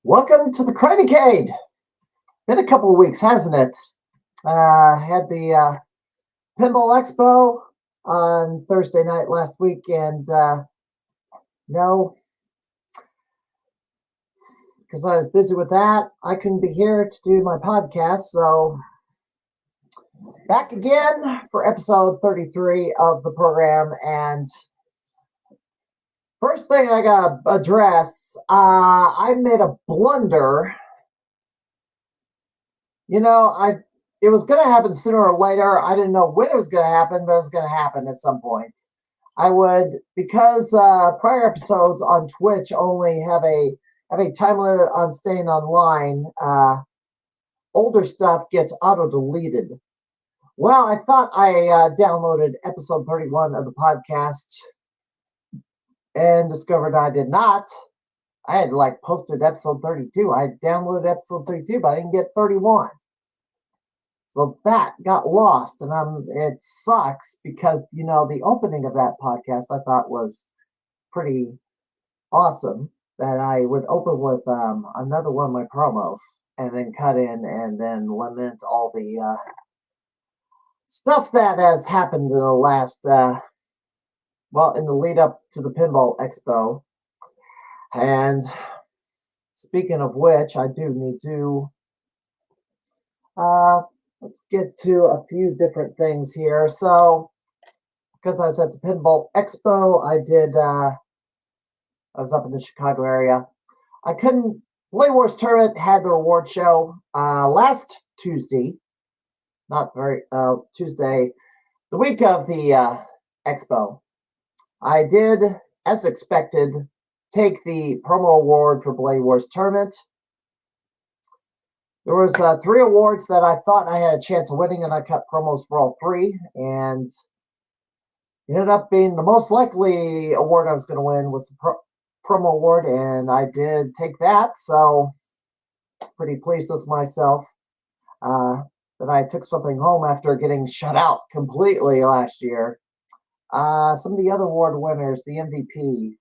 Welcome to the Crimeycade. Been a couple of weeks, hasn't it? Had the Pinball Expo on Thursday night last week, and no, because I was busy with that, I couldn't be here to do my podcast. So back again for episode 33 of the program, and first thing I gotta address, I made a blunder. It was going to happen sooner or later. I didn't know when it was going to happen, but it was going to happen at some point. Because prior episodes on Twitch only have a time limit on staying online. Older stuff gets auto-deleted. Well, I thought I downloaded episode 31 of the podcast and discovered I did not. I had posted episode 32. I downloaded episode 32, but I didn't get 31. So that got lost, and it sucks because, the opening of that podcast I thought was pretty awesome, that I would open with another one of my promos and then cut in and then lament all the stuff that has happened in the last, in the lead up to the Pinball Expo. And speaking of which, I do need to let's get to a few different things here. So, because I was at the Pinball Expo, I was up in the Chicago area. I couldn't, Blade Wars Tournament had the reward show last Tuesday, Tuesday, the week of the Expo. I did, as expected, take the promo award for Blade Wars Tournament. There was 3 awards that I thought I had a chance of winning, and I cut promos for all 3, and it ended up being the most likely award I was going to win was the promo award, and I did take that, so pretty pleased with myself that I took something home after getting shut out completely last year. Some of the other award winners, the MVP,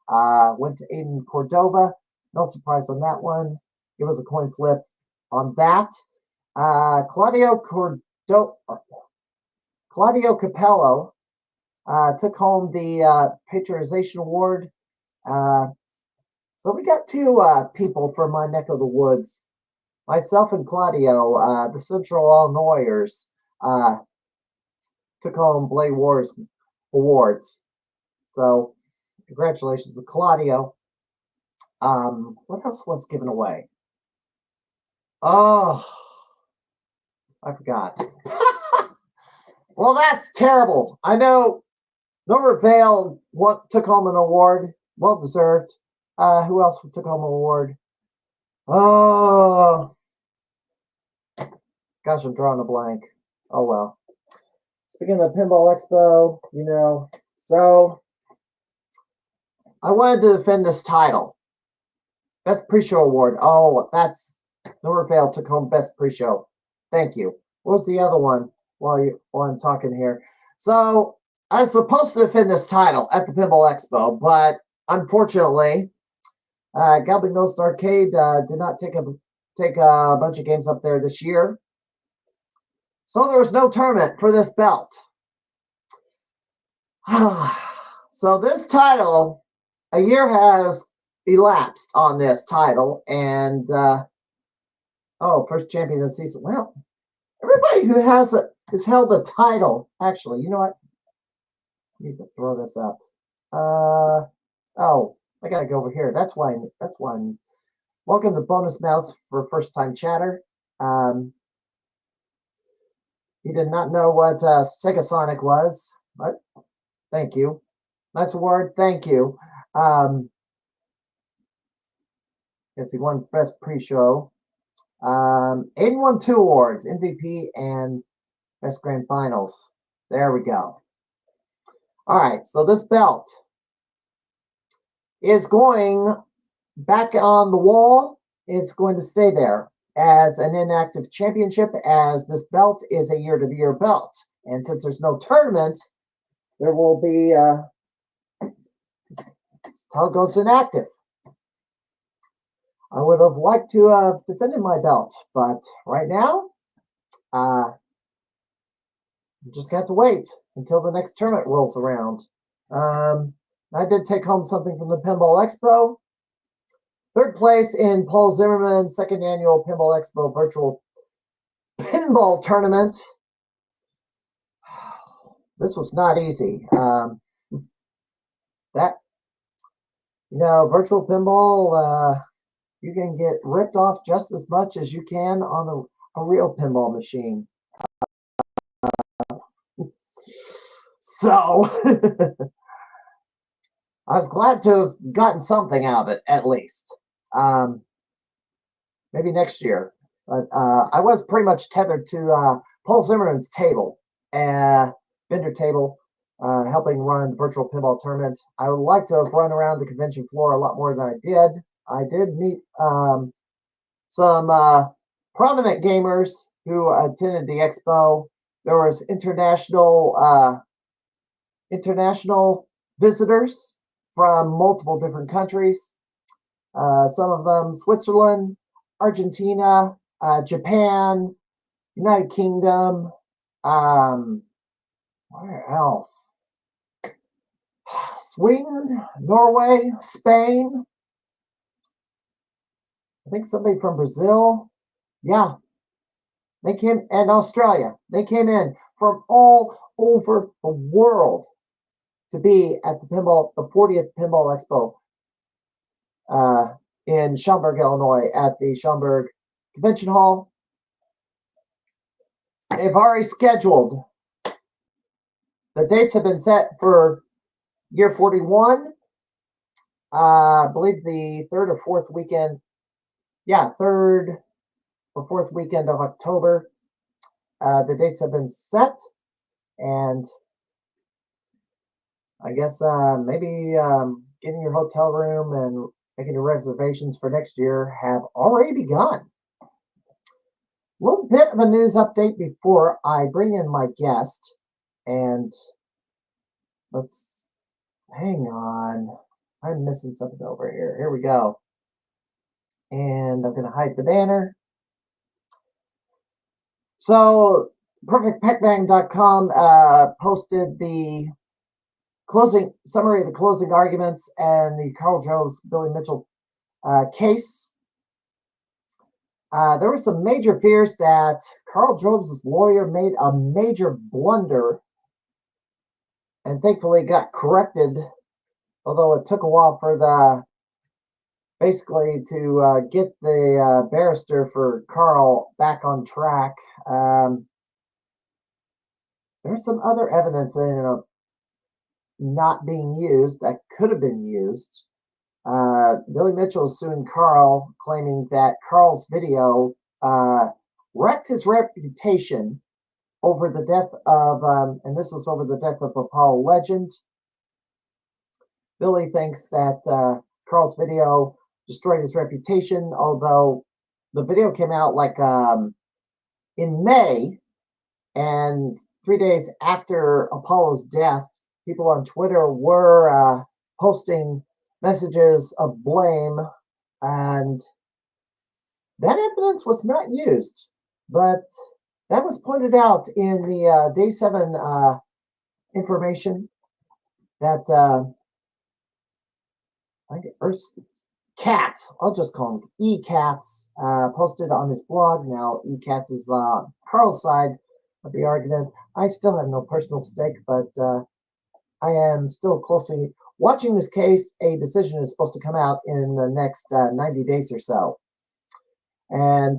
went to Aiden Cordova. No surprise on that one. It was a coin flip on that. Claudio Capello took home the Patronization Award. So we got 2 people from my neck of the woods. Myself and Claudio, the Central Illinoisers, took home Blade Wars awards. So congratulations to Claudio. What else was given away? Oh, I forgot. Well, that's terrible. I know Norbert Vale took home an award. Well deserved. Who else took home an award? Oh, gosh, I'm drawing a blank. Oh, well. Speaking of the Pinball Expo, so I wanted to defend this title. Best Pre-Show Award. Oh, that's Norbert Vale took home Best Pre-Show. Thank you. What was the other one while I'm talking here? So I was supposed to defend this title at the Pinball Expo, but unfortunately, Gobbling Ghost Starcade did not take a bunch of games up there this year. So there was no tournament for this belt. So this title, a year has elapsed on this title, and first champion of the season. Well, everybody who has held a title. Actually, you know what? I need to throw this up. I gotta go over here. That's why. Welcome to Bonus Mouse for first time chatter. He did not know what Sega Sonic was, but thank you. Nice award. Thank you. Yes, he won Best Pre-Show. Aiden won 2 awards, MVP and Best Grand Finals. There we go. All right, so this belt is going back on the wall. It's going to stay there as an inactive championship, as this belt is a year-to-year belt. And since there's no tournament, there will be, that's how it goes inactive. I would have liked to have defended my belt, but right now, I'm just got to wait until the next tournament rolls around. I did take home something from the Pinball Expo. Third place in Paul Zimmerman's second annual Pinball Expo virtual pinball tournament. This was not easy. Virtual pinball, you can get ripped off just as much as you can on a real pinball machine. So I was glad to have gotten something out of it, at least. Maybe next year. But I was pretty much tethered to Paul Zimmerman's table, vendor table, helping run the virtual pinball tournament. I would like to have run around the convention floor a lot more than I did. I did meet some prominent gamers who attended the expo. There was international visitors from multiple different countries. Some of them Switzerland, Argentina, Japan, United Kingdom, where else? Sweden, Norway, Spain. I think somebody from Brazil. Yeah. They came, and Australia. They came in from all over the world to be at the 40th Pinball Expo in Schaumburg, Illinois, at the Schaumburg Convention Hall. They've already scheduled. The dates have been set for year 41. I believe the third or fourth weekend. Yeah, third or fourth weekend of October. The dates have been set, and I guess maybe getting your hotel room and making your reservations for next year have already begun. A little bit of a news update before I bring in my guest, and let's hang on. I'm missing something over here. Here we go. And I'm going to hide the banner. So, perfectpac-man.com posted the summary of the closing arguments and the Carl Jobs Billy Mitchell case. There were some major fears that Carl Jobs' lawyer made a major blunder, and thankfully got corrected, although it took a while for basically to get the barrister for Carl back on track. There's some other evidence that not being used that could have been used. Billy Mitchell is suing Carl, claiming that Carl's video wrecked his reputation over the death of, and this was over the death of Apollo legend. Billy thinks that Carl's video destroyed his reputation, although the video came out like in May, and 3 days after Apollo's death, people on Twitter were posting messages of blame, and that evidence was not used, but that was pointed out in the Day 7 information that Cats, I'll just call him E-Cats, posted on his blog. Now, E-Cats is Carl's side of the argument. I still have no personal stake, but I am still closely watching this case. A decision is supposed to come out in the next 90 days or so. And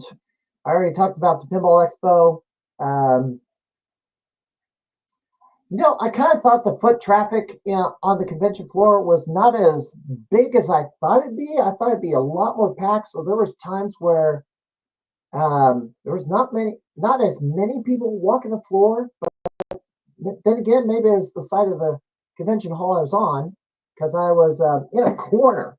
I already talked about the Pinball Expo. I kind of thought the foot traffic on the convention floor was not as big as I thought it'd be. I thought it'd be a lot more packed. So there was times where there was not as many people walking the floor. But then again, maybe it was the side of the convention hall I was on, because I was in a corner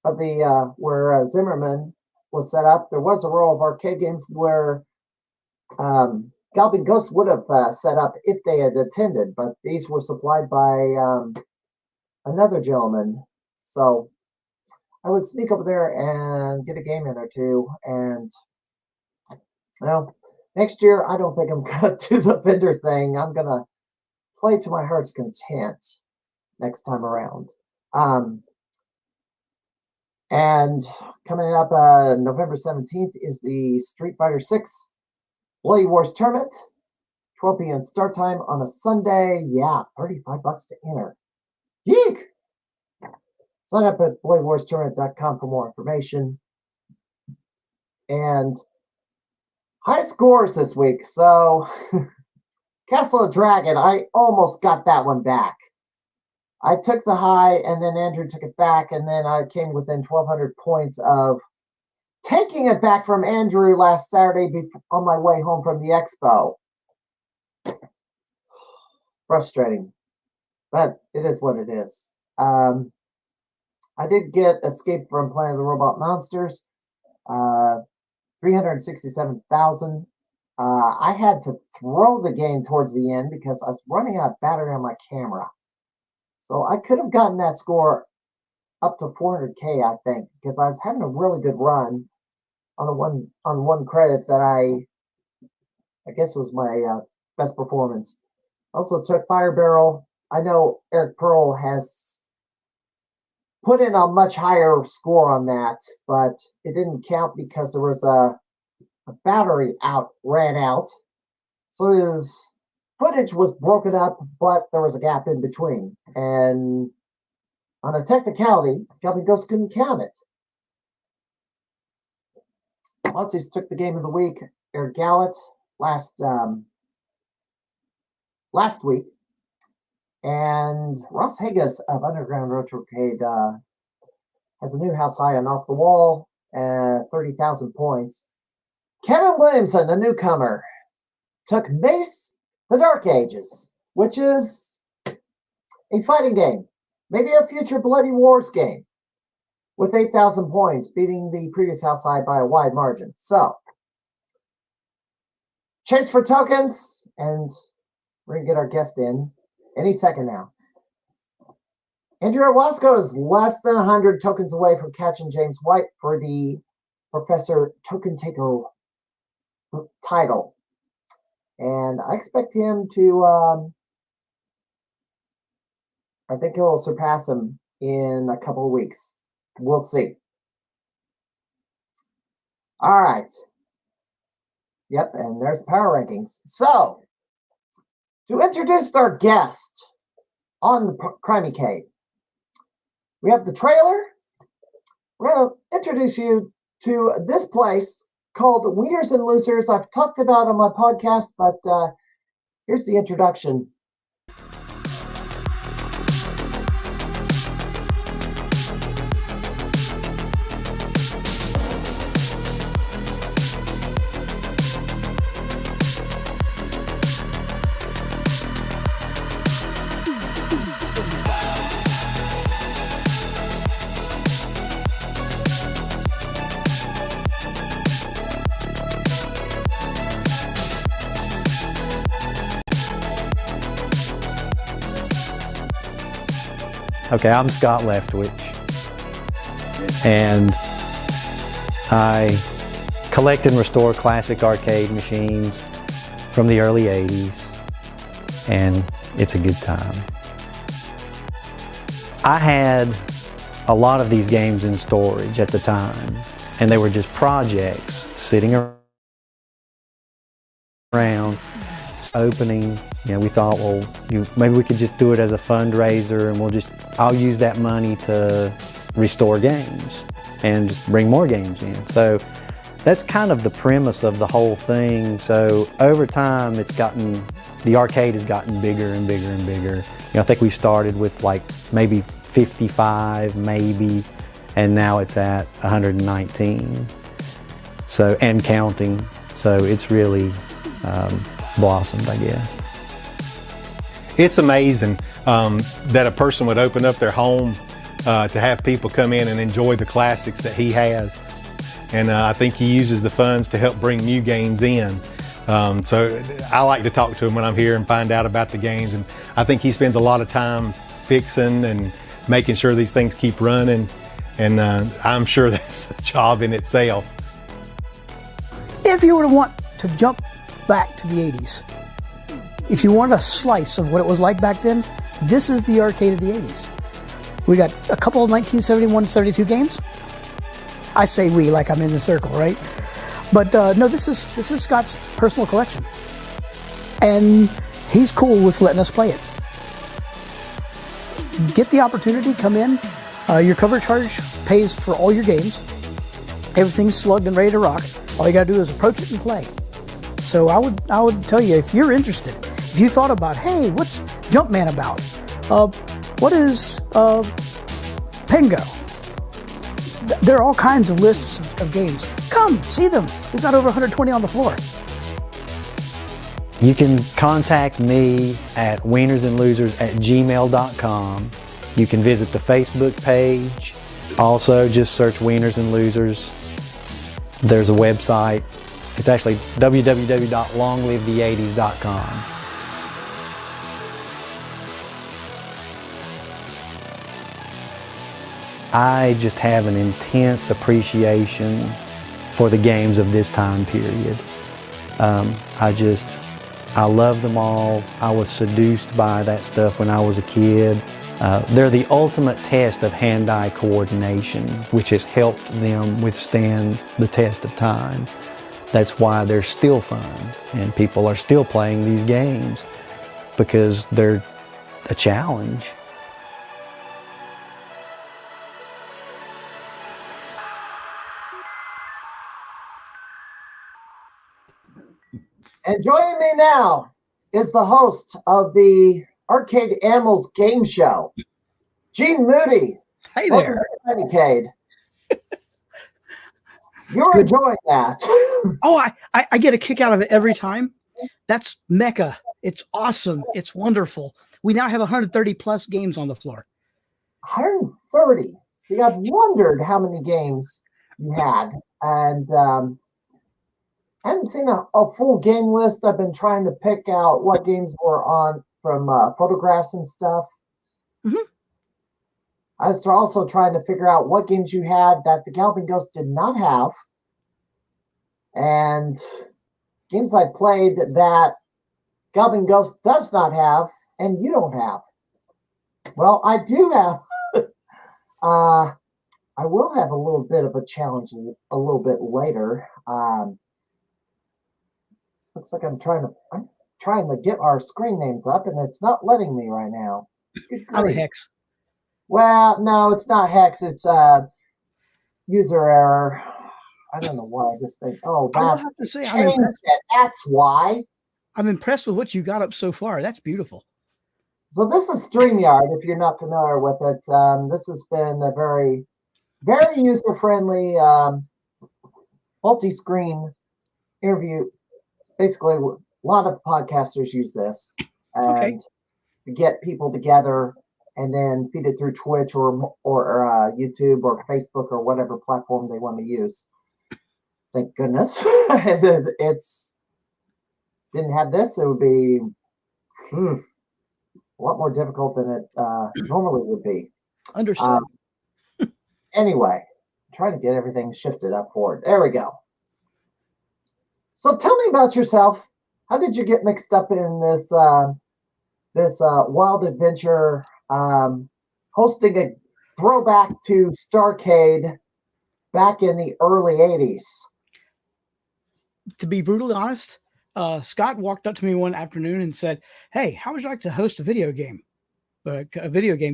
of the where Zimmerman was set up. There was a row of arcade games where Galloping Ghost would have set up if they had attended, but these were supplied by another gentleman. So I would sneak over there and get a game in or two. And, next year, I don't think I'm going to do the vendor thing. I'm going to play to my heart's content next time around. And coming up November 17th is the Street Fighter 6 Bloody Wars Tournament. 12 p.m. start time on a Sunday. Yeah, $35 to enter. Yeek! Sign up at BloodWarsTournament.com for more information. And high scores this week. So, Castle of Dragon, I almost got that one back. I took the high, and then Andrew took it back, and then I came within 1,200 points of taking it back from Andrew last Saturday on my way home from the expo. Frustrating, but it is what it is. I did get Escape from Planet of the Robot Monsters, 367,000. I had to throw the game towards the end because I was running out of battery on my camera. So I could have gotten that score up to 400K, I think, because I was having a really good run on one credit that I guess was my best performance. Also took Fire Barrel. I know Eric Pearl has put in a much higher score on that, but it didn't count because there was a battery ran out. So his footage was broken up, but there was a gap in between. And on a technicality, Gummy Ghost couldn't count it. Monsters took the game of the week. Eric Gallet last week. And Ross Haggis of Underground Retrocade has a new house high on Off the Wall, 30,000 points. Kevin Williamson, a newcomer, took Mace the Dark Ages, which is a fighting game, maybe a future Bloody Wars game, with 8,000 points, beating the previous house high by a wide margin. So, chase for tokens, and we're going to get our guest in any second now. Andrew Wasco is less than 100 tokens away from catching James White for the Professor Token Taker title. And I expect him to, I think he'll surpass him in a couple of weeks. We'll see. All right. Yep, and there's the power rankings. So, to introduce our guest on the Crimeycade, we have the trailer. We're going to introduce you to this place called Wieners and Losers. I've talked about on my podcast, but here's the introduction. Okay, I'm Scott Leftwich, and I collect and restore classic arcade machines from the early 80s, and it's a good time. I had a lot of these games in storage at the time, and they were just projects sitting around, opening. We thought, well, maybe we could just do it as a fundraiser, and I'll use that money to restore games and just bring more games in. So that's kind of the premise of the whole thing. So over time, the arcade has gotten bigger and bigger and bigger. I think we started with like maybe 55, maybe, and now it's at 119. So, and counting. So it's really blossomed, I guess. It's amazing that a person would open up their home to have people come in and enjoy the classics that he has. And I think he uses the funds to help bring new games in. So I like to talk to him when I'm here and find out about the games. And I think he spends a lot of time fixing and making sure these things keep running. And I'm sure that's a job in itself. If you were to want to jump back to the 80s, if you want a slice of what it was like back then, this is the arcade of the 80s. We got a couple of 1971-72 games. I say we like I'm in the circle, right? But no, this is Scott's personal collection. And he's cool with letting us play it. Get the opportunity, come in. Your cover charge pays for all your games. Everything's slugged and ready to rock. All you gotta do is approach it and play. So I would tell you, if you're interested, if you thought about, hey, what's Jumpman about? What is Pengo? There are all kinds of lists of games. Come, see them. We've got over 120 on the floor. You can contact me at wienersandlosers@gmail.com. You can visit the Facebook page. Also, just search Wieners and Losers. There's a website. It's actually www.longlivetheeighties.com. I just have an intense appreciation for the games of this time period. I love them all. I was seduced by that stuff when I was a kid. They're the ultimate test of hand-eye coordination, which has helped them withstand the test of time. That's why they're still fun, and people are still playing these games because they're a challenge. And joining me now is the host of the Arcade Animals Game Show, Gene Moody. Hey Welcome there. to Crimeycade. You're enjoying that. Oh, I get a kick out of it every time. That's Mecca. It's awesome. It's wonderful. We now have 130 plus games on the floor. 130. See, I've wondered how many games you had. And I haven't seen a full game list. I've been trying to pick out what games were on from photographs and stuff. Mm-hmm. I was also trying to figure out what games you had that the Galloping Ghost did not have, and games I played that Galloping Ghost does not have and you don't have. Well, I do have. I will have a little bit of a challenge a little bit later. Looks like I'm trying to get our screen names up, and it's not letting me right now. I'm a hex. Well, no, it's not hex. It's user error. I don't know why this thing. Oh, that's changed it. That's why. I'm impressed with what you got up so far. That's beautiful. So this is StreamYard. If you're not familiar with it, this has been a very, very user-friendly multi-screen interview. Basically, a lot of podcasters use this and to get people together and then feed it through Twitch or YouTube or Facebook or whatever platform they want to use. Thank goodness. It's didn't have this, it would be a lot more difficult than it normally would be. Understood. Anyway, try to get everything shifted up forward. There we go. So tell me about yourself. How did you get mixed up in this wild adventure, hosting a throwback to Starcade back in the early 80s? To be brutally honest, Scott walked up to me one afternoon and said, "Hey, how would you like to host a video game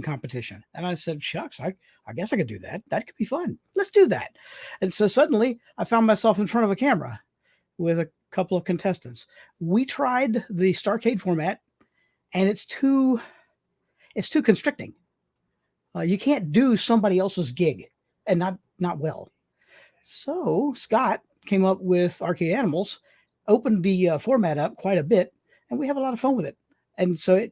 competition?" And I said, "Shucks, I guess I could do that. That could be fun. Let's do that." And so suddenly I found myself in front of a camera with a couple of contestants. We tried the Starcade format, and it's too constricting. You can't do somebody else's gig and not well. So Scott came up with Arcade Animals, opened the format up quite a bit, and we have a lot of fun with it. And so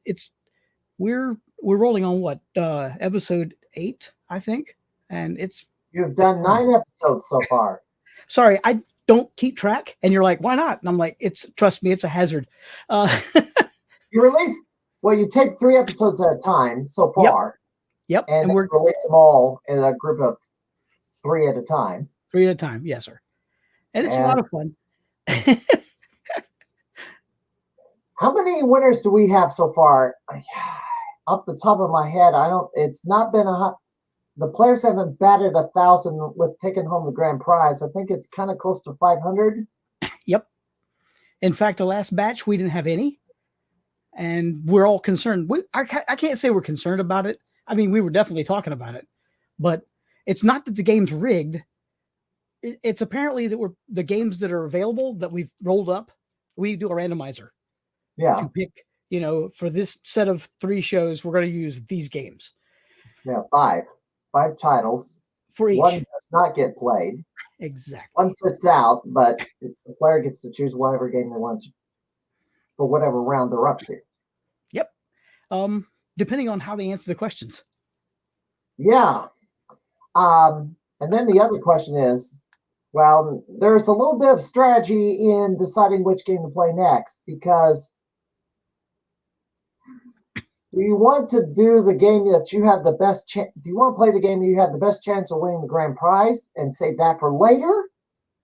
we're rolling on what episode 8, I think, and you've done 9 episodes so far. Sorry, I don't keep track, and you're like, why not? And I'm like, trust me, it's a hazard. You take 3 episodes at a time so far. Yep. And we're release them all in a group of 3 at a time. 3 at a time. Yes, sir. And it's a lot of fun. How many winners do we have so far? Off the top of my head, it's not been the players haven't batted 1,000 with taking home the grand prize. I think it's kind of close to 500. Yep. In fact, the last batch, we didn't have any. And we're all concerned. I can't say we're concerned about it. I mean, we were definitely talking about it. But it's not that the game's rigged. It's apparently that the games that are available that we've rolled up, we do a randomizer. Yeah. To pick, for this set of 3 shows, we're going to use these games. Yeah, 5 titles. For each. 1 does not get played. Exactly. 1 sits out, but the player gets to choose whatever game they want for whatever round they're up to. Yep. Depending on how they answer the questions. Yeah. And then the other question is, well, there's a little bit of strategy in deciding which game to play next, because do you want to do the game that you have the best chance? Do you want to play the game that you have the best chance of winning the grand prize and save that for later?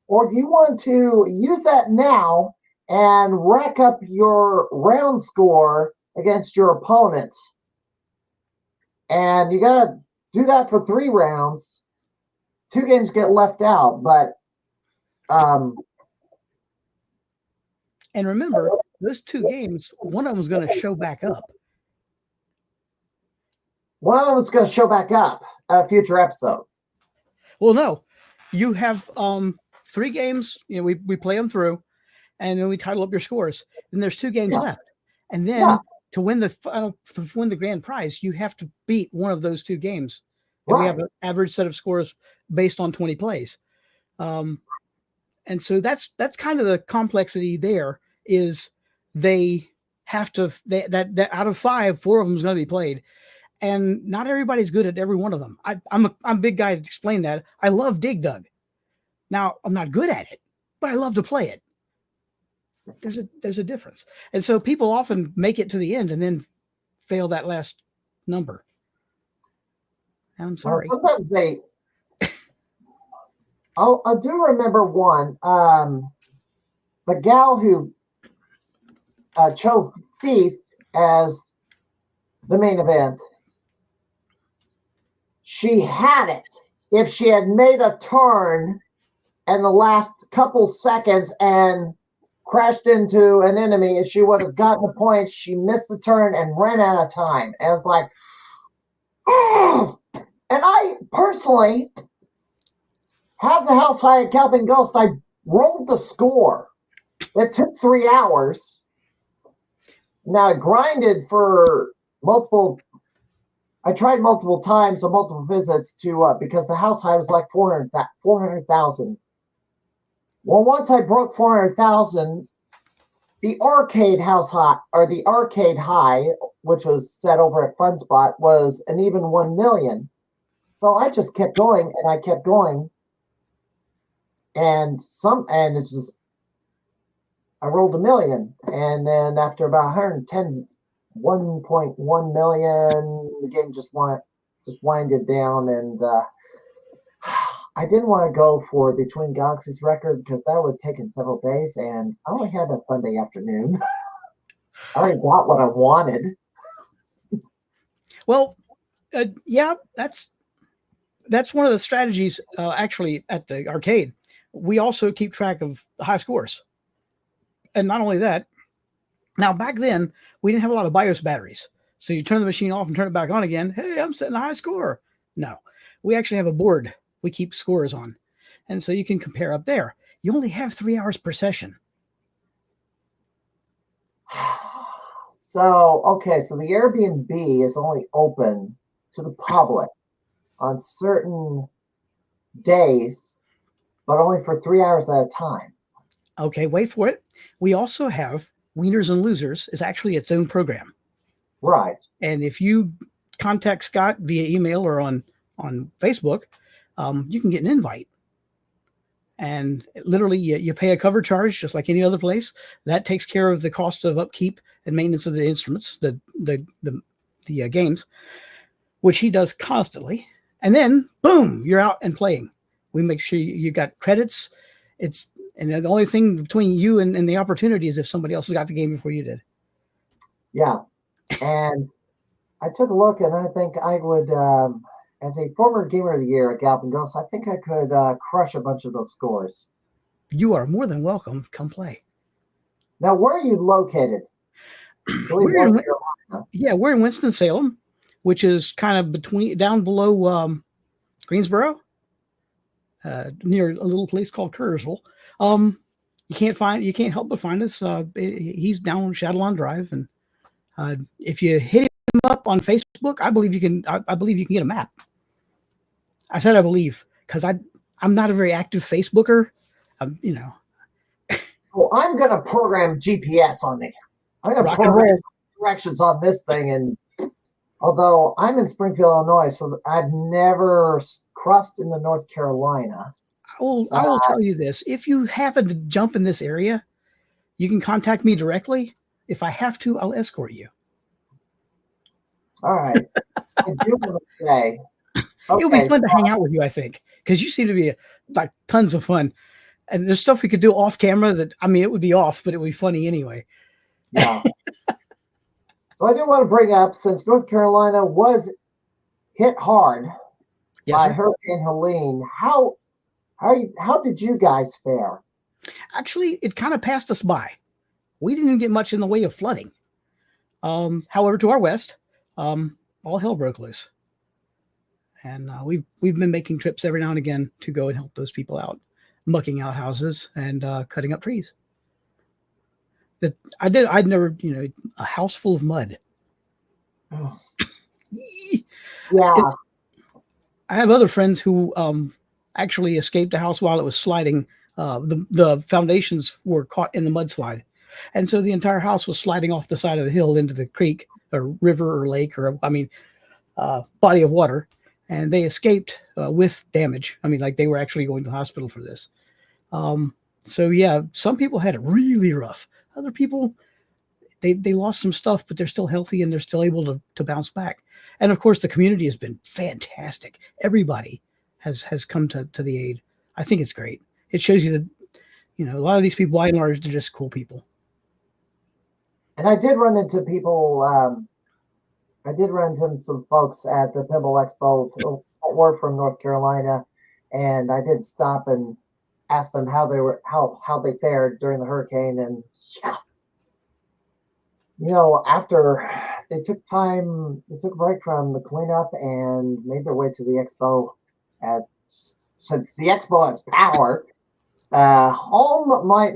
Or do you want to use that now and rack up your round score against your opponent? And you got to do that for 3 rounds. 2 games get left out, but and remember, those 2 games, one of them is going to show back up. One of them is going to show back up a future episode. Well, no, you have 3 games. We play them through, and then we title up your scores. Then there's 2 games left, and then to win the grand prize, you have to beat one of those 2 games. And we have an average set of scores based on 20 plays. And so that's kind of the complexity there, is they have to, that out of 5, 4 of them is going to be played. And not everybody's good at every one of them. I'm a big guy to explain that. I love Dig Dug. Now, I'm not good at it, but I love to play it. There's a difference. And so people often make it to the end and then fail that last number. And I'm sorry. Well, sometimes I do remember one. The gal who chose Thief as the main event, she had it. If she had made a turn in the last couple seconds and crashed into an enemy, she would have gotten a point. She missed the turn and ran out of time. And it's like, oh! And I personally have the house high at Calvin Ghost. I rolled the score. It took 3 hours. Now I grinded for I tried multiple times on multiple visits to because the house high was like 400,000. Well, once I broke 400,000, the arcade house high, or the arcade high, which was set over at Fun Spot, was an even 1 million. So I just kept going and I kept going. And it's just, I rolled 1 million. And then after about 110, 1.1 million, the game just winded down. And I didn't want to go for the Twin Galaxies record because that would have taken several days. And I only had a Sunday afternoon. I already got what I wanted. Well, yeah, that's one of the strategies actually at the arcade. We also keep track of the high scores. And not only that, now back then, we didn't have a lot of BIOS batteries. So you turn the machine off and turn it back on again. Hey, I'm setting a high score. No, we actually have a board we keep scores on. And so you can compare up there. You only have 3 hours per session. So the Airbnb is only open to the public on certain days, but only for 3 hours at a time. Okay, wait for it. We also have Wieners and Losers is actually its own program. Right. And if you contact Scott via email or on Facebook, you can get an invite. And literally you pay a cover charge just like any other place. That takes care of the cost of upkeep and maintenance of the instruments, the games, which he does constantly. And then boom, you're out and playing. We make sure you got credits. And the only thing between you and the opportunity is if somebody else has got the game before you did. Yeah. And I took a look, and I think I would, as a former Gamer of the Year at Gallup and Ghost, I think I could crush a bunch of those scores. You are more than welcome. Come play. Now, where are you located? We're in Winston-Salem, which is kind of down below Greensboro, near a little place called Kerrsville. You can't help but find us. He's down on Shadowlawn Drive, and if you hit him up on Facebook, I believe you can. I believe you can get a map. I said I believe because I'm not a very active Facebooker. Well, I'm gonna program GPS on me. I'm gonna program directions on this thing, and although I'm in Springfield, Illinois, so I've never crossed into North Carolina. I will tell you this: if you happen to jump in this area, you can contact me directly. If I have to, I'll escort you. All right. I do want to say, it'll be fun to hang out with you, I think, because you seem to be like tons of fun. And there's stuff we could do off camera that, I mean, it would be off, but it would be funny anyway. Yeah. So I do want to bring up, since North Carolina was hit hard by Hurricane Helene, how did you guys fare? Actually, it kind of passed us by. We didn't get much in the way of flooding. However, to our west, all hell broke loose. And we've been making trips every now and again to go and help those people out, mucking out houses and cutting up trees. I'd never, a house full of mud. Yeah. I have other friends who actually escaped the house while it was sliding. The foundations were caught in the mudslide. And so the entire house was sliding off the side of the hill into the creek or river or lake or, body of water. And they escaped with damage. I mean, like they were actually going to the hospital for this. So yeah, some people had it really rough. Other people, they lost some stuff, but they're still healthy and they're still able to bounce back. And of course, the community has been fantastic. Everybody has come to the aid. I think it's great. It shows you that, a lot of these people, by and large, they're just cool people. And I did run into people. I did run into some folks at the Pinball Expo who were from North Carolina, and I did stop and ask them how they fared during the hurricane. And after they took a break from the cleanup and made their way to the expo. Since the expo has power, home might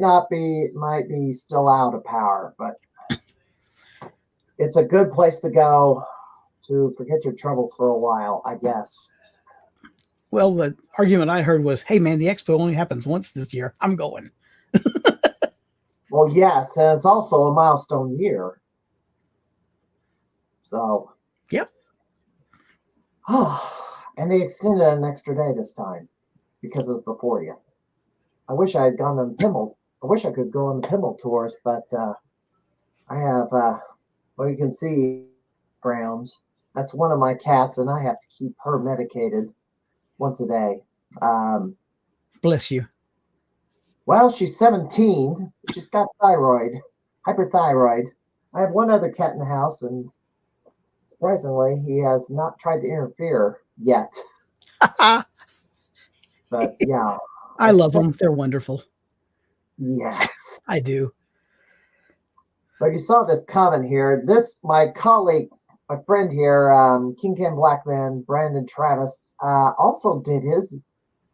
be still out of power, but it's a good place to go to forget your troubles for a while, I guess. Well, the argument I heard was, hey, man, the expo only happens once this year. I'm going. Well, yes, and it's also a milestone year. So. Yep. And they extended an extra day this time because it was the 40th. I wish I had gone on pinballs. I wish I could go on the pinball tours, but I have, well, you can see grounds. That's one of my cats, and I have to keep her medicated once a day. Bless you. Well, she's 17. She's got hyperthyroid. I have one other cat in the house, and surprisingly, he has not tried to interfere yet. But yeah. I love them. They're wonderful. Yes. I do. So you saw this comment here. My colleague, my friend here, King Ken Blackman, Brandon Travis, also did his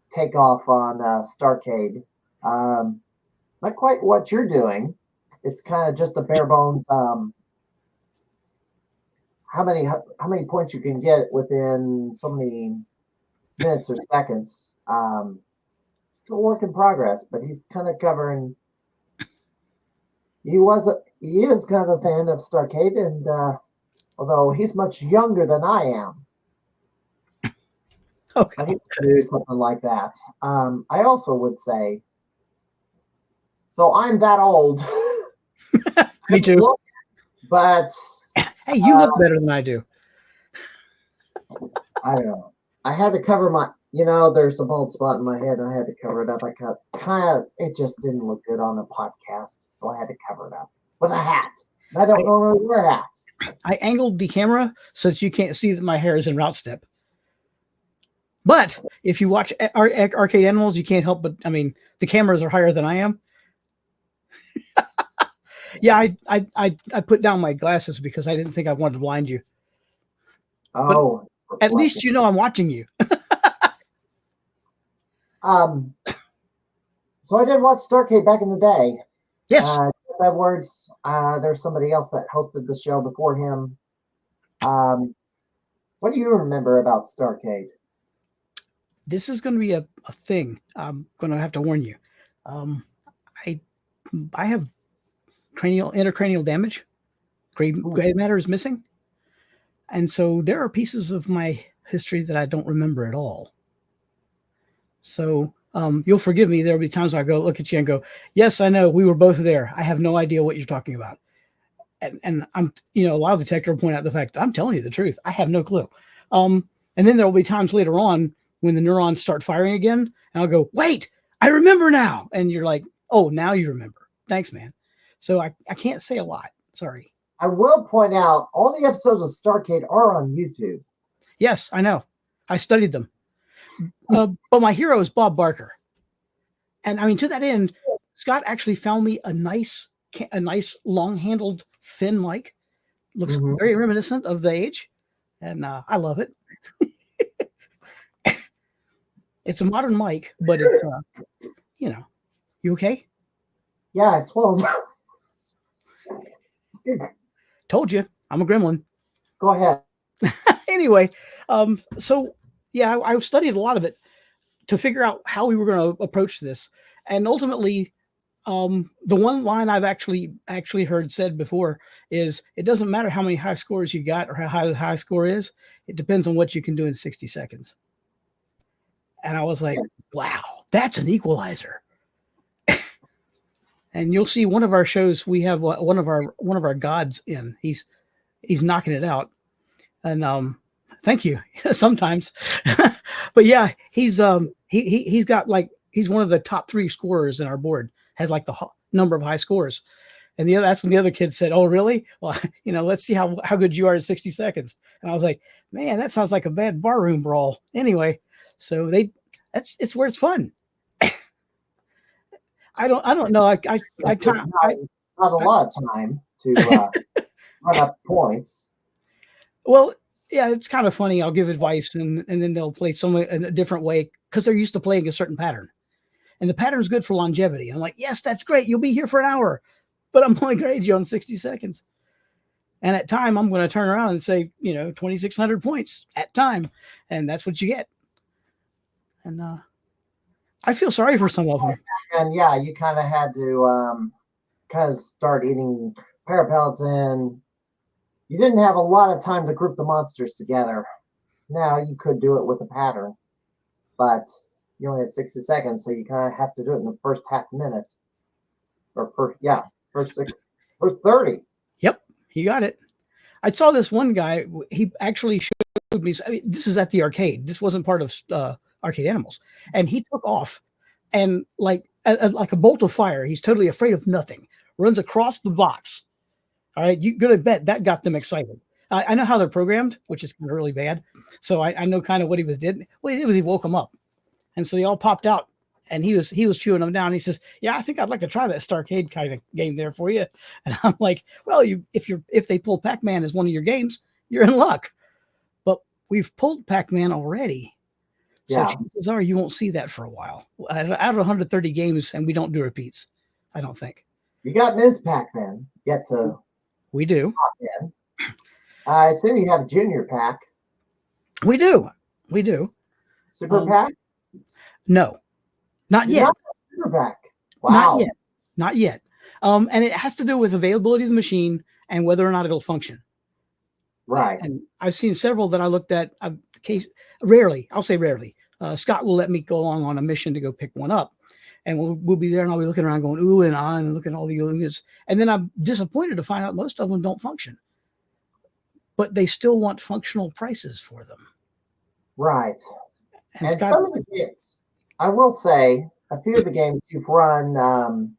takeoff on Starcade. Not quite what you're doing. It's kind of just a bare bones. How many points you can get within so many minutes or seconds. Still work in progress, but he's kind of covering. He is kind of a fan of Starcade, and although he's much younger than I am, okay, I think he could do something like that. I also would say, so I'm that old. Me too. But hey, you look better than I do. I don't know. I had to cover You know, there's a bald spot in my head, and I had to cover it up. It just didn't look good on a podcast, so I had to cover it up with a hat. And I don't normally wear hats. I angled the camera so that you can't see that my hair is in route step. But if you watch Arcade Animals, you can't help but, I mean, the cameras are higher than I am. Yeah, I put down my glasses because I didn't think I wanted to blind you. Oh. But at least you know I'm watching you. So I did watch Starcade back in the day. Yes. Edwards, there's somebody else that hosted the show before him. What do you remember about Starcade? This is going to be a thing. I'm going to have to warn you. I have intracranial damage. Gray matter is missing. And so there are pieces of my history that I don't remember at all. So you'll forgive me. There'll be times I go look at you and go, yes, I know we were both there. I have no idea what you're talking about. And I'm, a lie detector will point out the fact that I'm telling you the truth. I have no clue. And then there'll be times later on when the neurons start firing again, and I'll go, wait, I remember now. And you're like, oh, now you remember. Thanks, man. So I can't say a lot. Sorry. I will point out all the episodes of Starcade are on YouTube. Yes, I know. I studied them. But my hero is Bob Barker. And I mean, to that end, Scott actually found me a nice long-handled thin mic. Looks very reminiscent of the age. And I love it. It's a modern mic, but it's, you okay? Yeah, I swallowed. Told you, I'm a gremlin. Go ahead. Anyway, so yeah, I studied a lot of it to figure out how we were going to approach this. And ultimately, the one line I've actually heard said before is, it doesn't matter how many high scores you got or how high the high score is. It depends on what you can do in 60 seconds. And I was like, wow, that's an equalizer. And you'll see one of our shows, we have one of our gods in. He's knocking it out. And thank you. Sometimes. But yeah, he's got he's one of the top 3 scorers in our board, has like the number of high scores. And that's when the other kid said, oh, really? Well, let's see how good you are in 60 seconds. And I was like, man, that sounds like a bad barroom brawl. Anyway, so it's where it's fun. I don't know. Not a lot of time to run up points. Well, yeah, it's kind of funny. I'll give advice and then they'll play in a different way because they're used to playing a certain pattern. And the pattern's good for longevity. I'm like, yes, that's great. You'll be here for an hour, but I'm only grade you on 60 seconds. And at time, I'm going to turn around and say, 2,600 points at time. And that's what you get. And I feel sorry for some of them. And yeah, you kind of had to start eating parapellets, you didn't have a lot of time to group the monsters together. Now you could do it with a pattern, but you only have 60 seconds, so you kind of have to do it in the first half minute. Or first 30. Yep, you got it. I saw this one guy, he actually showed me, this is at the arcade. This wasn't part of Arcade Animals. And he took off and like a bolt of fire. He's totally afraid of nothing. Runs across the box. All right, you're gonna bet that got them excited. I know how they're programmed, which is kind of really bad. So I know kind of what he did. What he did was he woke them up, and so they all popped out, and he was chewing them down. He says, "Yeah, I think I'd like to try that Starcade kind of game there for you." And I'm like, "Well, if they pull Pac-Man as one of your games, you're in luck." But we've pulled Pac-Man already, so chances are you won't see that for a while. Out of 130 games, and we don't do repeats. I don't think. You got Ms. Pac-Man yet to. We do. I assume you have a junior pack. We do. Super pack? No, not yet. Super pack. Wow. Not yet. And it has to do with availability of the machine and whether or not it'll function. Right. And I've seen several that I looked at. Rarely. I'll say rarely. Scott will let me go along on a mission to go pick one up. And we'll be there and I'll be looking around going, ooh and ah, and looking at all the units. And then I'm disappointed to find out most of them don't function. But they still want functional prices for them. Right. And And Scott, some of the games, I will say, a few of the games you've run,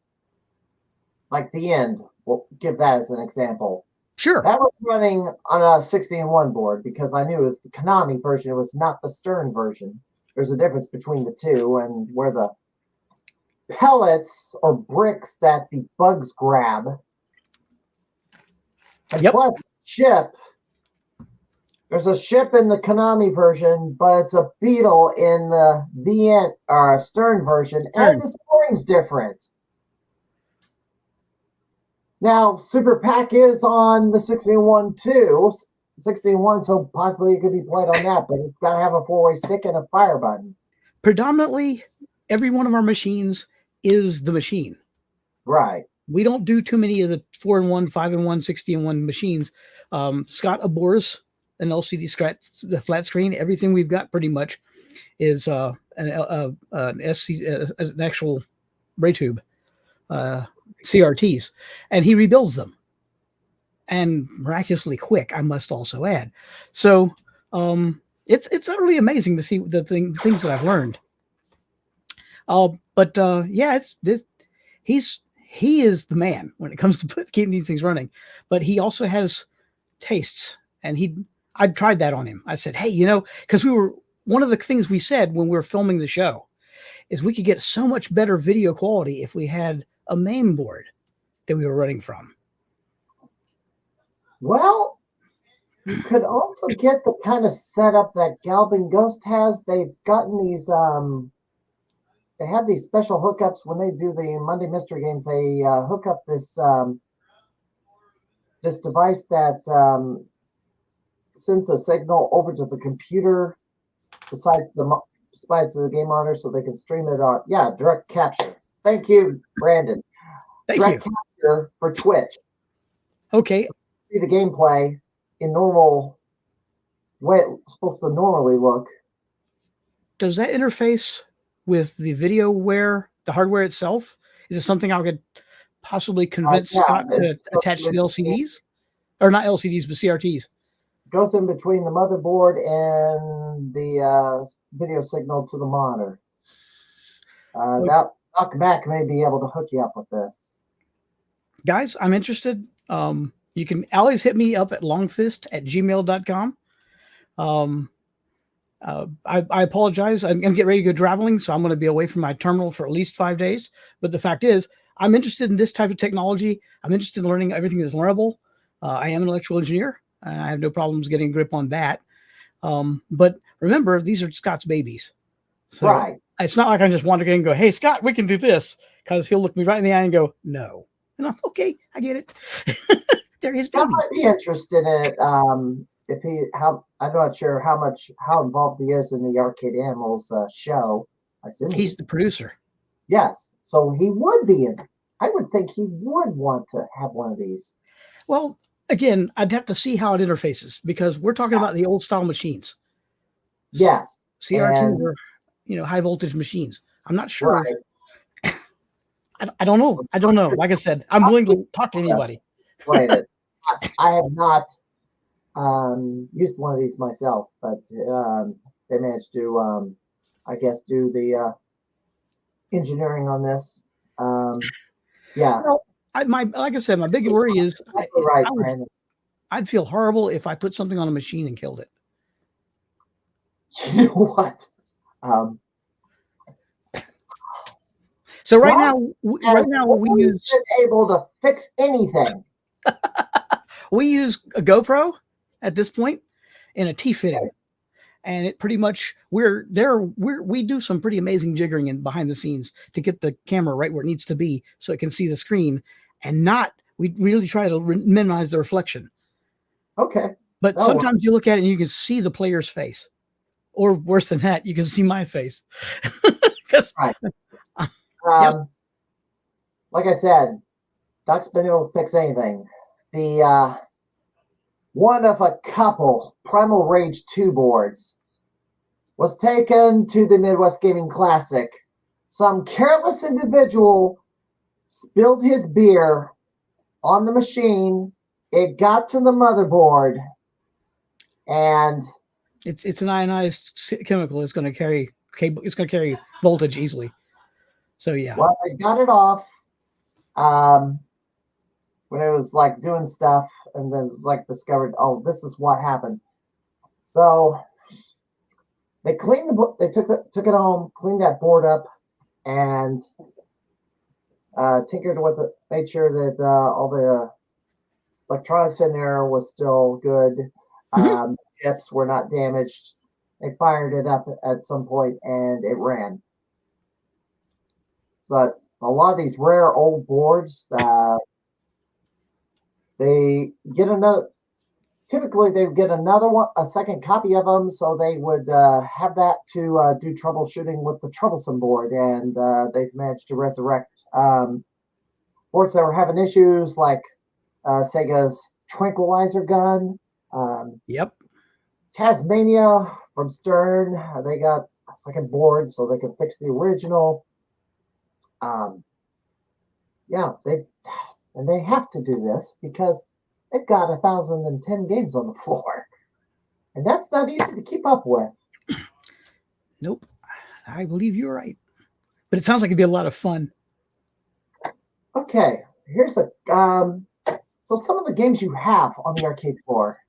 like The End, we'll give that as an example. sure. That was running on a 16-1 board because I knew it was the Konami version. It was not the Stern version. There's a difference between the two, and where the pellets or bricks that the bugs grab. And Yep. plus, ship. There's a ship in the Konami version, but it's a beetle in the end or Stern version, Stern. and the scoring's different. Now, Super Pac is on the 16-1 too. 16-1, so possibly it could be played on that, but it's got to have a 4-way stick and a fire button. Predominantly, every one of our machines is the machine. Right. We don't do too many of the 4-in-1, 5-in-1, 60-in-1 machines. Scott abhors an LCD the flat screen. Everything we've got pretty much is an actual ray tube, CRTs, and he rebuilds them, and miraculously quick, I must also add. So it's utterly amazing to see the things that I've learned. But yeah, he is the man when it comes to keeping these things running. But he also has tastes, and I tried that on him. I said, hey, because one of the things we said when we were filming the show is we could get so much better video quality if we had a main board that we were running from. Well, you could also get the kind of setup that Galvin Ghost has. They've gotten these, they have these special hookups when they do the Monday Mystery Games. They hook up this this device that sends a signal over to the computer besides the game monitor, so they can stream it on. Yeah, direct capture. Thank you, Brandon. Direct capture for Twitch. Okay. So see the gameplay in normal way it's supposed to normally look. Does that interface with the the hardware itself? Is it something I could possibly convince Scott to attach to the LCDs? Or not LCDs, but CRTs? Goes in between the motherboard and the video signal to the monitor. That Doc Mac may be able to hook you up with this. Guys, I'm interested. You can always hit me up at longfist@gmail.com. I apologize. I'm getting ready to go traveling, so I'm going to be away from my terminal for at least 5 days. But the fact is, I'm interested in this type of technology. I'm interested in learning everything that's learnable. I am an electrical engineer. I have no problems getting a grip on that. But remember, these are Scott's babies. So right. It's not like I just wander in and go, hey, Scott, we can do this. Because he'll look me right in the eye and go, no. And I'm, okay, I get it. They're his babies. Scott might be interested in it. I'm not sure how involved he is in the Arcade Animals show. I assume he's the producer. Yes. So he would be in it. I would think he would want to have one of these. Well, again, I'd have to see how it interfaces because we're talking about the old style machines. Yes. CRT were, high voltage machines. I'm not sure. Right. I don't know. I don't know. Like I said, I'm willing to talk to anybody. Explain it. I have not used one of these myself, but they managed to, I guess, do the engineering on this. Yeah. Well, like I said, my big worry is I'd feel horrible if I put something on a machine and killed it. You know what? So right now we use able to fix anything. We use a GoPro at this point and a T-fitting, and it pretty much we do some pretty amazing jiggering in behind the scenes to get the camera right where it needs to be so it can see the screen, and we really try to minimize the reflection. Okay, but sometimes you look at it and you can see the player's face, or worse than that, you can see my face. Right. Like I said, Doc's been able to fix anything. The one of a couple Primal Rage 2 boards was taken to the Midwest Gaming Classic. Some careless individual spilled his beer on the machine. It got to the motherboard, and It's an ionized chemical. It's going to carry cable. It's going to carry voltage easily. So yeah. Well, I got it off when it was like doing stuff, and then it was like discovered, oh, this is what happened. So they cleaned the book. They took it home, cleaned that board up, and tinkered with it. Made sure that all the electronics in there was still good. Chips were not damaged. They fired it up at some point, and it ran. So a lot of these rare old boards, they get another. Typically, they would get another one, a second copy of them, so they would have that to do troubleshooting with the troublesome board, and they've managed to resurrect boards that were having issues, like Sega's Tranquilizer gun. Yep. Tasmania from Stern, they got a second board so they can fix the original. Yeah, they have to do this because they've got 1,010 games on the floor, and that's not easy to keep up with. Nope, I believe you're right, but it sounds like it'd be a lot of fun. Okay, here's a so some of the games you have on the arcade floor.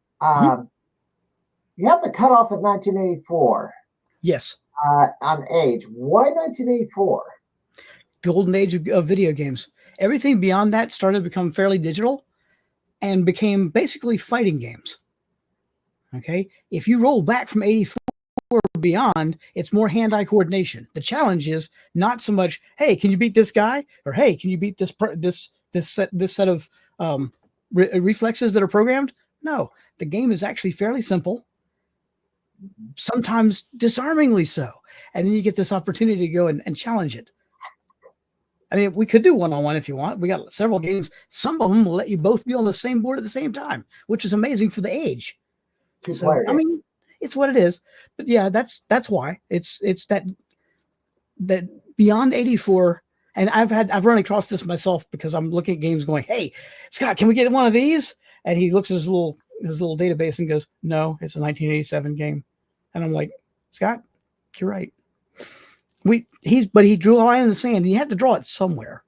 You have the cutoff at 1984. Yes. On age. Why 1984? Golden age of video games. Everything beyond that started to become fairly digital and became basically fighting games. Okay. If you roll back from 84 beyond, it's more hand-eye coordination. The challenge is not so much, hey, can you beat this guy? Or hey, can you beat this set of reflexes that are programmed? No, the game is actually fairly simple. Sometimes disarmingly so. And then you get this opportunity to go and challenge it. I mean, we could do one-on-one if you want. We got several games. Some of them will let you both be on the same board at the same time, which is amazing for the age. So, I mean, it's what it is. But yeah, that's why. It's that beyond 84, and I've run across this myself because I'm looking at games going, hey, Scott, can we get one of these? And he looks at his little database and goes, no, it's a 1987 game. And I'm like, Scott, you're right. But he drew a line in the sand, and you had to draw it somewhere.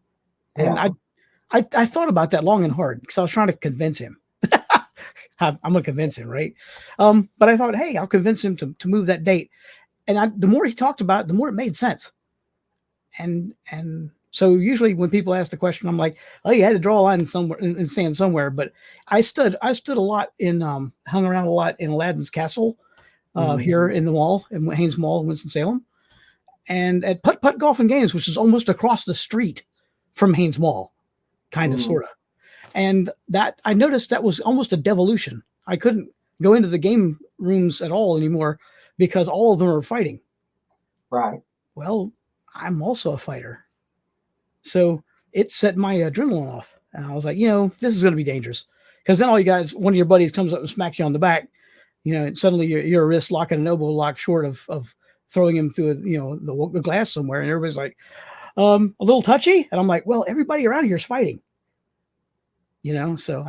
And I thought about that long and hard because I was trying to convince him. I'm gonna convince him, right? But I thought, hey, I'll convince him to move that date. And the more he talked about it, the more it made sense. And so usually when people ask the question, I'm like, oh, you had to draw a line somewhere in sand somewhere. But I stood a lot hung around a lot in Aladdin's Castle here in the mall, in Haynes Mall in Winston-Salem, and at Putt Putt Golf and Games, which is almost across the street from Haynes Mall, kind of, sort of. And that I noticed that was almost a devolution. I couldn't go into the game rooms at all anymore because all of them are fighting. Right. Well, I'm also a fighter. So it set my adrenaline off. And I was like, this is going to be dangerous. Because then one of your buddies comes up and smacks you on the back, and suddenly your wrist lock and an elbow lock short of throwing him through, the glass somewhere. And everybody's like, a little touchy. And I'm like, well, everybody around here is fighting. So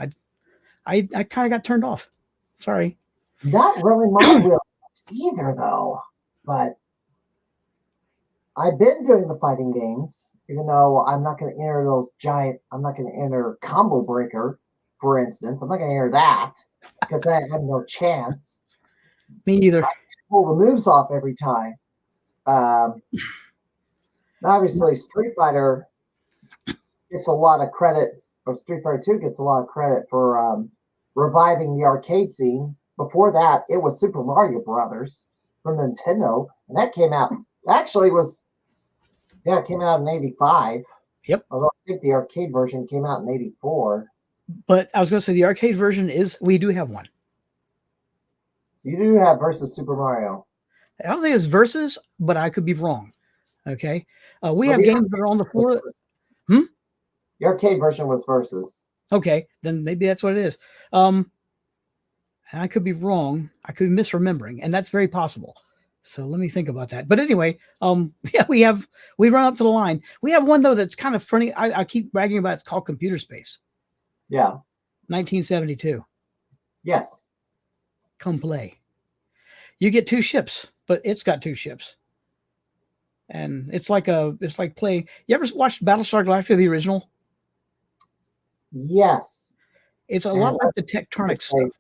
I kind of got turned off. Sorry. Not really my wheelhouse either, though. But I've been doing the fighting games, even though I'm not going to enter I'm not going to enter Combo Breaker, for instance. I'm not going to enter that because I have no chance. Me either. I pull the moves off every time. Obviously, Street Fighter gets a lot of credit, or Street Fighter 2 gets a lot of credit for reviving the arcade scene. Before that, it was Super Mario Brothers from Nintendo, and that came out. Actually, it came out in 85. Yep. Although I think the arcade version came out in 84. But I was going to say the arcade version we do have one. So you do have Versus Super Mario. I don't think it's Versus, but I could be wrong. Okay. We have games that are on the floor. The arcade version was Versus. Okay. Then maybe that's what it is. I could be wrong. I could be misremembering, and that's very possible. So let me think about that. But anyway, we run up to the line. We have one though that's kind of funny. I keep bragging about. It's called Computer Space. Yeah. 1972. Yes. Come play. You get 2 ships, but it's got 2 ships. And it's like playing. You ever watched Battlestar Galactica, the original? Yes. It's a lot like the Tectonic stuff.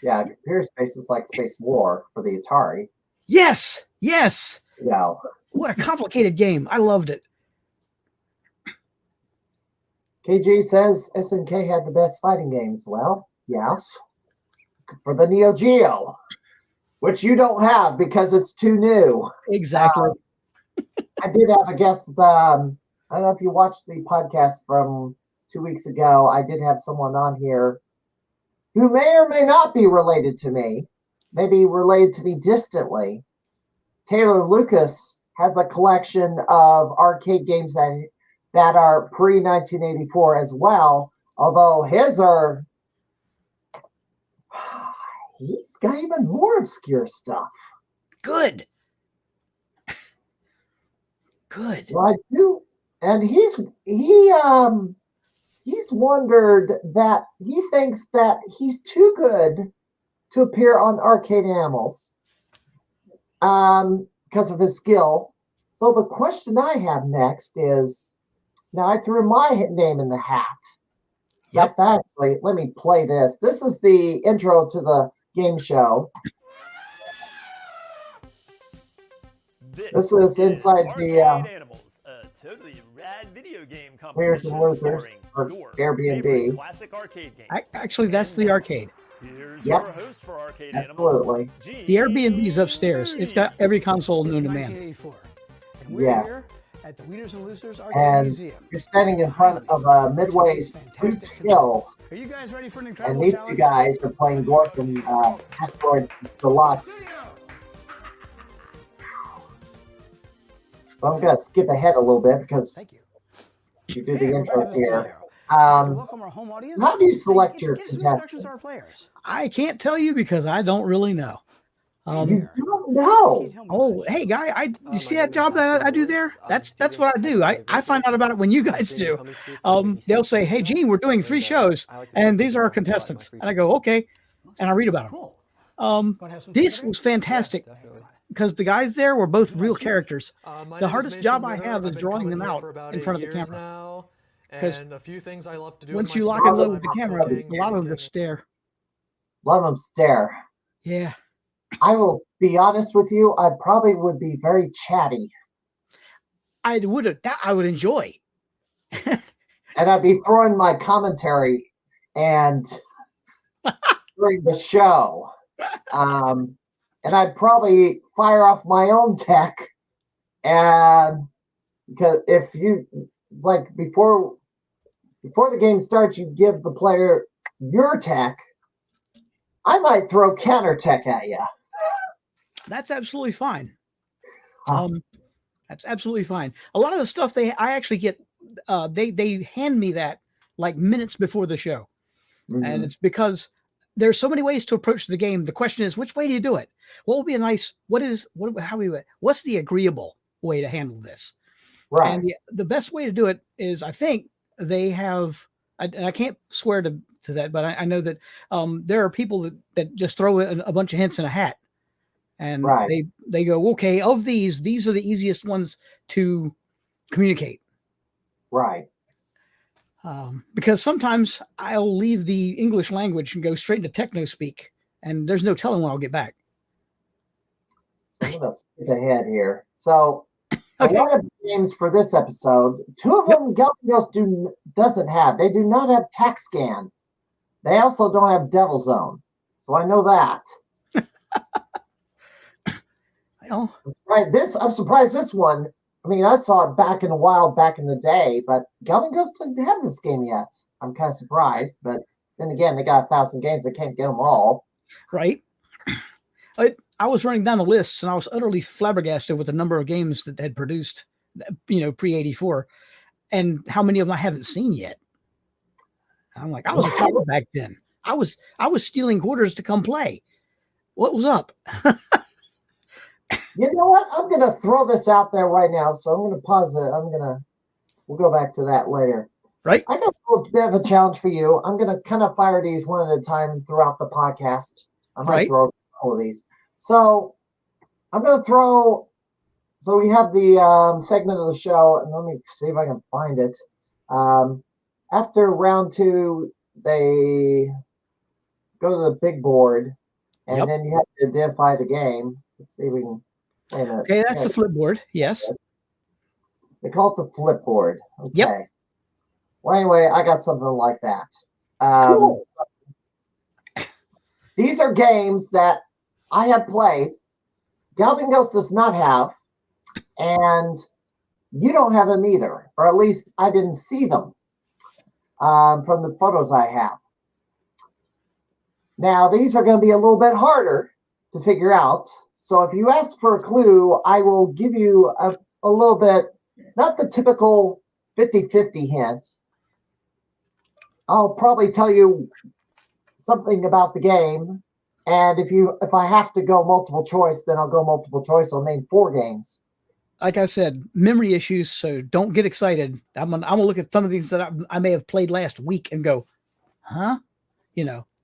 Yeah, Computer Space is like Space War for the Atari. Yes, yes. Yeah. What a complicated game. I loved it. KG says SNK had the best fighting games. Well, yes. For the Neo Geo, which you don't have because it's too new. Exactly. I did have a guest. I don't know if you watched the podcast from 2 weeks ago. I did have someone on here who may or may not be related to me, maybe related to me distantly. Taylor Lucas has a collection of arcade games that are pre-1984 as well, although his are, he's got even more obscure stuff. Good. Good. Well, I do, and he's wondered that he thinks that he's too good to appear on Arcade Animals because of his skill. So the question I have next is, now I threw my name in the hat. Yep. Actually, let me play this. This is the intro to the game show. This is inside the Animals, a totally rad video game Wieners and Losers or Airbnb. Classic arcade games. Actually, that's the arcade. Here's Yep. your host for Arcade Absolutely. Animals. The Airbnb is upstairs. It's got every console known to man. Yes. At the Wieners and Losers Arcade And Museum. you're standing in front of Midway's Boot Hill, Are you guys ready for an and incredible these challenge? two guys are playing Gork and Asteroid Deluxe. So I'm going to skip ahead a little bit because Thank you. you do the Hey, intro welcome to the here. studio. To Um, welcome our home audience. how do you select your Give some introductions contestants? to our players. I can't tell you because I don't really know. You don't know. Oh, hey, guy, you see that job that I do there? That's what I do. I find out about it when you guys do. They'll say, hey, Gene, we're doing 3 shows, and these are our contestants. And I go, okay, and I read about them. This was fantastic because the guys there were both real characters. The hardest job I have is drawing them out in front of the camera. Because once you lock and load with the camera, a lot of them just stare. Let them stare. Yeah. I will be honest with you. I probably would be very chatty, I would enjoy. and I'd be throwing my commentary and during the show. And I'd probably fire off my own tech, and because it's like before the game starts, you give the player your tech. I might throw counter tech at you. That's absolutely fine. That's absolutely fine. A lot of the stuff I actually get, they hand me that like minutes before the show, and it's because there's so many ways to approach the game. The question is, which way do you do it? What will be a nice? What's the agreeable way to handle this? Right. And the best way to do it is, I think they have, and I can't swear to that, but I know that there are people that just throw a bunch of hints in a hat. And right. they go, okay, of these are the easiest ones to communicate. Right. Because sometimes I'll leave the English language and go straight into techno speak, and there's no telling when I'll get back. So I'm going to skip ahead here. So Okay. a lot of games for this episode, 2 of them Galapagos doesn't have. They do not have Tech Scan. They also don't have Devil Zone. So I know that. Well, Right. I'm surprised this one. I mean, I saw it back in the day, but Galapagos doesn't have this game yet. I'm kind of surprised, but then again, they got 1,000 games. They can't get them all. right. I was running down the lists, and I was utterly flabbergasted with the number of games that had produced, pre-84, and how many of them I haven't seen yet. I'm like, I was a kid back then. I was stealing quarters to come play. What was up? You know what? I'm going to throw this out there right now, so I'm going to pause it. We'll go back to that later. Right. I got a little bit of a challenge for you. I'm going to kind of fire these one at a time throughout the podcast. I might Right. throw all of these. So I'm going to throw. So we have the segment of the show, and let me see if I can find it. After round 2, they go to the big board, and then you have to identify the game. Let's see if we can. Wait a minute. Okay, that's the flip board. Yes. They call it the flip board. Okay. Yep. Well, anyway, I got something like that. Cool. These are games that I have played. Galvin Ghost does not have, and you don't have them either, or at least I didn't see them from the photos I have. Now, these are going to be a little bit harder to figure out. So if you ask for a clue, I will give you a little bit, not the typical 50-50 hint. I'll probably tell you something about the game. And if I have to go multiple choice, then I'll go multiple choice. I'll name 4 games. Like I said, memory issues, so don't get excited. I'm gonna look at some of these that I may have played last week and go, huh?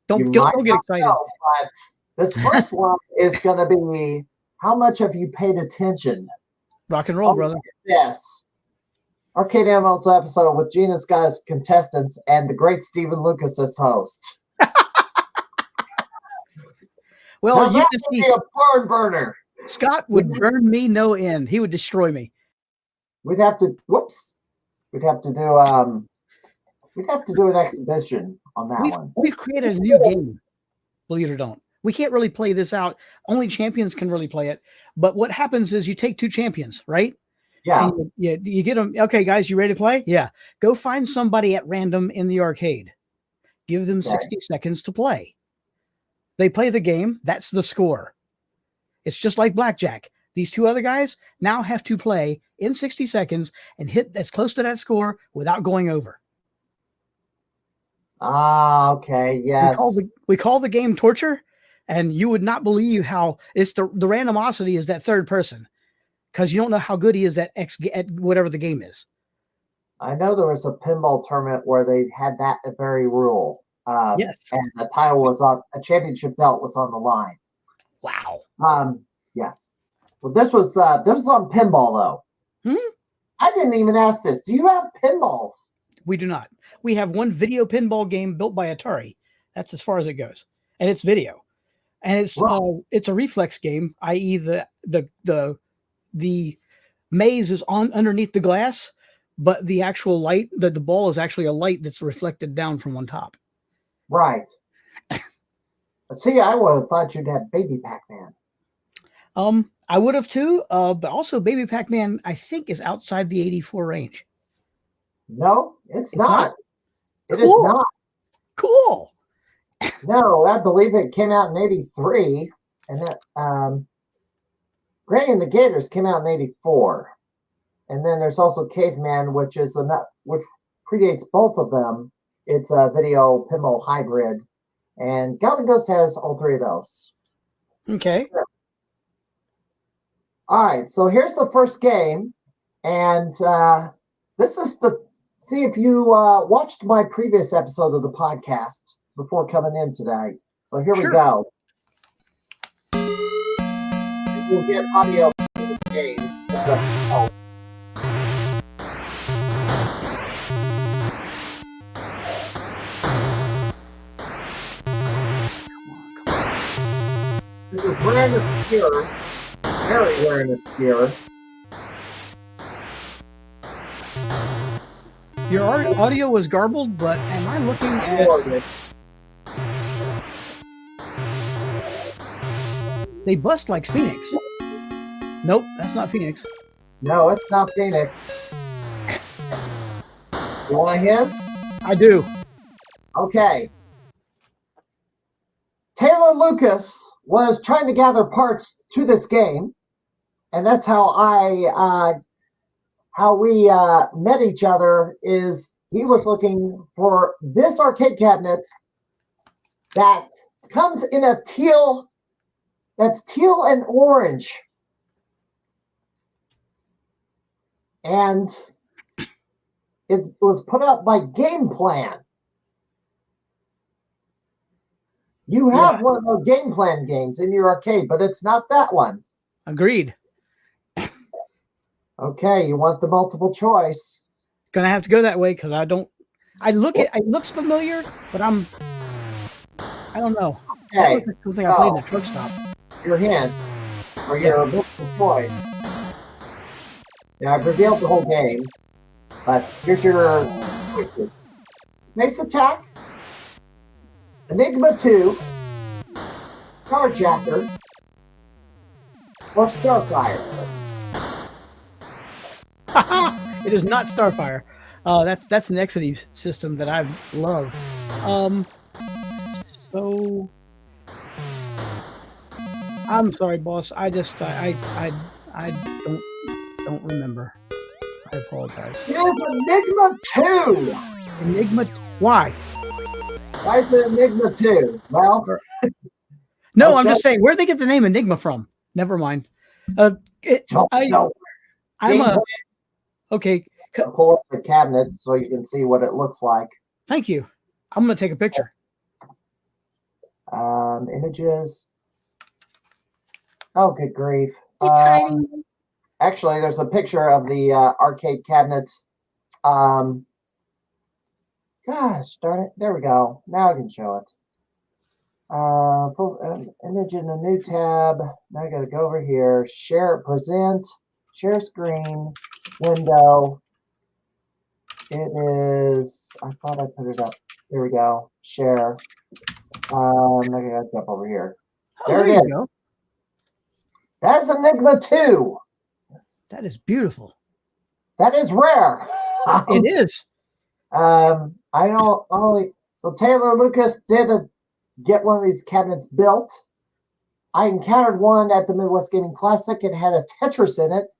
Don't get excited. Know, but this first one is going to be, how much have you paid attention? Rock and roll, brother. Yes. Arcade Animals episode with Gina's guys contestants and the great Stephen Lucas as host. Well, now, that would be a barn burner. Scott would burn me no end. He would destroy me. We'd have to do an exhibition on that one. We've created a new game, believe it or don't. We can't really play this out. Only champions can really play it. But what happens is you take 2 champions, right? Yeah. And you get them. Okay, guys, you ready to play? Yeah. Go find somebody at random in the arcade. Give them 60 seconds to play. They play the game. That's the score. It's just like blackjack. These 2 other guys now have to play in 60 seconds and hit as close to that score without going over. Ah, okay. Yes. We call the game torture, and you would not believe how it's the randomosity is that third person, because you don't know how good he is at whatever the game is. I know there was a pinball tournament where they had that very rule. Yes. And the title was on a championship belt was on the line. Wow. Yes. Well, this was on pinball though. I didn't even ask this. Do you have pinballs? We do not. We have one video pinball game built by Atari. That's as far as it goes, and it's video, and it's a reflex game, i.e. the maze is on underneath the glass, but the actual light, the ball is actually a light that's reflected down from on top. Right. See, I would have thought you'd have Baby Pac-Man. I would have too, but also Baby Pac-Man, I think, is outside the 84 range. No, it's not. It cool. is not. Cool. No, I believe it came out in 83, and that Granny and the Gators came out in 84. And then there's also Caveman, which predates both of them. It's a video pinball hybrid. And Galvin Ghost has all 3 of those. Okay. All right, so here's the first game. And this is see if you watched my previous episode of the podcast before coming in tonight. So here we go. We'll get audio of the game. This is brand obscure, very brand obscure. Your audio was garbled, but am I looking at... They bust like Phoenix. Nope, that's not Phoenix. No, it's not Phoenix. You want a hint? I do. Okay. Taylor Lucas was trying to gather parts to this game, and that's how we met each other. Is he was looking for this arcade cabinet that comes in a teal, that's teal and orange, and it was put out by Game Plan. You have Yeah. one of those game plan games in your arcade, but it's not that one. Agreed. Okay, you want the multiple choice. Gonna have to go that way because I don't. I look at it looks familiar, but I don't know. That Okay, looks like something I played in a so truck stop. your hint or your multiple choice. Now I've revealed the whole game, but here's your choices: Space Attack, Enigma 2, Starjacker, or Starfire. It is not Starfire. That's an Exity system that I love. So I'm sorry, boss. I don't remember. I apologize. Here's Enigma 2. Enigma. Why? Why is it Enigma 2? Well, No, I'll I'm show just saying. Where did they get the name Enigma from? Never mind. don't know. I'm a okay. I'll pull up the cabinet so you can see what it looks like. Thank you. I'm gonna take a picture. Images. Oh, good grief. It's hiding. Actually, there's a picture of the arcade cabinet. Gosh darn it. There we go. Now I can show it. Image in the new tab. Now I got to go over here. Share, present, share screen, window. It is, I thought I put it up. Here we go. Share. I got to jump over here. Oh, There it you is. go. That's Enigma 2. That is beautiful. That is rare. It is. I don't only, so Taylor Lucas did get one of these cabinets built. I encountered one at the Midwest Gaming Classic. It had a Tetris in it.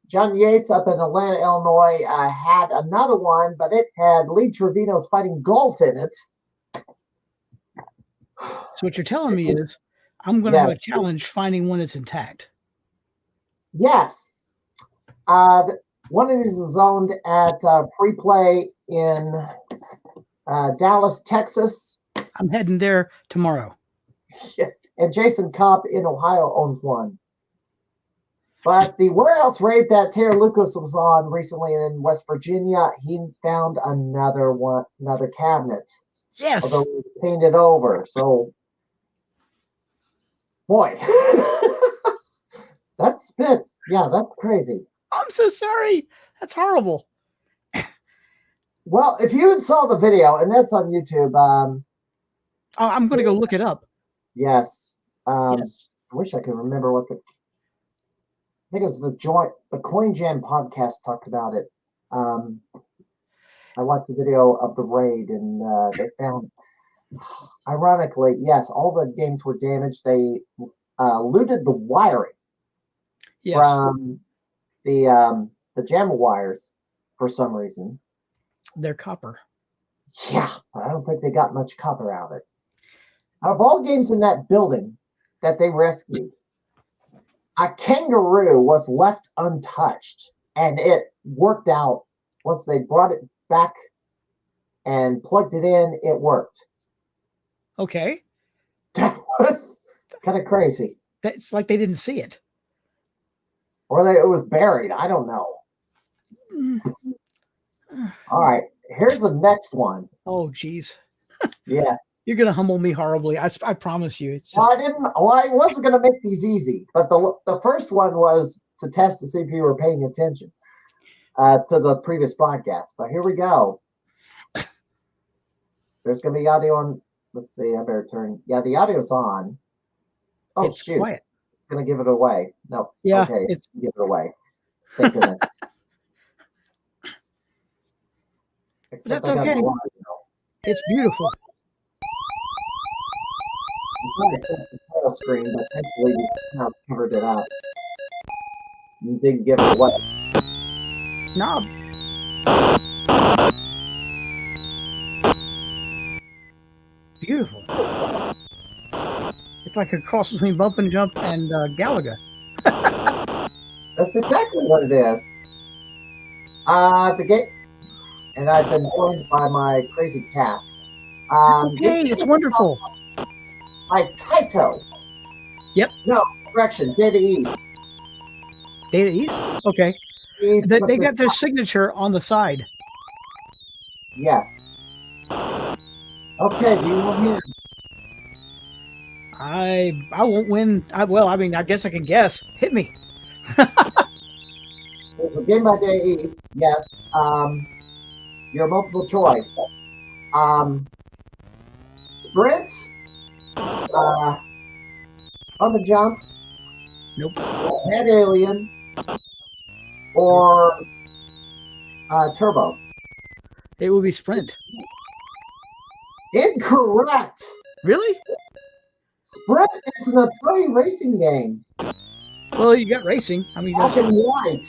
John Yates up in Atlanta, Illinois, had another one, but it had Lee Trevino's Fighting Golf in it. So what you're telling me is I'm going to have a challenge finding one that's intact. Yes. One of these is owned at Free Play in Dallas, Texas. I'm heading there tomorrow. And Jason Kopp in Ohio owns one. But the warehouse raid that Taylor Lucas was on recently in West Virginia, he found another cabinet. Yes. Although it was painted over. So, boy, that's crazy. I'm so sorry. That's horrible. Well, if you had saw the video, and that's on YouTube, I'm going to go look it up. yes. Yes. I wish I could remember what I think it was the Coin Jam podcast talked about it. I watched the video of the raid, and they found, ironically, yes, all the games were damaged. They looted the wiring from the JAMA wires for some reason. They're copper. Yeah, but I don't think they got much copper out of it. Out of all games in that building that they rescued, a kangaroo was left untouched, and it worked out. Once they brought it back and plugged it in, it worked. Okay. That was kind of crazy. That's like they didn't see it. Or it was buried. I don't know. All right. Here's the next one. Oh, geez. Yes. You're going to humble me horribly. I promise you. It's just... Well, I wasn't going to make these easy, but the first one was to test to see if you were paying attention to the previous podcast. But here we go. There's going to be audio on. Let's see. I better turn. Yeah, the audio's on. Oh, it's shoot. quiet. Going to give it away. No. Yeah. Okay. It's... Give it away. Thank goodness. That's okay. It's beautiful. I'm trying to click the title screen, but thankfully you kind of covered it up. You didn't give it away. No. Beautiful. It's like a cross between Bump and Jump and Galaga. That's exactly what it is. The game, and I've been joined by my crazy cat. Okay, it's wonderful. By Taito. Yep. No, correction. Data East. Data East. Okay. East They with got this- their signature on the side. Yes. Okay, do you want him? I won't win. I mean, I guess I can guess. Hit me. There's a game by Day East. Yes. Your multiple choice. Sprint. Up and jump. Nope. Mad Alien. Or Turbo. It will be Sprint. Incorrect. Really? Sprint is an Atari racing game. Well, you got racing. I mean, Black and white.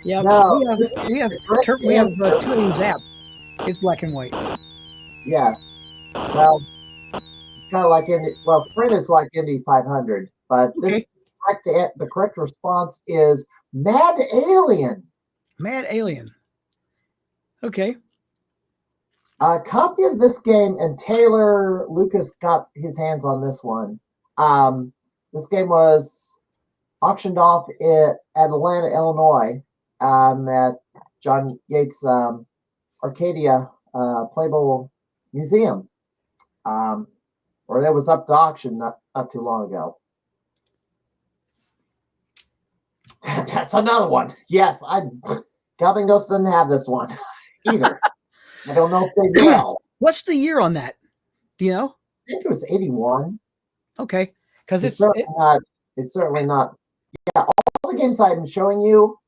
yeah. No, we have this we have is the correct we have answer. Tuning Zap. It's black and white. Yes. Well, it's kind of like Sprint is like Indy 500, but Okay. the correct response is Mad Alien. Mad Alien. Okay. A copy of this game, and Taylor Lucas got his hands on this one. This game was auctioned off at Atlanta, Illinois, at John Yates Arcadia Playable Museum, or that was up to auction not too long ago. That's another one. Yes, Calvin Ghost didn't have this one either. I don't know if they will. What's the year on that? Do you know? I think it was 81. Okay, because It's certainly not. Yeah, all the games I'm showing you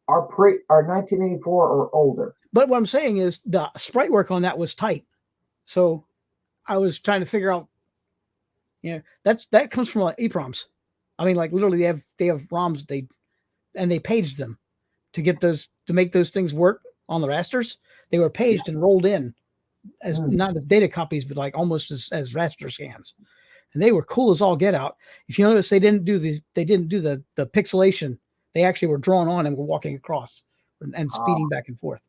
are 1984 or older. But what I'm saying is the sprite work on that was tight. So I was trying to figure out, that comes from like EPROMs. I mean, like literally they have ROMs they paged them to make those things work on the rasters. They were paged and rolled in as not as data copies, but like almost as raster scans. And they were cool as all get out. If you notice, they didn't do the pixelation. They actually were drawn on and were walking across and speeding back and forth.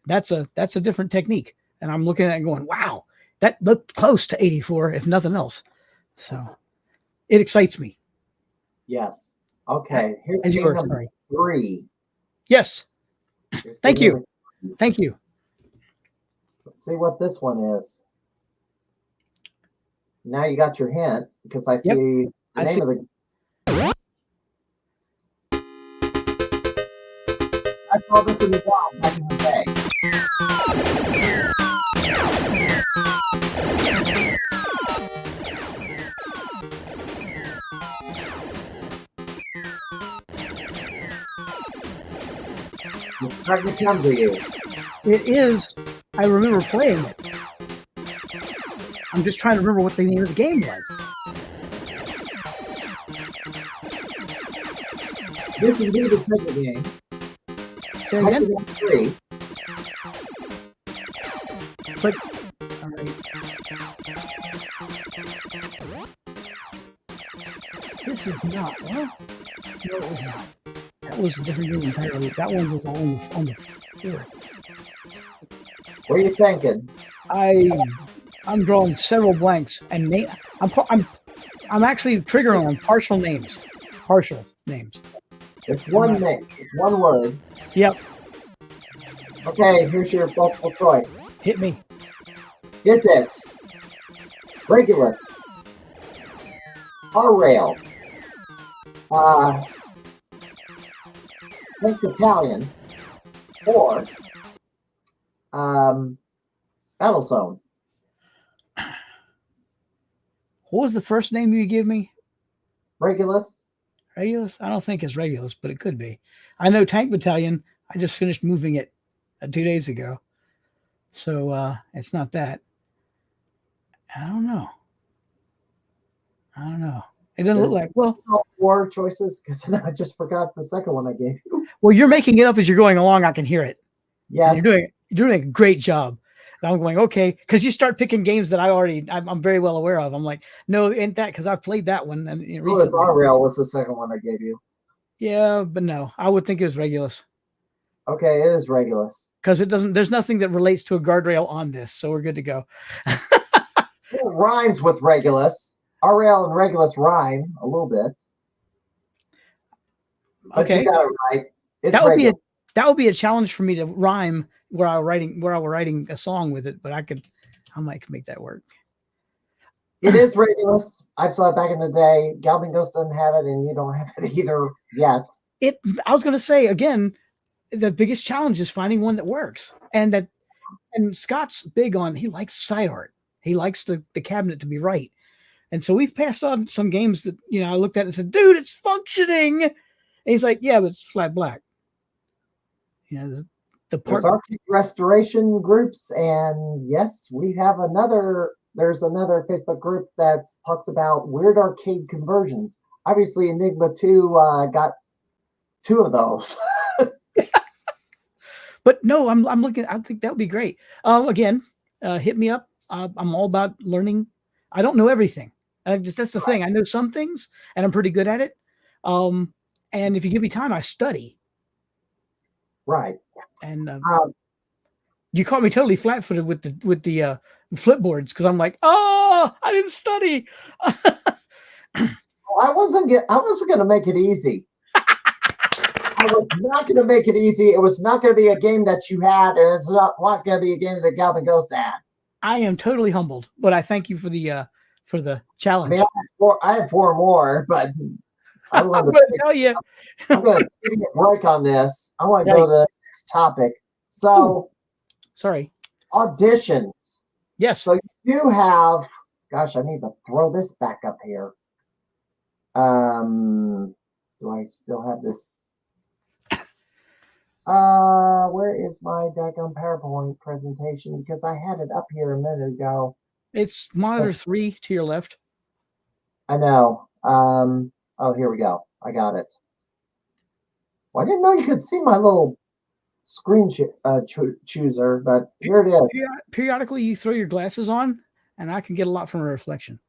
That's a different technique. And I'm looking at it and going, wow, that looked close to 84, if nothing else. So it excites me. Yes. Okay. Here's As game you were, number sorry. 3. Yes. Here's Thank game you. number- Thank you. Let's see what this one is. Now you got your hint because I see the I name see- of the. I saw this in the wild back in the day. It's starting to come to you. It is. I remember playing it. I'm just trying to remember what the name of the game was. This is the second game. Say it again. 3. But all right. This is not. Well, no, it was not. That was a different game entirely. That one was on the floor. What are you thinking? I'm drawing several blanks and I'm actually triggering on partial names. Partial names. It's one name. It's one word. Yep. Okay, here's your multiple choice. Hit me. Is it Regulus, R-Rail, Tank Battalion, or Battle Zone? What was the first name you give me? Regulus? Regulus? I don't think it's Regulus, but it could be. I know Tank Battalion. I just finished moving it 2 days ago. So it's not that. I don't know. It doesn't look like, well, All 4 choices, because I just forgot the second one I gave you. well, you're making it up as you're going along. I can hear it. Yes. You're doing a great job. And I'm going, okay, because you start picking games that I'm very well aware of. I'm like, no, ain't that, because I've played that one and R-Rail was the second one I gave you. Yeah, but no, I would think it was Regulus. Okay, it is Regulus. Because it doesn't. There's nothing that relates to a guardrail on this, so we're good to go. It rhymes with Regulus. RL and Regulus rhyme a little bit. But Okay, you got it right. It's that would be Regulus. that would be a challenge for me to rhyme where I were writing a song with it, but I might make that work. It is Regulus. I saw it back in the day. Galvin Ghost doesn't have it, and you don't have it either yet. I was going to say again, the biggest challenge is finding one that works, and Scott's big on. He likes side art. He likes the cabinet to be right, and so we've passed on some games that I looked at and said, "Dude, it's functioning," and he's like, "Yeah, but it's flat black." The part. There's arcade restoration groups, and yes, we have another. There's another Facebook group that talks about weird arcade conversions. Obviously, Enigma 2 got 2 of those. But no, I'm looking. I think that would be great. Again, hit me up. I'm all about learning. I don't know everything. That's the thing. I know some things, and I'm pretty good at it. And if you give me time, I study. Right. And you caught me totally flat-footed with the flipboards because I'm like, oh, I didn't study. I wasn't going to make it easy. I was not going to make it easy. It was not going to be a game that you had, and it's not going to be a game that Galvin Ghost had. I am totally humbled, but I thank you for the challenge. I mean, I had 4 more, but I'm going to tell you. I'm going to give you a break on this. I want to go to the next topic. So, sorry. Auditions. Yes. So you do have. Gosh, I need to throw this back up here. Do I still have this? Where is my daggone PowerPoint presentation? Because I had it up here a minute ago. It's monitor 3 to your left. I know. Oh, here we go. I got it. Well, I didn't know you could see my little screen chooser, but here it is. Periodically, you throw your glasses on, and I can get a lot from a reflection.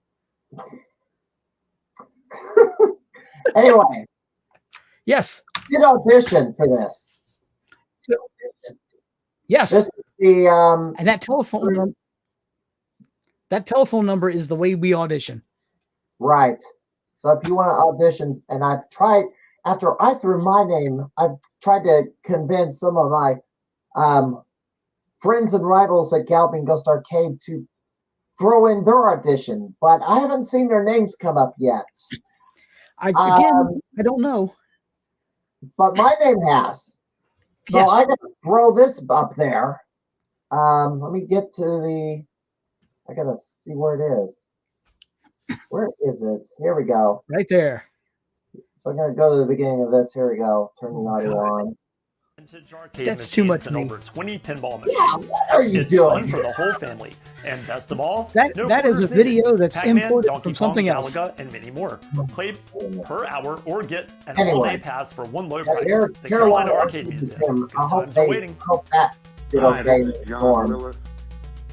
Anyway. Yes. Did audition for this. Yes. This is the and that telephone number is the way we audition. Right. So if you want to audition, and I've tried after I threw my name, I've tried to convince some of my friends and rivals at Galvin Ghost Arcade to throw in their audition, but I haven't seen their names come up yet. I don't know. But my name has. So yes. I gotta throw this up there. Let me get to I gotta see where it is. Where is it? Here we go. Right there. So I'm gonna go to the beginning of this. Here we go. Turn the audio on. That's too much for me. Over 20 pinball machines. Yeah, what are you it's doing? Fun for the whole family. And best of all, that is a video that's pac-man, imported Donkey from Kong, something else. Galaga, and many more. Play per hour or get an Anyway. all-day pass for one low price. The Carolina Carolina Arcade Museum. I hope Times are waiting. that did Hi, okay. this is John Willis.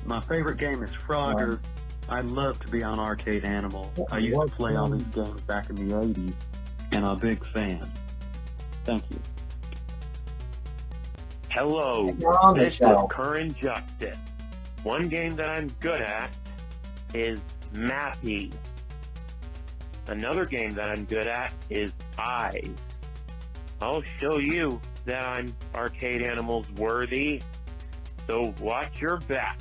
My favorite game is Frogger. I'd love to be on Arcade Animal. I used to play all these games back in the 80s, and I'm a big fan. Thank you. Hello, You're on the this is show. Current Justice. One game that I'm good at is Mappy. Another game that I'm good at is Eyes. I'll show you that I'm Arcade Animals worthy, so watch your back.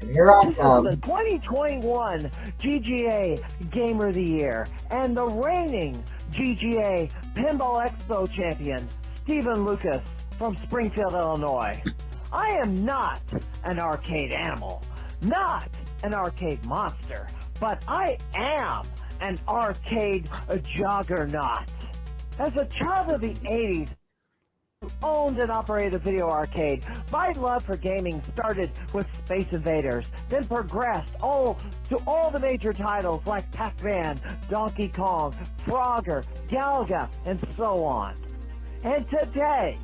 And here I come. The 2021 GGA Gamer of the Year and the reigning GGA Pinball Expo champion, Stephen Lucas from Springfield, Illinois. I am not an arcade animal, not an arcade monster, but I am an arcade juggernaut. As a child of the 80s, who owned and operated a video arcade, my love for gaming started with Space Invaders, then progressed to all the major titles like Pac-Man, Donkey Kong, Frogger, Galaga, and so on. And today,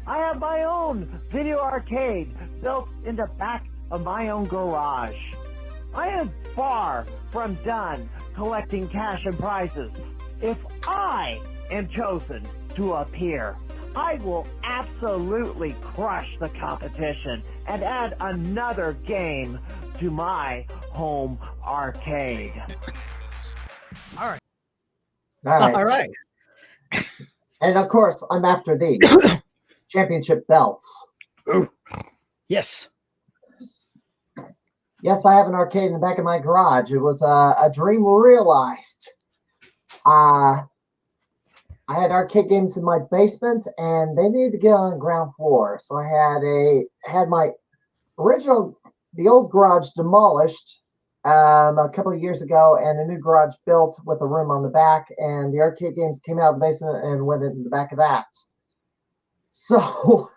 I have my own video arcade built in the back of my own garage. I am far from done collecting cash and prizes. If I am chosen to appear, I will absolutely crush the competition and add another game to my home arcade. All right. All right. All right. And of course, I'm after these championship belts. Yes. Yes, I have an arcade in the back of my garage. It was a dream realized. I had arcade games in my basement, and they needed to get on the ground floor. So I had my the old garage demolished a couple of years ago, and a new garage built with a room on the back. And the arcade games came out of the basement and went in the back of that. So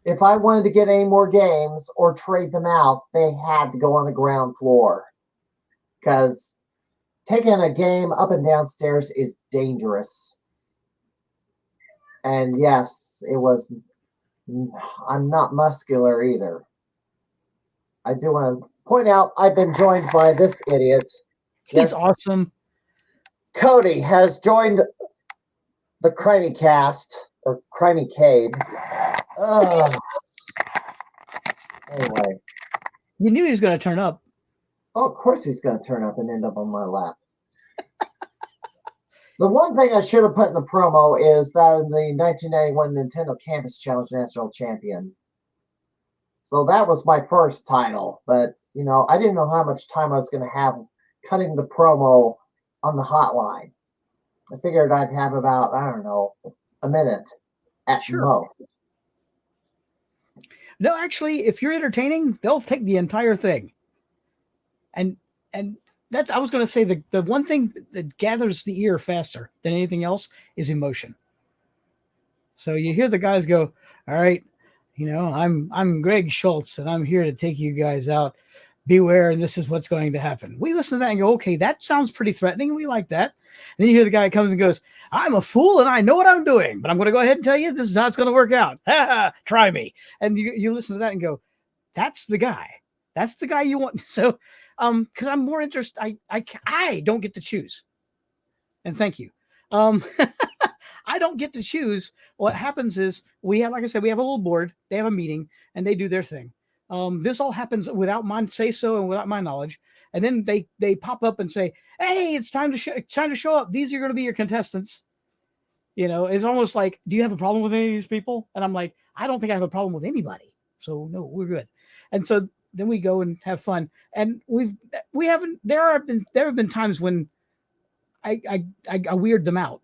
if I wanted to get any more games or trade them out, they had to go on the ground floor, because taking a game up and downstairs is dangerous. And yes, I'm not muscular either. I do want to point out I've been joined by this idiot. He's awesome. Cody has joined the Crimeycast, or Crimeycade. Anyway. You knew he was going to turn up. Oh, of course he's going to turn up and end up on my lap. The one thing I should have put in the promo is that I'm the 1991 Nintendo Campus Challenge National Champion. So that was my first title. But, I didn't know how much time I was going to have cutting the promo on the hotline. I figured I'd have about, I don't know, a minute at most. No, actually, if you're entertaining, they'll take the entire thing. And that's, I was going to say, the one thing that gathers the ear faster than anything else is emotion. So you hear the guys go, all right, I'm Greg Schultz, and I'm here to take you guys out. Beware, and this is what's going to happen. We listen to that and go, okay, that sounds pretty threatening. We like that. And then you hear the guy comes and goes, I'm a fool and I know what I'm doing, but I'm going to go ahead and tell you this is how it's going to work out. Try me. And you listen to that and go, that's the guy. That's the guy you want. So, because I'm more interested, I don't get to choose. And thank you. I don't get to choose. What happens is we have, like I said, we have a little board. They have a meeting and they do their thing. This all happens without my say-so and without my knowledge. And then they pop up and say, hey, it's time to show up. These are going to be your contestants. It's almost like, do you have a problem with any of these people? And I'm like, I don't think I have a problem with anybody. So no, we're good. And so then we go and have fun. And there have been times when I weird them out.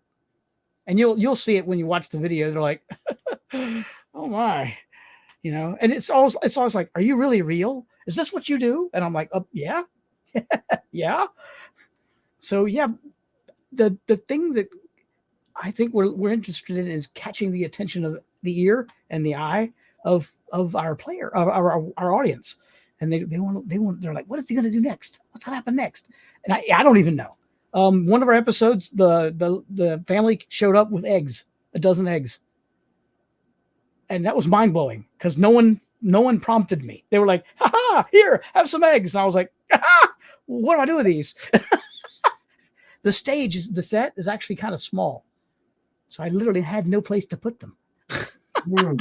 And you'll see it when you watch the video. They're like, oh my. And it's always like, are you really real? Is this what you do? And I'm like, oh, yeah. Yeah. So yeah, the thing that I think we're interested in is catching the attention of the ear and the eye of our player, of our audience. And they're like, what is he going to do next? What's going to happen next? And I don't even know. One of our episodes, the family showed up with eggs, a dozen eggs. And that was mind blowing because no one prompted me. They were like, ha, here, have some eggs. And I was like, ha, what do I do with these? The set is actually kind of small. So I literally had no place to put them. I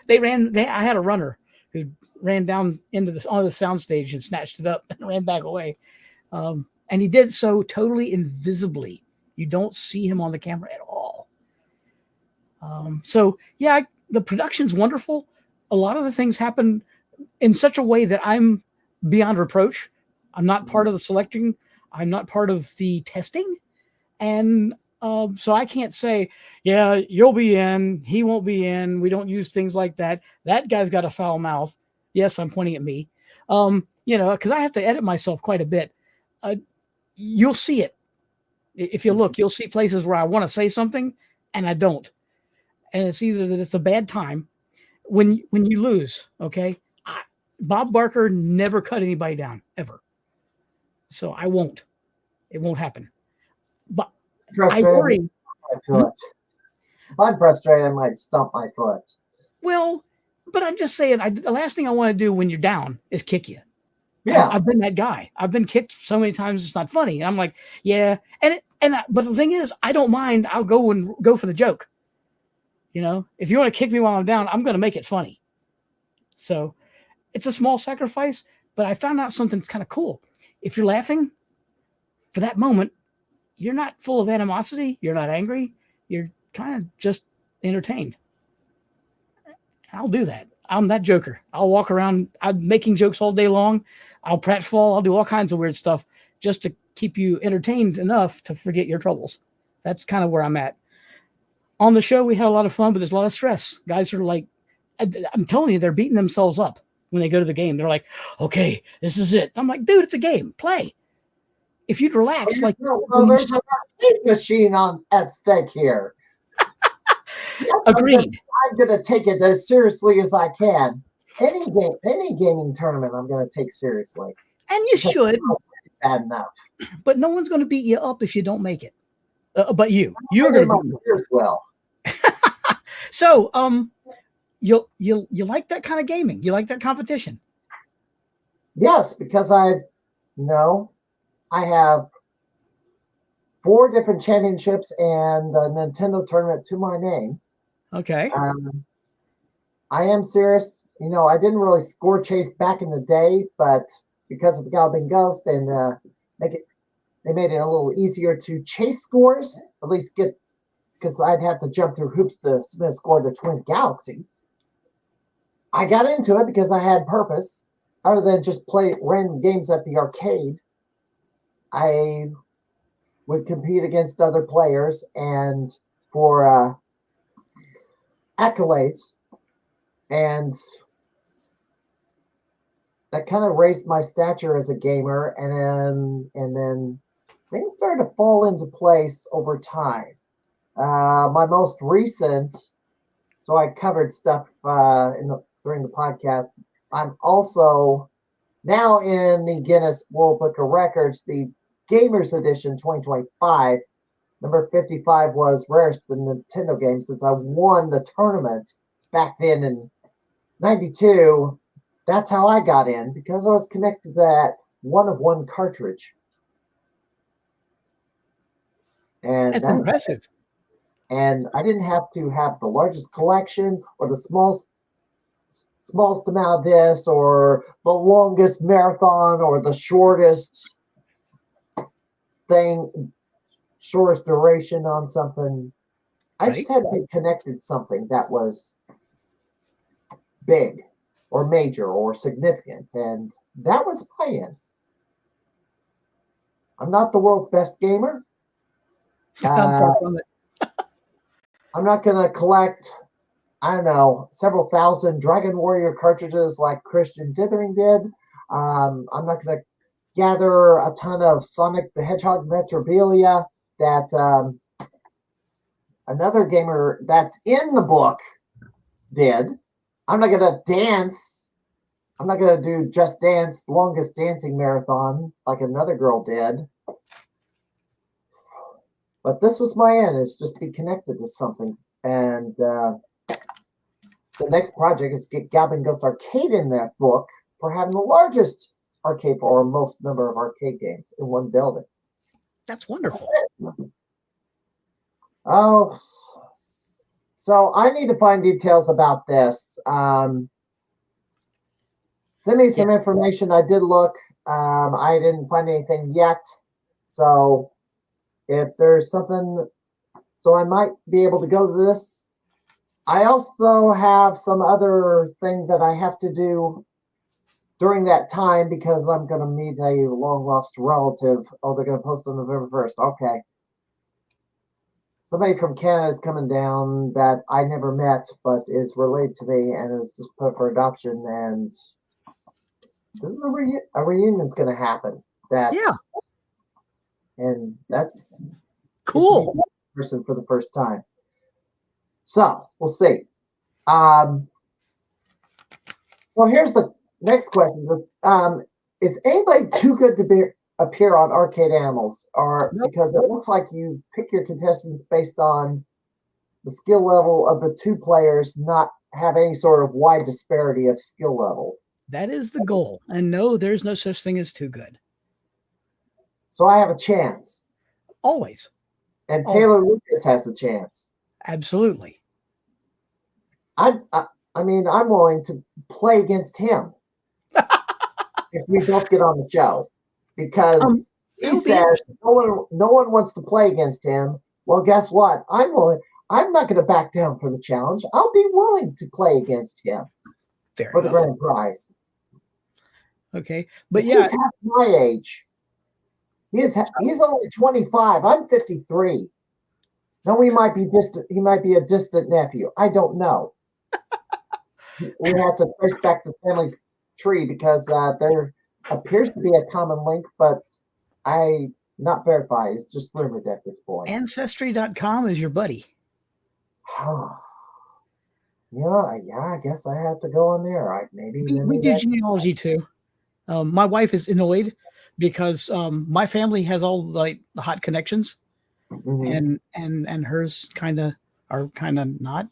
had a runner who ran down onto the sound stage and snatched it up and ran back away. And he did so totally invisibly. You don't see him on the camera at all. So yeah, the production's wonderful. A lot of the things happen in such a way that I'm beyond reproach. I'm not part of the selecting. I'm not part of the testing. And so I can't say, yeah, you'll be in, he won't be in. We don't use things like that. That guy's got a foul mouth. Yes, I'm pointing at me. Because I have to edit myself quite a bit. You'll see it. If you look, you'll see places where I want to say something and I don't. And it's either that it's a bad time when you lose. Okay. Bob Barker never cut anybody down ever. So I won't. It won't happen. But I worry. If I'm frustrated, I might stomp my foot. Well, but I'm just saying, the last thing I want to do when you're down is kick you. Yeah. I've been that guy. I've been kicked so many times it's not funny. I'm like, yeah. But the thing is, I don't mind. I'll go for the joke. You know, if you want to kick me while I'm down, I'm going to make it funny. So it's a small sacrifice, but I found out something that's kind of cool. If you're laughing for that moment, you're not full of animosity. You're not angry. You're kind of just entertained. I'll do that. I'm that joker. I'll walk around. I'm making jokes all day long. I'll pratfall. I'll do all kinds of weird stuff just to keep you entertained enough to forget your troubles. That's kind of where I'm at. On the show, we had a lot of fun, but there's a lot of stress. Guys are like, I'm telling you, they're beating themselves up when they go to the game. They're like, okay, this is it. I'm like, dude, it's a game. Play. If you'd relax, like, well, there's an arcade machine at stake here. Agreed. I'm gonna take it as seriously as I can. Any gaming tournament, I'm gonna take seriously. And you should. Bad enough. But no one's going to beat you up if you don't make it. But you're going to do as well. So, you like that kind of gaming? You like that competition? Yes, because I have 4 different championships and a Nintendo tournament to my name. Okay. I am serious. You know, I didn't really score chase back in the day, but because of Goblin Ghost and they made it a little easier to chase scores, at least because I'd have to jump through hoops to submit a score to Twin Galaxies. I got into it because I had purpose, other than just play random games at the arcade. I would compete against other players and for accolades, and that kind of raised my stature as a gamer, and then things started to fall into place over time. My most recent, so I covered stuff during the podcast. I'm also now in the Guinness World Book of Records, the Gamers Edition 2025. Number 55 was rarest in Nintendo game since I won the tournament back then in 92. That's how I got in, because I was connected to that one-of-one cartridge. And that's impressive. And I didn't have to have the largest collection or the smallest amount of this or the longest marathon or the shortest duration on something. I just had to be connected to something that was big or major or significant, and that was my end. I'm not the world's best gamer. I'm not going to collect, I don't know, several thousand Dragon Warrior cartridges like Christian Dithering did. I'm not going to gather a ton of Sonic the Hedgehog memorabilia that another gamer that's in the book did. I'm not going to dance. I'm not going to do Just Dance, longest dancing marathon like another girl did. But this was my end, is just to be connected to something. And the next project is get Goblin Ghost Arcade in that book for having the largest arcade or most number of arcade games in one building. That's wonderful. Oh, so I need to find details about this. Send me some information. I did look. I didn't find anything yet. So if there's something, so I might be able to go to this. I also have some other thing that I have to do during that time because I'm going to meet a long lost relative. Oh, they're going to post on November 1st. Okay. Somebody from Canada is coming down that I never met, but is related to me and is just put for adoption. And this is a reunion's going to happen. And that's cool. Person for the first time. So we'll see. Well, here's the next question. Is anybody too good to appear on Arcade Animals? Or because it looks like you pick your contestants based on the skill level of the two players, not have any sort of wide disparity of skill level. That is the goal. And no, there's no such thing as too good. So I have a chance. Always. And Taylor Lucas has a chance. Absolutely. I mean, I'm willing to play against him if we both get on the show, because he says no one wants to play against him. Well, guess what? I'm willing. I'm not going to back down from the challenge. I'll be willing to play against him for the grand prize. Okay, but he's half my age. He's only 25. I'm 53. No, he might be distant. He might be a distant nephew. I don't know. We have to trace back the family tree because there appears to be a common link, but I not verified. It's just rumored at this point. Ancestry.com is your buddy. Yeah, I guess I have to go on there. Maybe we do genealogy too. My wife is annoyed because my family has all like the hot connections, and hers are kind of not.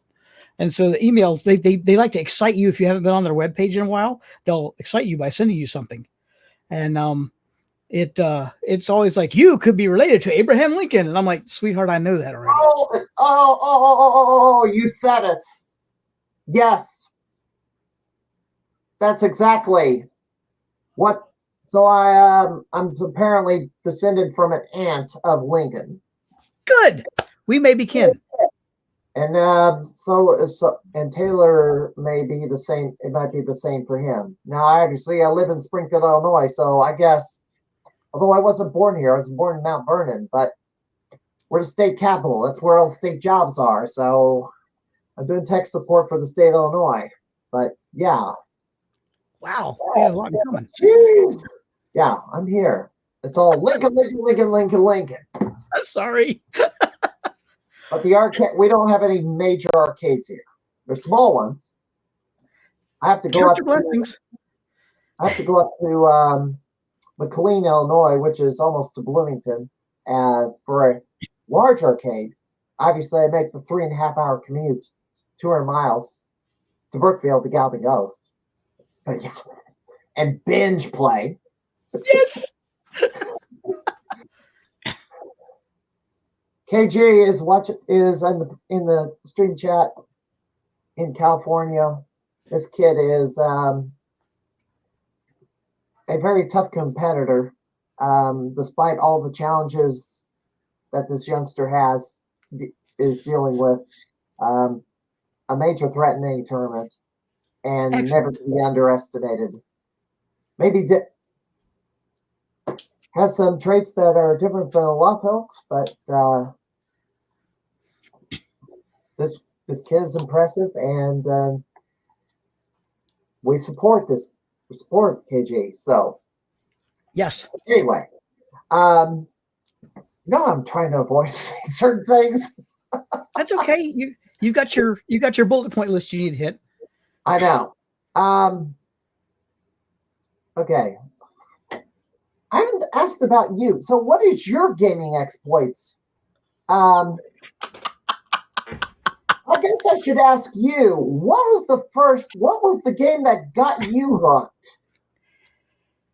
And so the emails they like to excite you if you haven't been on their webpage in a while. They'll excite you by sending you something, and it's always like, you could be related to Abraham Lincoln, and I'm like, sweetheart, I know that already. Oh, you said it. Yes, that's exactly what. So I'm apparently descended from an aunt of Lincoln. Good, we may be kin. And so Taylor may be the same. It might be the same for him. Now, obviously, I live in Springfield, Illinois, so I guess, although I wasn't born here, I was born in Mount Vernon, but we're the state capital. That's where all state jobs are. So I'm doing tech support for the state of Illinois. But yeah. Wow, we have a lot in common. Jeez. Yeah, I'm here. It's all Lincoln, Lincoln, Lincoln, Lincoln, Lincoln. Sorry. But the arcade, we don't have any major arcades here. They're small ones. I have to go up to McLean, Illinois, which is almost to Bloomington, for a large arcade. Obviously, I make the 3.5-hour commute, 200 miles to Brookfield to Galvin Ghost. But yeah, and binge play. Yes. KJ is in the stream chat in California. This kid is a very tough competitor, despite all the challenges that this youngster is dealing with. A major threat in any tournament, and never to be underestimated. Maybe has some traits that are different than a lot of folks, but this kid is impressive, and we support this. We support KG. So yes. Anyway, I'm trying to avoid saying certain things. That's okay. You got your bullet point list you need to hit. I know. Okay. I haven't asked about you. So what is your gaming exploits? I guess I should ask you, what was the game that got you hooked?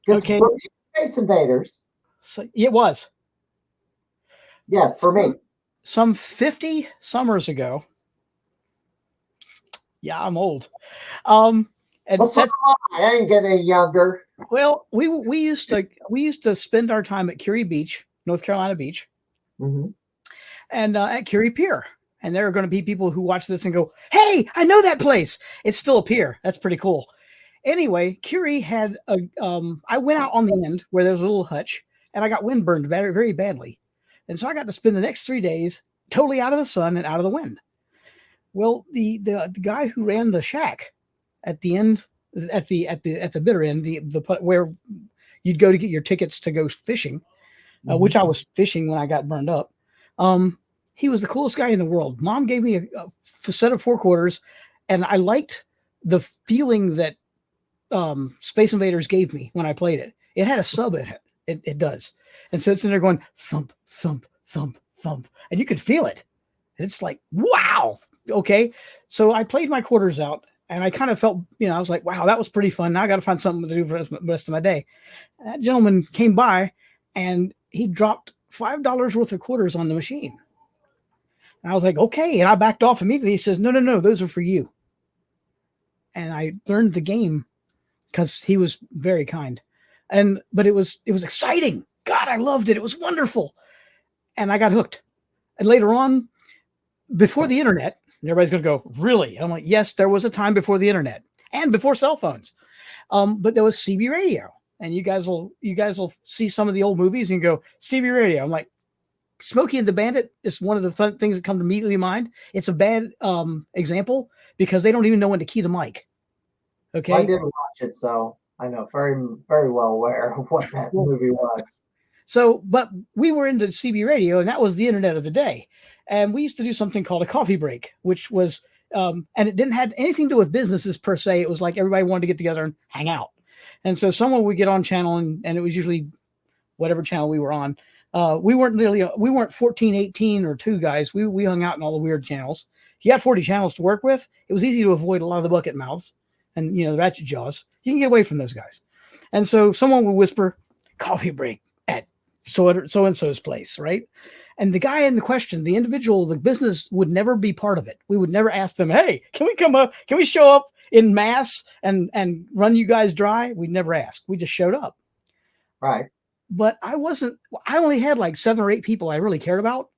Because for me, Space Invaders. So, it was. Yes, for me. Some 50 summers ago. Yeah, I'm old. And I ain't getting any younger. Well, we used to spend our time at Curie Beach, North Carolina Beach, and at Curie Pier. And there are going to be people who watch this and go, "Hey, I know that place. It's still a pier. That's pretty cool." Anyway, Curie had I went out on the end where there was a little hutch, and I got windburned very, very badly, and so I got to spend the next 3 days totally out of the sun and out of the wind. Well, the guy who ran the shack at the end, at the bitter end, the where you'd go to get your tickets to go fishing, which I was fishing when I got burned up. He was the coolest guy in the world. Mom gave me a set of 4 quarters, and I liked the feeling that Space Invaders gave me when I played it. It had a sub in it. It does. And so it's in there going thump, thump, thump, thump, and you could feel it. And it's like, wow. Okay. So I played my quarters out, and I kind of felt, I was like, wow, that was pretty fun. Now I got to find something to do for the rest of my day. And that gentleman came by, and he dropped $5 worth of quarters on the machine. And I was like, okay. And I backed off immediately. He says, no, those are for you. and I learned the game because he was very kind. But it was exciting. God, I loved it. It was wonderful. And I got hooked. And later on, before the internet, everybody's going to go, really? I'm like, yes, there was a time before the internet and before cell phones. But there was CB radio. And you guys will see some of the old movies and go, CB radio. I'm like, Smokey and the Bandit is one of the things that come immediately to mind. It's a bad example because they don't even know when to key the mic. Okay. I didn't watch it, so I know very, very well aware of what that movie was. So, but we were into CB radio, and that was the internet of the day. And we used to do something called a coffee break, which was, and it didn't have anything to do with businesses per se. It was like everybody wanted to get together and hang out. And so someone would get on channel, and it was usually whatever channel we were on. We weren't 14, 18 or 2 guys. We hung out in all the weird channels. You got 40 channels to work with. It was easy to avoid a lot of the bucket mouths and, the ratchet jaws. You can get away from those guys. And so someone would whisper, coffee break at so-and-so's place, right? And the guy in the question, the individual, the business would never be part of it. We would never ask them, hey, can we come up? Can we show up in mass and run you guys dry? We'd never ask. We just showed up. Right. But I only had like 7 or 8 people I really cared about,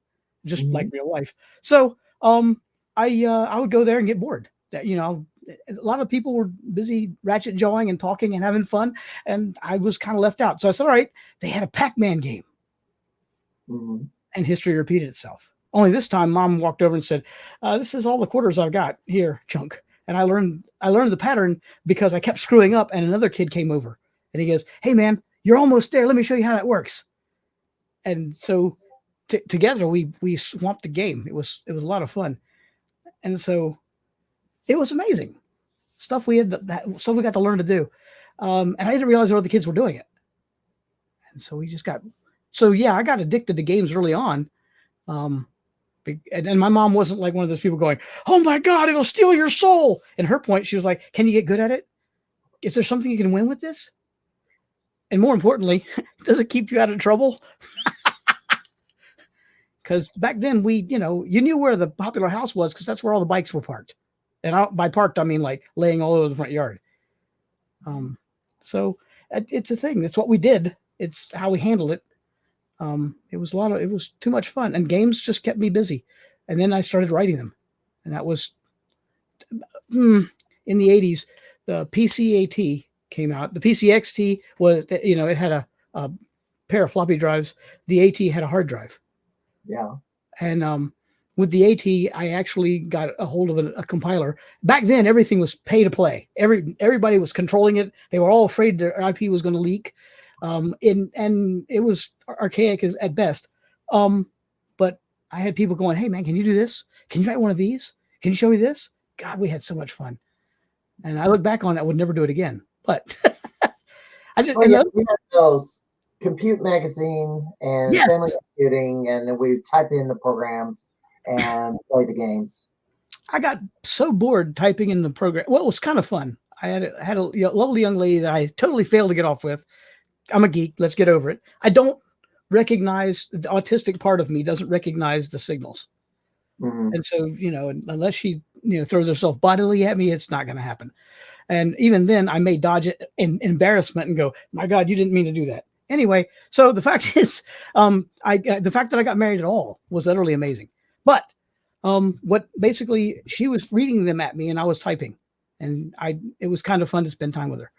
just like real life. So I would go there and get bored. A lot of people were busy ratchet jawing and talking and having fun, and I was kind of left out. So I said, all right, they had a Pac-Man game. And history repeated itself. Only this time, Mom walked over and said, this is all the quarters I've got here, chunk. And I learned the pattern because I kept screwing up, and another kid came over, and he goes, hey, man, you're almost there. Let me show you how that works. And so together we swamped the game. It was a lot of fun. And so it was amazing stuff we got to learn to do. And I didn't realize other kids were doing it. And so I got addicted to games early on. And my mom wasn't like one of those people going, oh my God, it'll steal your soul. And her point, she was like, can you get good at it? Is there something you can win with this? And more importantly, does it keep you out of trouble? Because back then you knew where the popular house was because that's where all the bikes were parked. And by parked, I mean like laying all over the front yard. So it's a thing. That's what we did. It's how we handled it. It was too much fun, and games just kept me busy. And then I started writing them, and that was in the 80s. The PCAT came out. The PCXT was, it had a pair of floppy drives. The AT had a hard drive. Yeah. And with the AT, I actually got a hold of a compiler. Back then, everything was pay to play. Everybody was controlling it. They were all afraid their IP was going to leak. And it was archaic at best. But I had people going, hey, man, can you do this? Can you write one of these? Can you show me this? God, we had so much fun. And I look back on it, I would never do it again. But I did. We had those Compute Magazine and Family Computing, and then we type in the programs and play the games. I got so bored typing in the program. Well, it was kind of fun. I had a lovely young lady that I totally failed to get off with. I'm a geek. Let's get over it. I don't recognize the autistic part of me doesn't recognize the signals. And so, unless she, throws herself bodily at me, it's not going to happen. And even then I may dodge it in embarrassment and go, my God, you didn't mean to do that. Anyway. So the fact is, the fact that I got married at all was utterly amazing. But, what basically she was reading them at me and I was typing, and it was kind of fun to spend time with her.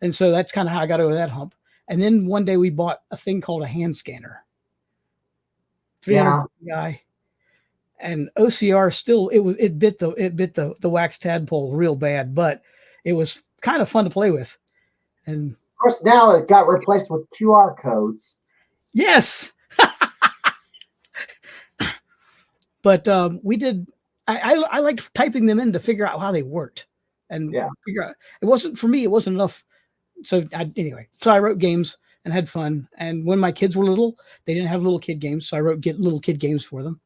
And so that's kind of how I got over that hump. And then one day we bought a thing called a hand scanner. 300 guy. And OCR still it bit the wax tadpole real bad, but it was kind of fun to play with. And of course now it got replaced with QR codes. Yes. But we did I liked typing them in to figure out how they worked. And figure out it wasn't enough. So I wrote games and had fun. And when my kids were little, they didn't have little kid games. So I wrote little kid games for them.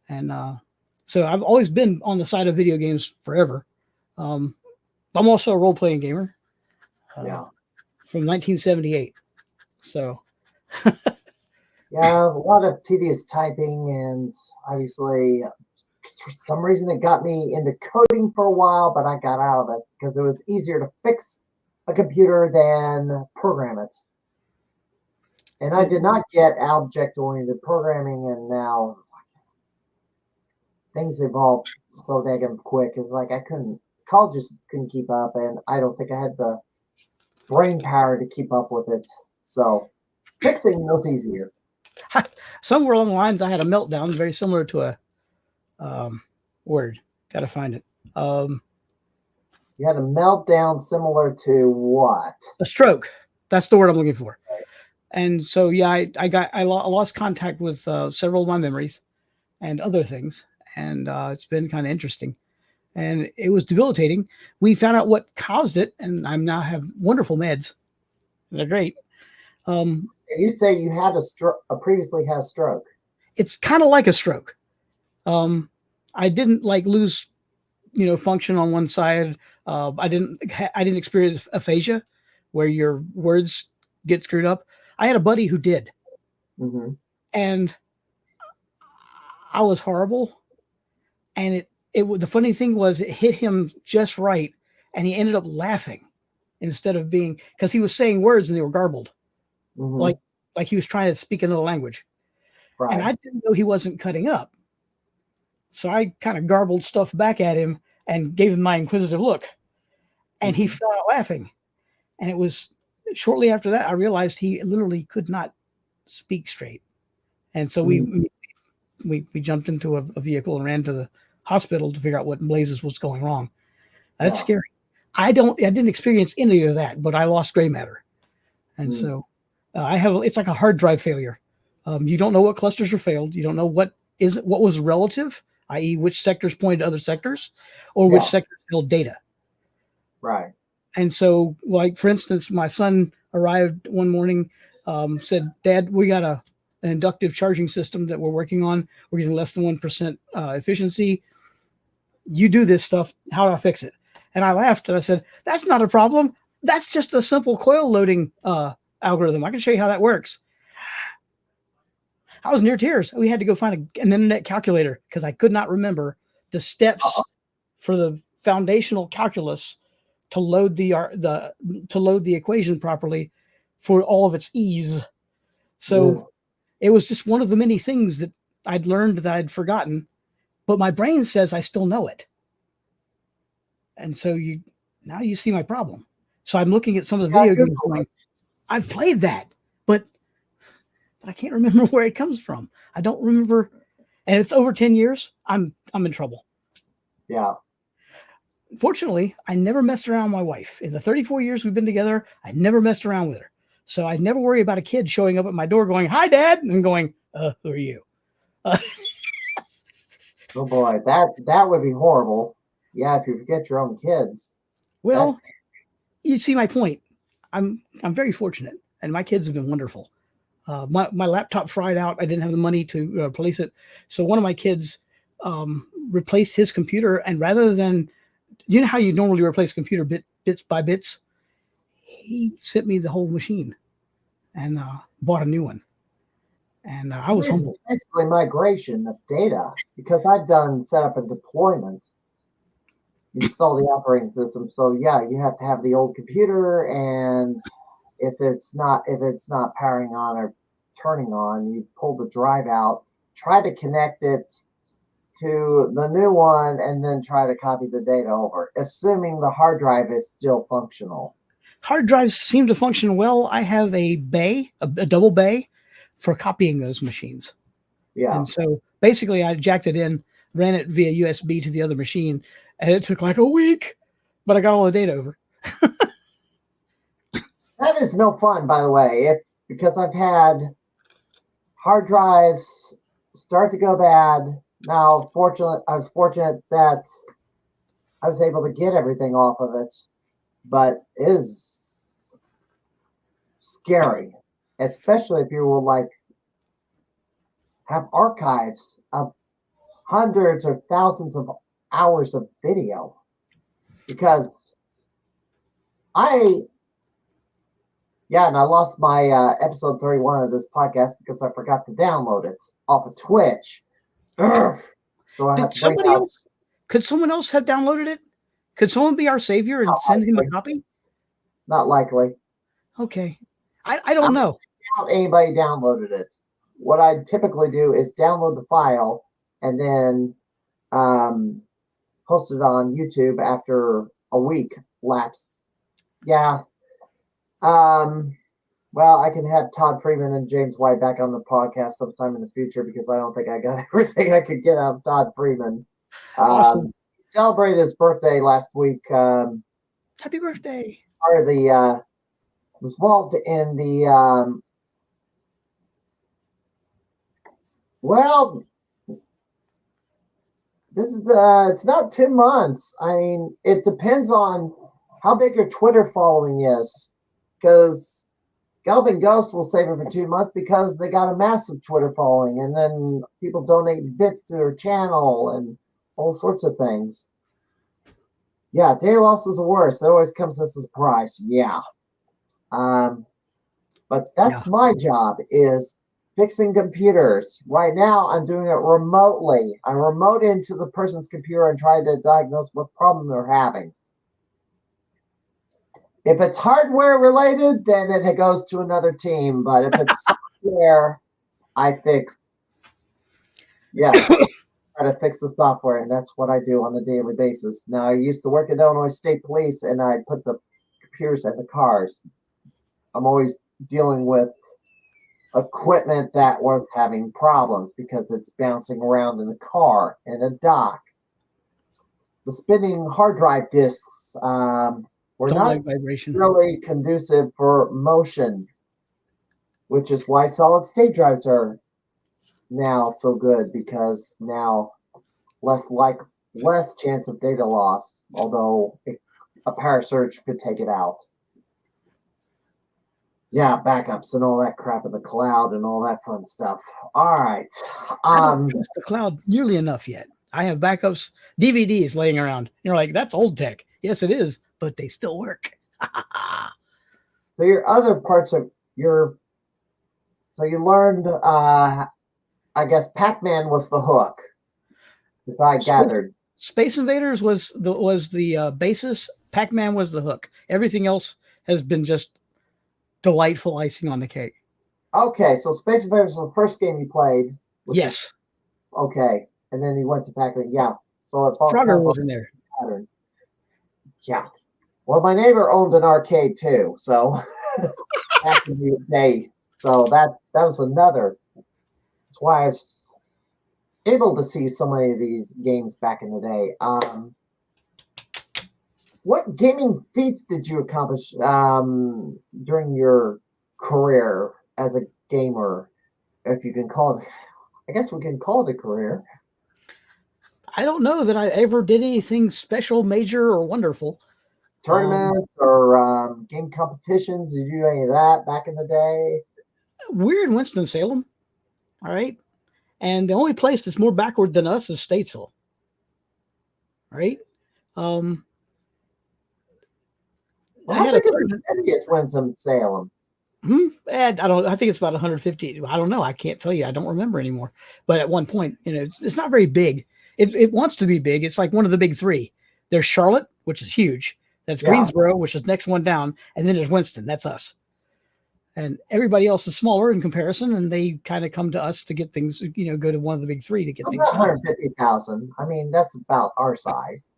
And so I've always been on the side of video games forever. I'm also a role-playing gamer from 1978. So a lot of tedious typing and obviously for some reason it got me into coding for a while, but I got out of it because it was easier to fix a computer than program it. And I did not get object-oriented programming, and now it's like things evolved so daggum quick. It's like college just couldn't keep up, and I don't think I had the brain power to keep up with it. So fixing was easier. Somewhere along the lines, I had a meltdown very similar to a word. Got to find it. You had a meltdown similar to what? A stroke. That's the word I'm looking for. Right. And so, yeah, I lost contact with several of my memories and other things. And it's been kind of interesting. And it was debilitating. We found out what caused it, and I now have wonderful meds. They're great. You say you had previously had a stroke. It's kind of like a stroke. I didn't lose, function on one side. I didn't experience aphasia, where your words get screwed up. I had a buddy who did, and I was horrible. And the funny thing was, it hit him just right, and he ended up laughing instead of because he was saying words and they were garbled, like he was trying to speak another language. Right. And I didn't know he wasn't cutting up, so I kind of garbled stuff back at him and gave him my inquisitive look, and he fell out laughing. And it was shortly after that I realized he literally could not speak straight, and so we jumped into a vehicle and ran to the hospital to figure out what blazes was going wrong. That's scary. I didn't experience any of that, but I lost gray matter. And so it's like a hard drive failure. You don't know what clusters are failed. You don't know what was relative, i.e. which sectors pointed to other sectors, or which sectors held data. Right. And so, for instance, my son arrived one morning, said, "Dad, we got an inductive charging system that we're working on. We're getting less than 1% efficiency. You do this stuff. How do I fix it?" And I laughed and I said, "That's not a problem. That's just a simple coil loading algorithm. I can show you how that works." I was near tears. We had to go find an internet calculator because I could not remember the steps for the foundational calculus to load the equation properly for all of its ease. So it was just one of the many things that I'd learned that I'd forgotten, but my brain says I still know it. And so now you see my problem. So I'm looking at some of the video games going, I've played that, but I can't remember where it comes from. I don't remember, and it's over 10 years. I'm in trouble. Yeah. Fortunately, I never messed around with my wife. In the 34 years we've been together, I never messed around with her. So I never worry about a kid showing up at my door going, "Hi, Dad," and going, "Who are you?" Oh boy, that would be horrible. Yeah, if you forget your own kids. Well, you see my point. I'm very fortunate, and my kids have been wonderful. My laptop fried out. I didn't have the money to replace it, so one of my kids replaced his computer, and rather than, you know how you normally replace a computer bits by bits, he sent me the whole machine and bought a new one. And I was humbled. Basically migration of data, because I've done setup and deployment, install the operating system. So yeah, you have to have the old computer, and if it's not powering on or turning on, you pull the drive out, try to connect it to the new one, and then try to copy the data over, assuming the hard drive is still functional. Hard drives seem to function well. I have a bay, a double bay, for copying those machines. Yeah. And so basically I jacked it in, ran it via USB to the other machine, and it took like a week, but I got all the data over. That is no fun, by the way, because I've had hard drives start to go bad. Now, I was fortunate that I was able to get everything off of it, but it is scary, especially if you will have archives of hundreds or thousands of hours of video, because and I lost my episode 31 of this podcast because I forgot to download it off of Twitch. Ugh. So I have Did to bring somebody out. else? Could someone else have downloaded it? Could someone be our savior and send him a copy? Not likely. Okay, I don't know. Not anybody downloaded it. What I typically do is download the file and then post it on YouTube after a week lapse. Yeah. Well, I can have Todd Freeman and James White back on the podcast sometime in the future because I don't think I got everything I could get out of Todd Freeman. Awesome. Celebrated his birthday last week. Happy birthday. Part of the was involved in the well, this is it's not 2 months. I mean, it depends on how big your Twitter following is, because Galvin Ghost will save it for 2 months because they got a massive Twitter following, and then people donate bits to their channel and all sorts of things. Yeah, daily losses are worse. It always comes as a surprise. Yeah. But that's my job, is fixing computers. Right now, I'm doing it remotely. I remote into the person's computer and try to diagnose what problem they're having. If it's hardware related, then it goes to another team. But if it's software, I fix. Yeah, try to fix the software, and that's what I do on a daily basis. Now, I used to work at Illinois State Police, and I put the computers in the cars. I'm always dealing with equipment that was having problems because it's bouncing around in the car, in a dock. The spinning hard drive disks were Don't not like vibration. really conducive for motion, which is why solid state drives are now so good, because now less chance of data loss, although a power surge could take it out. Yeah, backups and all that crap in the cloud and all that fun stuff. All right. I don't trust the cloud nearly enough yet. I have backups, DVDs laying around. You're like, that's old tech. Yes, it is, but they still work. So your other parts of your, so you learned, I guess Pac-Man was the hook, if I gathered. Space Invaders was the basis. Pac-Man was the hook. Everything else has been just delightful icing on the cake. Okay, so Space Invaders was the first game you played. Yes. Okay, and then you went to Pac-Man. Yeah, so it Frogger was in there. Pattern. Yeah. Well, my neighbor owned an arcade too, so back in the day. So that was another. That's why I was able to see so many of these games back in the day. What gaming feats did you accomplish during your career as a gamer? If you can call it, I guess we can call it a career. I don't know that I ever did anything special, major, or wonderful. Tournaments or game competitions? Did you do any of that back in the day? We're in Winston-Salem, all right? And the only place that's more backward than us is Statesville, right? How big of a city is Winston-Salem? I don't. I think it's about 150. I don't know. I can't tell you. I don't remember anymore. But at one point, it's not very big. It wants to be big. It's like one of the big three. There's Charlotte, which is huge. That's Greensboro, which is next one down, and then there's Winston. That's us. And everybody else is smaller in comparison, and they kind of come to us to get things. Go to one of the big three to get things. 150,000. I mean, that's about our size.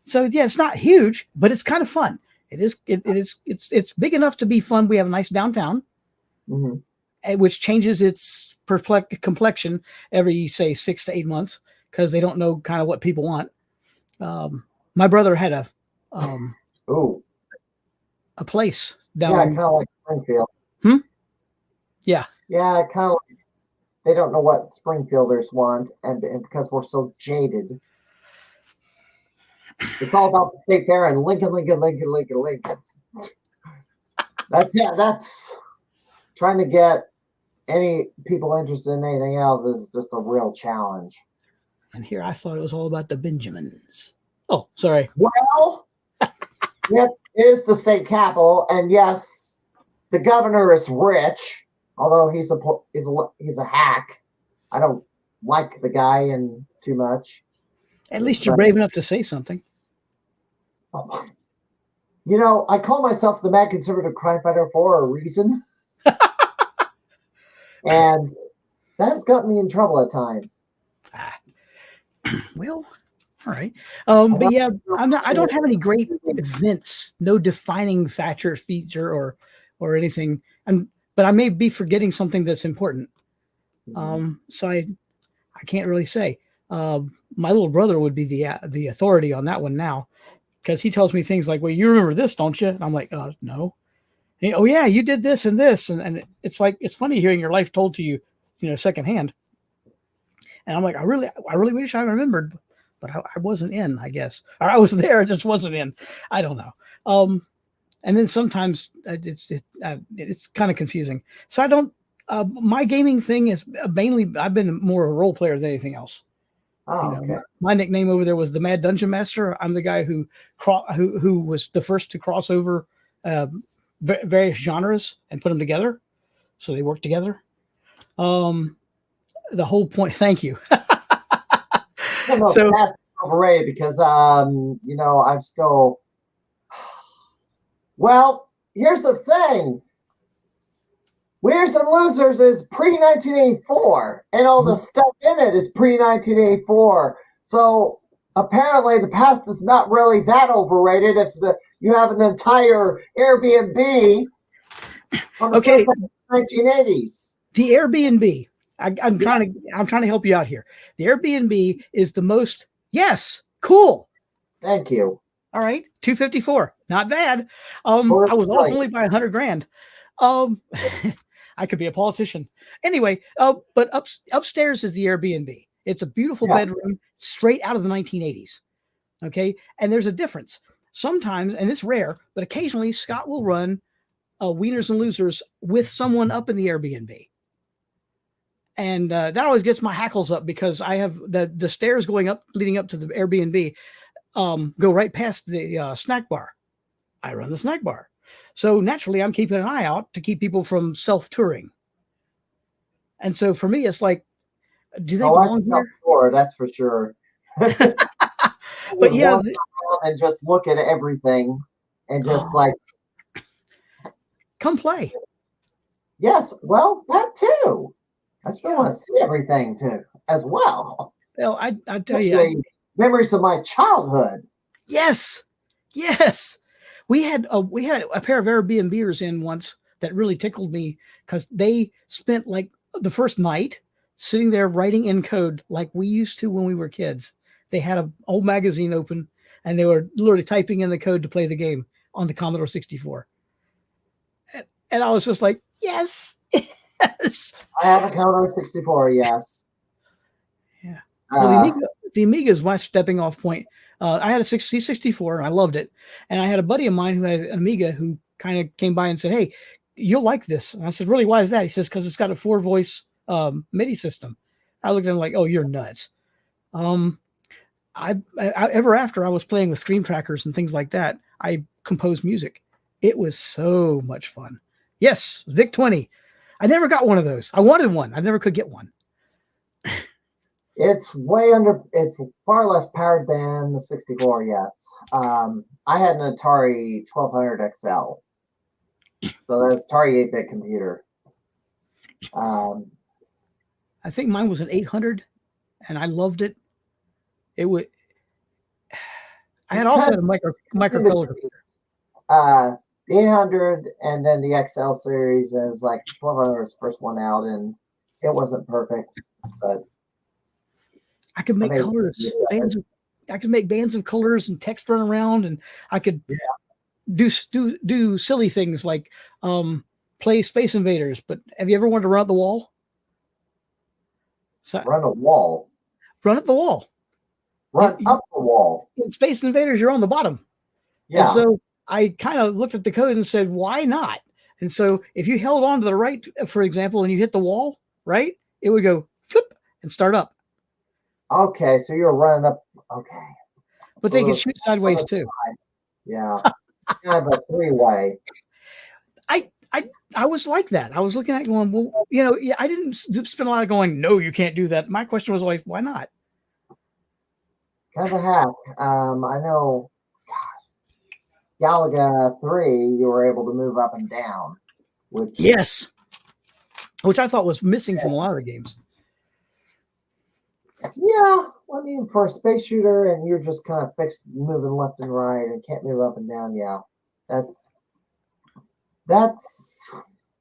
So yeah, it's not huge, but it's kind of fun. It is. It's big enough to be fun. We have a nice downtown, which changes its complexion every, say, 6 to 8 months because they don't know kind of what people want. My brother had a place down. Yeah, kind of like Springfield. Yeah. Yeah, kind of like they don't know what Springfielders want, and because we're so jaded. It's all about the state fair and Lincoln. That's trying to get any people interested in anything else is just a real challenge. And here I thought it was all about the Benjamins. Oh, sorry. Well, it is the state capital, and yes, the governor is rich, although he's a hack. like the guy and too much. At least you're brave enough to say something. Oh, you know, I call myself the mad conservative crime fighter for a reason. And that's got me in trouble at times. Well, all right. But yeah, I don't have any great events, no defining feature or anything. But I may be forgetting something that's important. So I can't really say. My little brother would be the authority on that one now, because he tells me things like, "Well, you remember this, don't you?" And I'm like, "No." And oh yeah, you did this and this, and it's like it's funny hearing your life told to you, secondhand. And I'm like, I really wish I remembered, but I wasn't in, I guess. Or I was there, I just wasn't in. I don't know. And then sometimes it's kind of confusing. So I don't. My gaming thing is mainly I've been more a role player than anything else. Oh, okay. My nickname over there was the Mad Dungeon Master. I'm the guy who was the first to cross over various genres and put them together, so they work together. The whole point. Thank you. So that's overrated because I'm still. Well, here's the thing. Wieners and Losers is pre-1984, and all the stuff in it is pre-1984. So apparently, the past is not really that overrated if you have an entire AirBnB from the 1980s. The Airbnb. I'm trying to help you out here. The Airbnb is the most cool. Thank you. All right, $254, not bad. I was off only by $100,000. I could be a politician anyway. But upstairs is the Airbnb. It's a beautiful bedroom, straight out of the 1980s. Okay, and there's a difference. Sometimes, and it's rare, but occasionally Scott will run Wieners and Losers with someone up in the Airbnb. And that always gets my hackles up because I have the stairs leading up to the Airbnb go right past the snack bar. I run the snack bar. So naturally, I'm keeping an eye out to keep people from self-touring. And so for me, it's like, do they belong here? Sure, that's for sure. But yeah. And just look at everything and just come play. Yes, well, that too. I still want to see everything too, as well. Well, I tell you, memories of my childhood. Yes. We had a pair of Airbnbers in once that really tickled me because they spent like the first night sitting there writing in code like we used to when we were kids. They had an old magazine open and they were literally typing in the code to play the game on the Commodore 64. And I was just like, yes. I have a Commodore 64, yes. Yeah. Well, the Amiga is my stepping off point. I had a C64 and I loved it. And I had a buddy of mine who had an Amiga who kind of came by and said, "Hey, you'll like this." And I said, "Really? Why is that?" He says, "Because it's got a 4-voice MIDI system." I looked at him like, "Oh, you're nuts." Ever after I was playing with screen trackers and things like that, I composed music. It was so much fun. Yes, VIC-20. I never got one of those. I wanted one. I never could get one. It's far less powered than the 64, yes. I had an Atari 1200 XL. So the Atari 8-bit computer. I think mine was an 800 and I loved it. I had also had a microcolor computer. The 800 and then the XL series is like 1200 was the first one out, and it wasn't perfect, but I could make colors, I could make bands of colors and text run around, and I could do silly things like play Space Invaders. But have you ever wanted to run up the wall? Run a wall. Run up the wall. Run up the wall. In Space Invaders, you're on the bottom. Yeah. And so I kind of looked at the code and said, why not? And so if you held on to the right, for example, and you hit the wall, right, it would go flip and start up. Okay, so you're running up. Okay. But they can shoot sideways too. Yeah. Kind of a three-way. I was like that. I was looking at it going, well, you know, yeah, I didn't spend a lot of going, no, you can't do that. My question was always, why not? Kind of a hack. I know, Galaga 3, you were able to move up and down, which Yes. Which I thought was missing from a lot of the games. yeah, I mean, for a space shooter, and you're just kind of fixed moving left and right and can't move up and down. Yeah, that's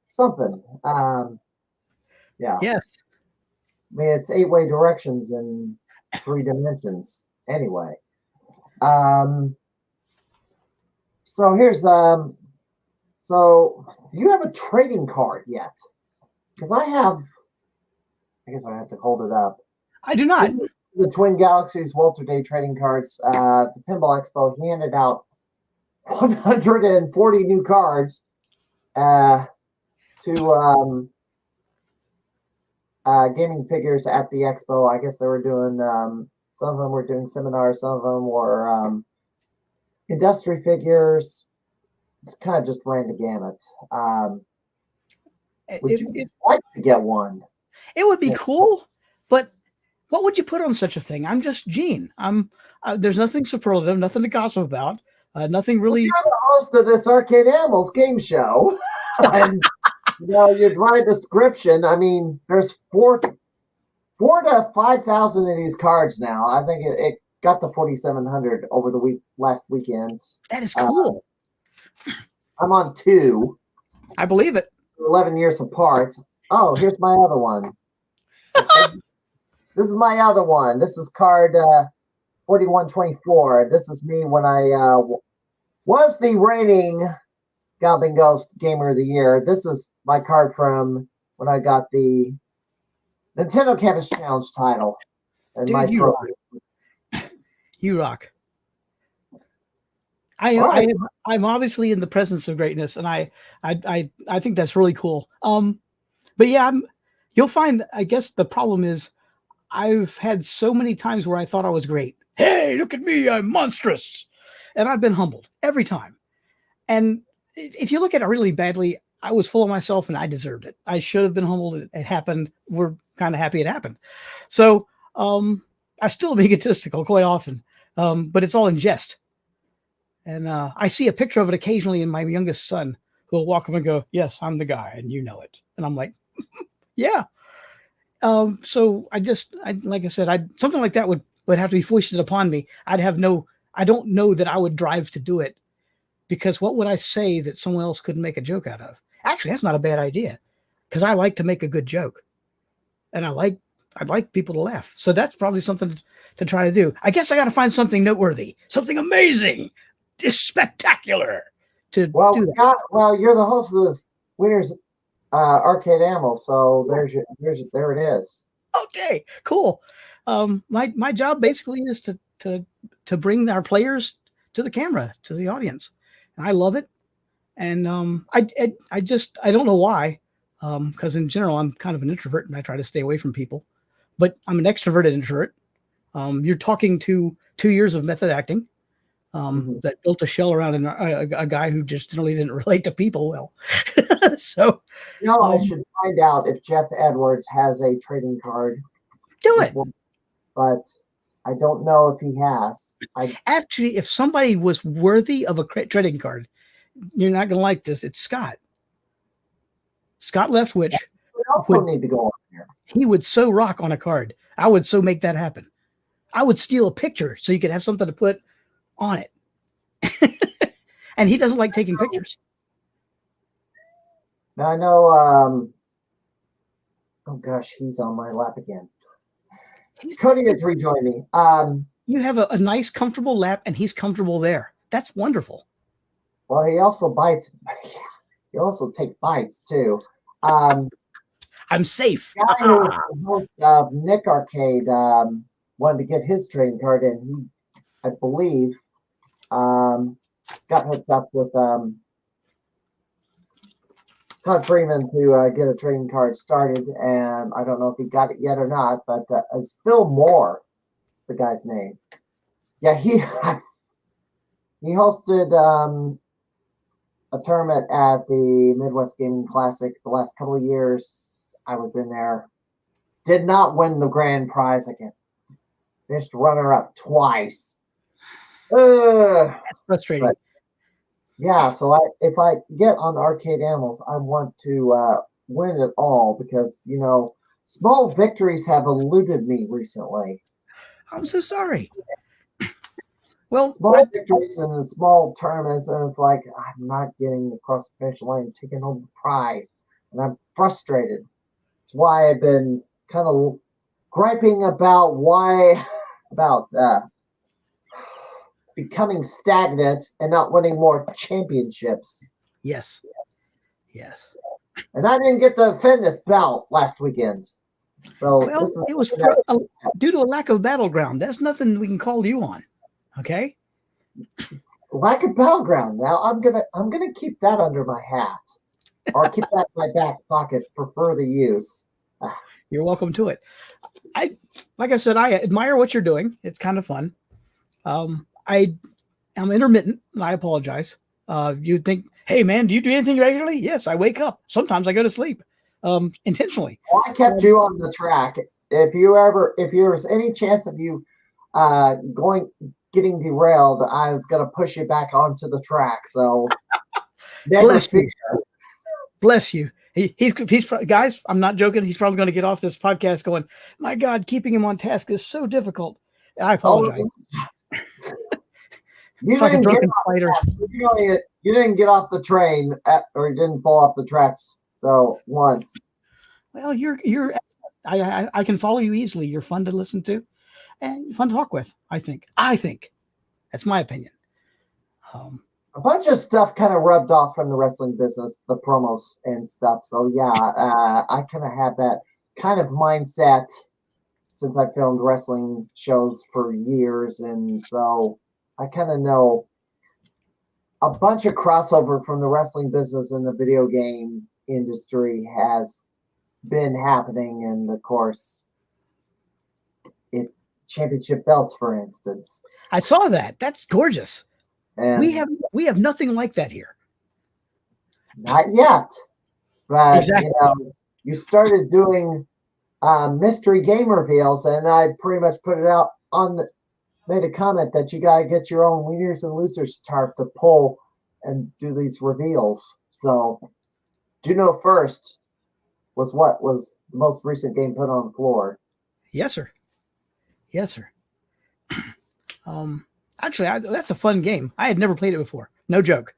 something. Yeah, Yes. I mean, it's 8-way directions in 3 dimensions. Anyway, so here's so do you have a trading card yet? Because I guess I have to hold it up. I do not. The Twin Galaxies Walter Day trading cards. The Pinball Expo, he handed out 140 new cards to gaming figures at the expo. I guess they were doing, some of them were doing seminars, some of them were industry figures. It's kind of just ran the gamut. Would you like to get one? It would be cool, but what would you put on such a thing? I'm just Gene. There's nothing superlative, nothing to gossip about, nothing really. You're the host of this Arcade Animals game show. And, you know, your dry description. I mean, there's 4,000 to 5,000 of these cards now. I think it got to 4,700 over the last weekend. That is cool. I'm on 2. I believe it. 11 years apart. Oh, here's my other one. This is my other one. This is card 4124. This is me when I was the reigning Goblin Ghost Gamer of the Year. This is my card from when I got the Nintendo Campus Challenge title. And Dude, my trophy. You rock. I'm obviously in the presence of greatness, and I think that's really cool. But yeah, you'll find. I guess the problem is, I've had so many times where I thought I was great. Hey, look at me, I'm monstrous, and I've been humbled every time. And if you look at it really badly, I was full of myself, and I deserved it. I should have been humbled. It happened. We're kind of happy it happened. So I still am egotistical quite often, but it's all in jest. And I see a picture of it occasionally in my youngest son, who will walk up and go, "Yes, I'm the guy, and you know it." And I'm like, "Yeah." So like I said, something like that would have to be foisted upon me. I don't know that I would drive to do it, because what would I say that someone else couldn't make a joke out of? Actually, that's not a bad idea, because I like to make a good joke, and I'd like people to laugh. So that's probably something to try to do. I guess I got to find something noteworthy, something amazing, spectacular to do that. Well, you're the host of this Wieners Arcade Animals, so there it is. Okay, cool. My job basically is to bring our players to the camera, to the audience, and I love it. And I don't know why, because in general I'm kind of an introvert and I try to stay away from people, but I'm an extroverted introvert. You're talking to 2 years of method acting. That built a shell around a guy who just generally didn't relate to people well. So, I should find out if Jeff Edwards has a trading card. Do it. But I don't know if he has. Actually, if somebody was worthy of a trading card, you're not going to like this. It's Scott. Scott Leftwich. would need to go on here. He would so rock on a card. I would so make that happen. I would steal a picture so you could have something to put on it. And he doesn't like taking pictures. Now I know, oh gosh, he's on my lap again. Cody has rejoined me. You have a nice, comfortable lap, and he's comfortable there. That's wonderful. Well, he also bites. He also takes bites too. I'm safe. The guy who was the host of Nick Arcade wanted to get his trading card, and he, I believe, got hooked up with Todd Freeman to get a trading card started, and I don't know if he got it yet or not, but it's Phil Moore. It's the guy's name. Yeah, he hosted a tournament at the Midwest Gaming Classic the last couple of years. I was in there. Did not win the grand prize again. Finished runner-up twice. That's frustrating. But, yeah, so if I get on Arcade Animals, I want to win it all because, you know, small victories have eluded me recently. I'm so sorry. Well, small victories in small tournaments, and it's like I'm not getting across the finish line, taking home the prize, and I'm frustrated. That's why I've been kind of griping about becoming stagnant and not winning more championships. Yes. And I didn't get to defend this belt last weekend. So well, it was due to a lack of battleground. That's nothing we can call you on. Okay. Lack of battleground. Now I'm gonna keep that under my hat, or keep that in my back pocket for further use. You're welcome to it. Like I said, I admire what you're doing. It's kind of fun. I'm intermittent, and I apologize. You'd think, hey man, do you do anything regularly? Yes, I wake up. Sometimes I go to sleep intentionally. Well, I kept you on the track. If there's any chance of you getting derailed, I was going to push you back onto the track. So never fear. Bless you. He's guys, I'm not joking. He's probably going to get off this podcast going, my God, keeping him on task is so difficult. I apologize. You didn't get off the train or you didn't fall off the tracks. So once. Well, I can follow you easily. You're fun to listen to and fun to talk with. I think that's my opinion. A bunch of stuff kind of rubbed off from the wrestling business, the promos and stuff. So yeah, I kind of had that kind of mindset since I filmed wrestling shows for years. And so I kind of know a bunch of crossover from the wrestling business and the video game industry has been happening. And of course, championship belts, for instance. I saw that. That's gorgeous. And we have nothing like that here. Not yet. But exactly. You started doing mystery game reveals, and I pretty much put it out made a comment that you gotta get your own Wieners and Losers tarp to pull and do these reveals. So Do You Know First was what was the most recent game put on the floor. Yes, sir. Actually, that's a fun game. I had never played it before. No joke.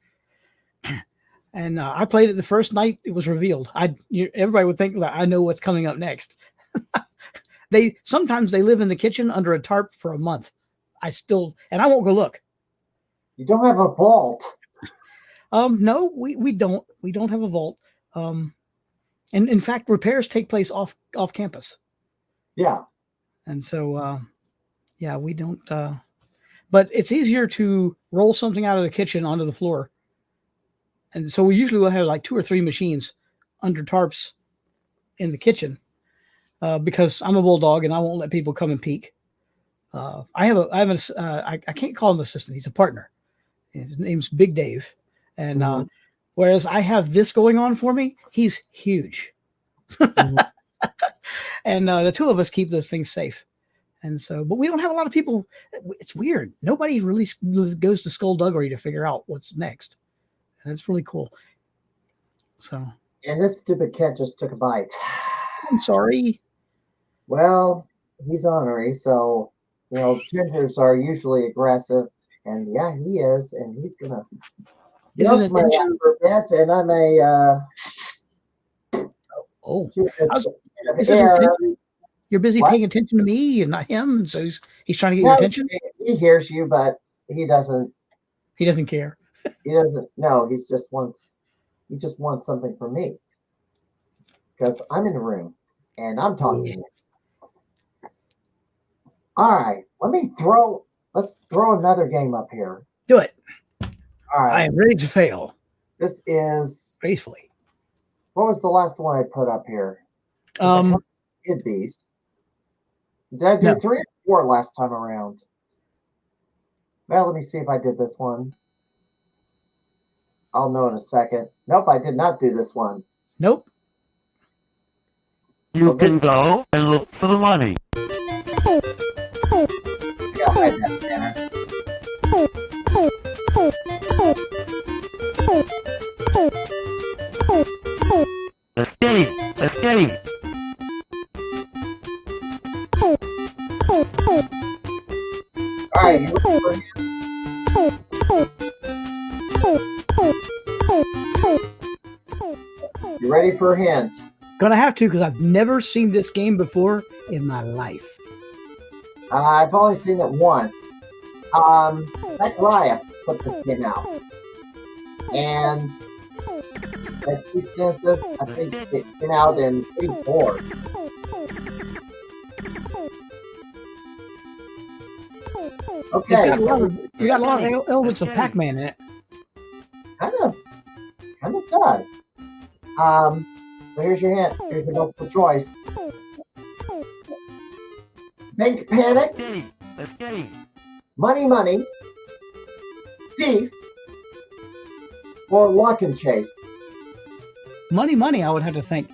And I played it the first night it was revealed. Everybody would think that I know what's coming up next. Sometimes they live in the kitchen under a tarp for a month. And I won't go look. You don't have a vault. No, we don't. We don't have a vault. And in fact, repairs take place off campus. Yeah. And so, we don't. But it's easier to roll something out of the kitchen onto the floor. And so we usually will have like 2 or 3 machines under tarps in the kitchen because I'm a bulldog and I won't let people come and peek. I can't call him assistant. He's a partner. His name's Big Dave. And whereas I have this going on for me, he's huge. And the 2 of us keep those things safe. And so, but we don't have a lot of people. It's weird. Nobody really goes to skullduggery to figure out what's next. And it's really cool. So. And this stupid cat just took a bite. I'm sorry. Well, he's ornery, so, gingers are usually aggressive. And yeah, he is. And he's going to milk my lap for a bit. And I may, you're busy paying attention to me and not him, and so he's trying to get your attention. He hears you, but he doesn't. He doesn't care. He doesn't. No, he just wants something from me because I'm in the room and I'm talking. Yeah. All right, let's throw another game up here. Do it. All right, I am ready to fail. This is faithfully. What was the last one I put up here? Kid Beast. Did I do 3 or 4 last time around? Well, let me see if I did this one. I'll know in a second. Nope, I did not do this one. Nope. You can go and look for the money. Yeah, I had that banner. Escape! Escape! All right, you ready for a hint? Gonna have to because I've never seen this game before in my life. I've only seen it once. Zachariah put this game out. And as he says this, I think it came out in 84. Okay, You got a lot of elements of Pac-Man in it. kind of does. So here's your hint. Here's the multiple choice. Bank Panic, Escape! Escape! Money, Thief, or Lock and Chase. Money, I would have to think.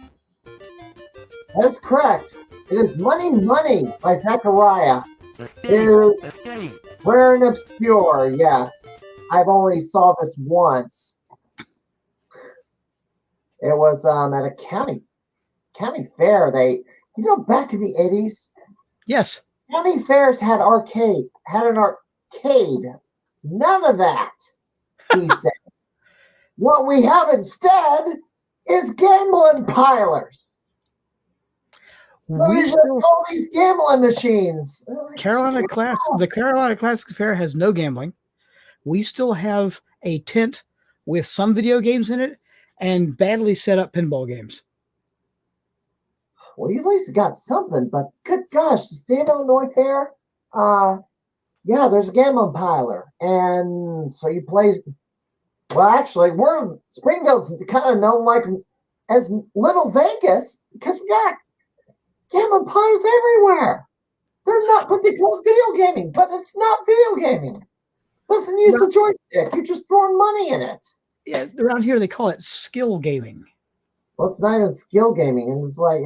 That's correct. It is Money by Zachariah. Escape! Escape! Rare and obscure, yes. I've only saw this once. It was at a county fair. They, back in the 80s, Yes. county fairs had an arcade. None of that these days. What we have instead is gambling pilers. We still All these gambling machines. the Carolina Classic Fair has no gambling. We still have a tent with some video games in it and badly set up pinball games. Well, you at least got something, but good gosh, the state of Illinois Fair, yeah, there's a gambling piler. And so you play, well, actually, Springfield's kind of known like as Little Vegas because we got gambling pilers everywhere. They're not, but they call it video gaming, but it's not video gaming. Doesn't use the joystick. You're just throwing money in it. Yeah, around here they call it skill gaming. Well, it's not even skill gaming. And it's like,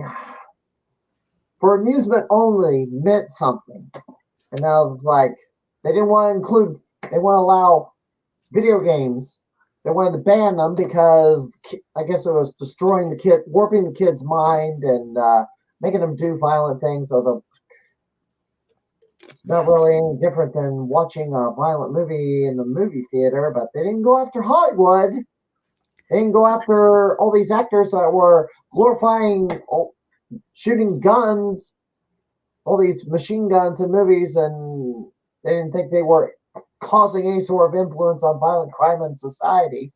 for amusement only meant something. And now it's like, they didn't want to include, they want to allow video games. They wanted to ban them because I guess it was destroying the kid, warping the kid's mind and making them do violent things. Although it's not really any different than watching a violent movie in the movie theater, but they didn't go after Hollywood. They didn't go after all these actors that were glorifying shooting guns, all these machine guns in movies, and they didn't think they were causing any sort of influence on violent crime in society.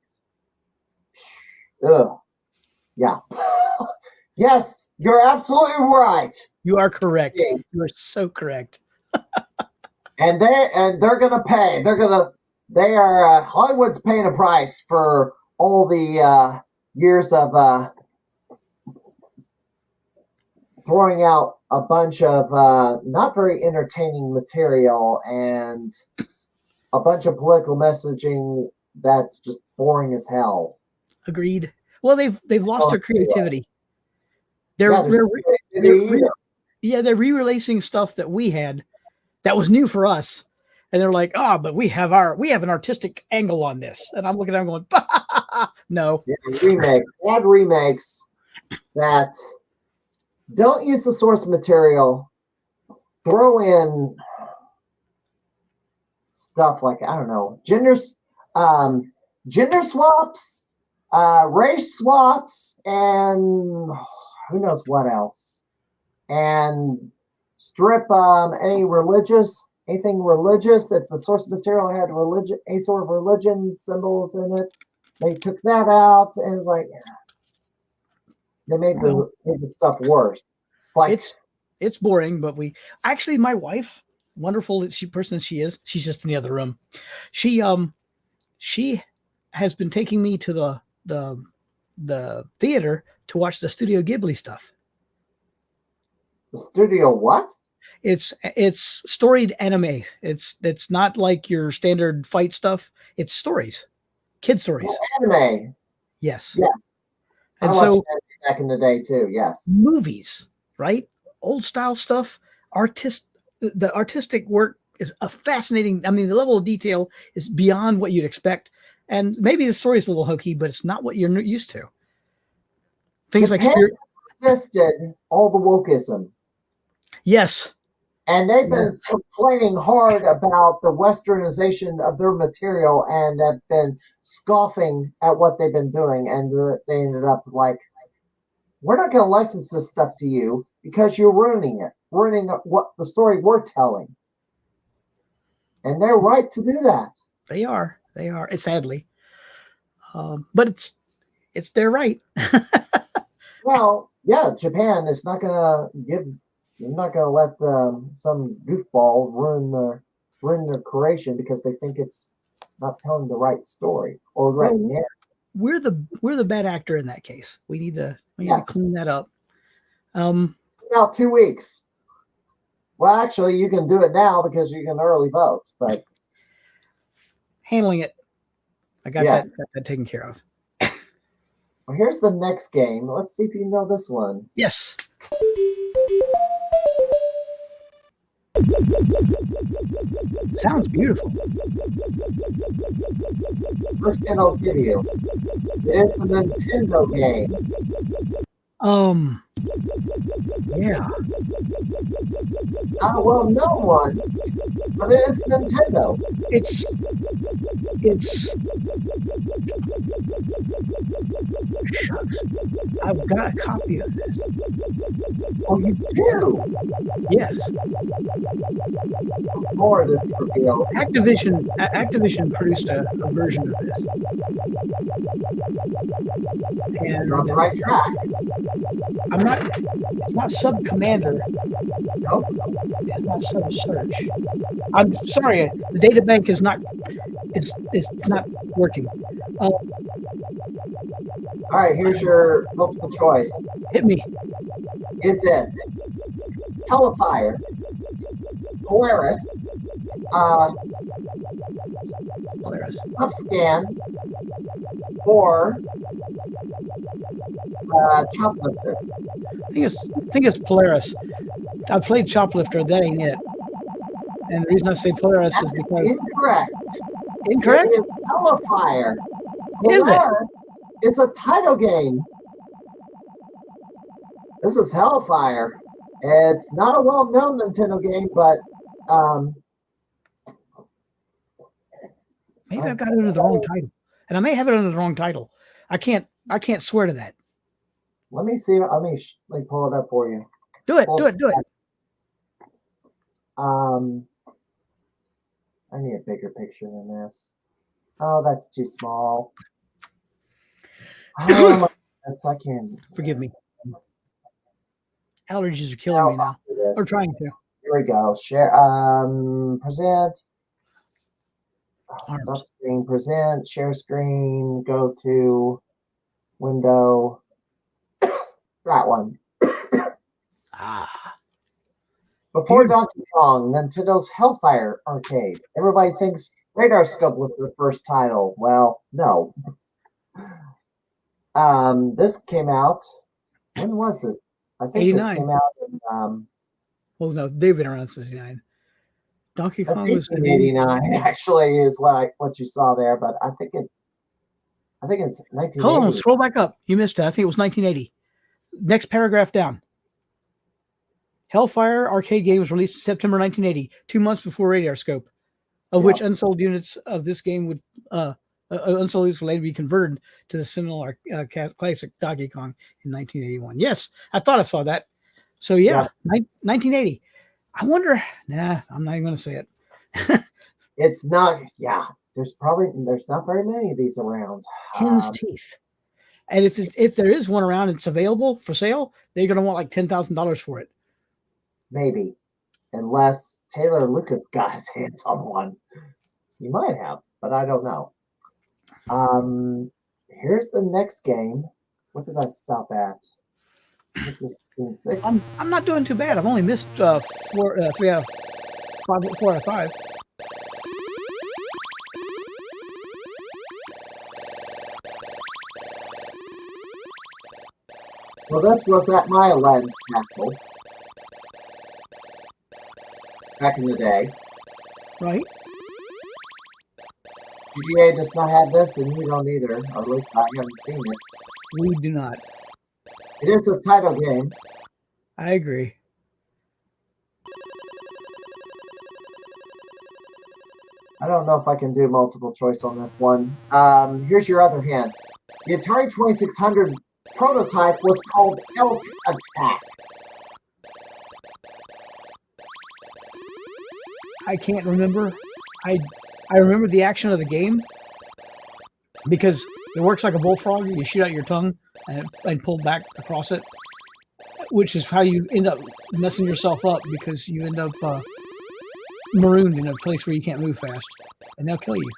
Ugh. Yeah. Yes, you're absolutely right. You are correct. You are so correct. And they're gonna pay. Hollywood's paying a price for all the years of throwing out a bunch of not very entertaining material and a bunch of political messaging that's just boring as hell. Agreed. Well, they've lost their creativity. They're re-releasing stuff that we had that was new for us, and they're like, but we have an artistic angle on this, and I'm looking at them going, no. Yeah, bad remakes that don't use the source material, throw in stuff like, I don't know, gender swaps, race swaps, and who knows what else, and strip anything religious. If the source material had any sort of religion symbols in it, they took that out, and it's like they made the stuff worse. Like it's boring, but my wife, wonderful person she is, she's just in the other room. She has been taking me to the theater to watch the Studio Ghibli stuff. The studio what? It's storied anime. It's not like your standard fight stuff. It's stories. kid stories. Anime. Yes. Yeah. And I so watched anime back in the day too. Yes. movies, right? Old style stuff, the artistic work is a fascinating. I mean, the level of detail is beyond what you'd expect. And maybe the story is a little hokey, but it's not what you're used to. Things like Japan spirit. resisted all the wokeism. Yes. And they've been complaining hard about the westernization of their material and have been scoffing at what they've been doing. And they ended up like, we're not going to license this stuff to you because you're ruining it, ruining what the story we're telling. And they're right to do that. They are. It's sadly. But it's their right. Well, yeah, Japan is not going to give. You're not going to let some goofball ruin their creation because they think it's not telling the right story or right narrative. We're the bad actor in that case. We need to clean that up. Now 2 weeks. Well, actually, you can do it now because you can early vote. But handling it, I got that taken care of. Well, here's the next game. Let's see if you know this one. Yes. Sounds beautiful. First thing I'll give you. It's a Nintendo game. Yeah. Not a well-known one, but it's Nintendo. It's. Shucks. I've got a copy of this. Oh, you do? Yes. More of this reveal. Activision produced a version of this. And you're on the right track. It's not Sub Commander. Nope. It's not Sub Search. I'm sorry, the data bank is not. It's not working. All right, here's your multiple choice. Hit me. Is it Hellfire, Polaris, Subscan, or Choplifter? I think it's Polaris. I've played Choplifter. That ain't it. And the reason I say Polaris is because incorrect. Incorrect. It is Hellfire. Is it? It's a title game. This is Hellfire. It's not a well-known Nintendo game, but maybe I've got it under the wrong title, and I may have it under the wrong title. I can't swear to that. Let me see. Let me pull it up for you. Do it. I need a bigger picture than this. Oh, that's too small. Oh, I can't. Forgive me. Allergies are killing me now. Or trying to. Here we go. Share. Present. Stop screen. Present. Share screen. Go to window. That one. Before Donkey Kong, Nintendo's Hellfire arcade. Everybody thinks Radar Scope was their first title. Well, no. This came out. When was it? I think 89. this came out in. Well, no, they've been around since '89. Donkey Kong was 1989. Actually, is what you saw there, but I think it's 1980. Hold on, scroll back up. You missed it. I think it was 1980. Next paragraph down. Hellfire arcade game was released in September 1980, 2 months before Radar Scope, of which unsold units of this game would unsold units would later be converted to the seminal classic Donkey Kong in 1981. Yes, I thought I saw that. So 1980. I wonder. Nah, I'm not even going to say it. It's not. Yeah, there's not very many of these around. Hen's teeth. And if there is one around, it's available for sale. They're going to want like $10,000 for it. Maybe, unless Taylor Lucas got his hands on one. He might have, but I don't know. Here's the next game. What did I stop at? I'm not doing too bad. I've only missed 4 out of 5. Well, this was at my Aladdin's Castle back in the day. Right? GGA does not have this, and you don't either. Or at least I haven't seen it. We do not. It is a title game. I agree. I don't know if I can do multiple choice on this one. Here's your other hint. The Atari 2600 prototype was called Elk Attack. I can't remember. I remember the action of the game because it works like a bullfrog. You shoot out your tongue and pull back across it, which is how you end up messing yourself up because you end up marooned in a place where you can't move fast, and they'll kill you.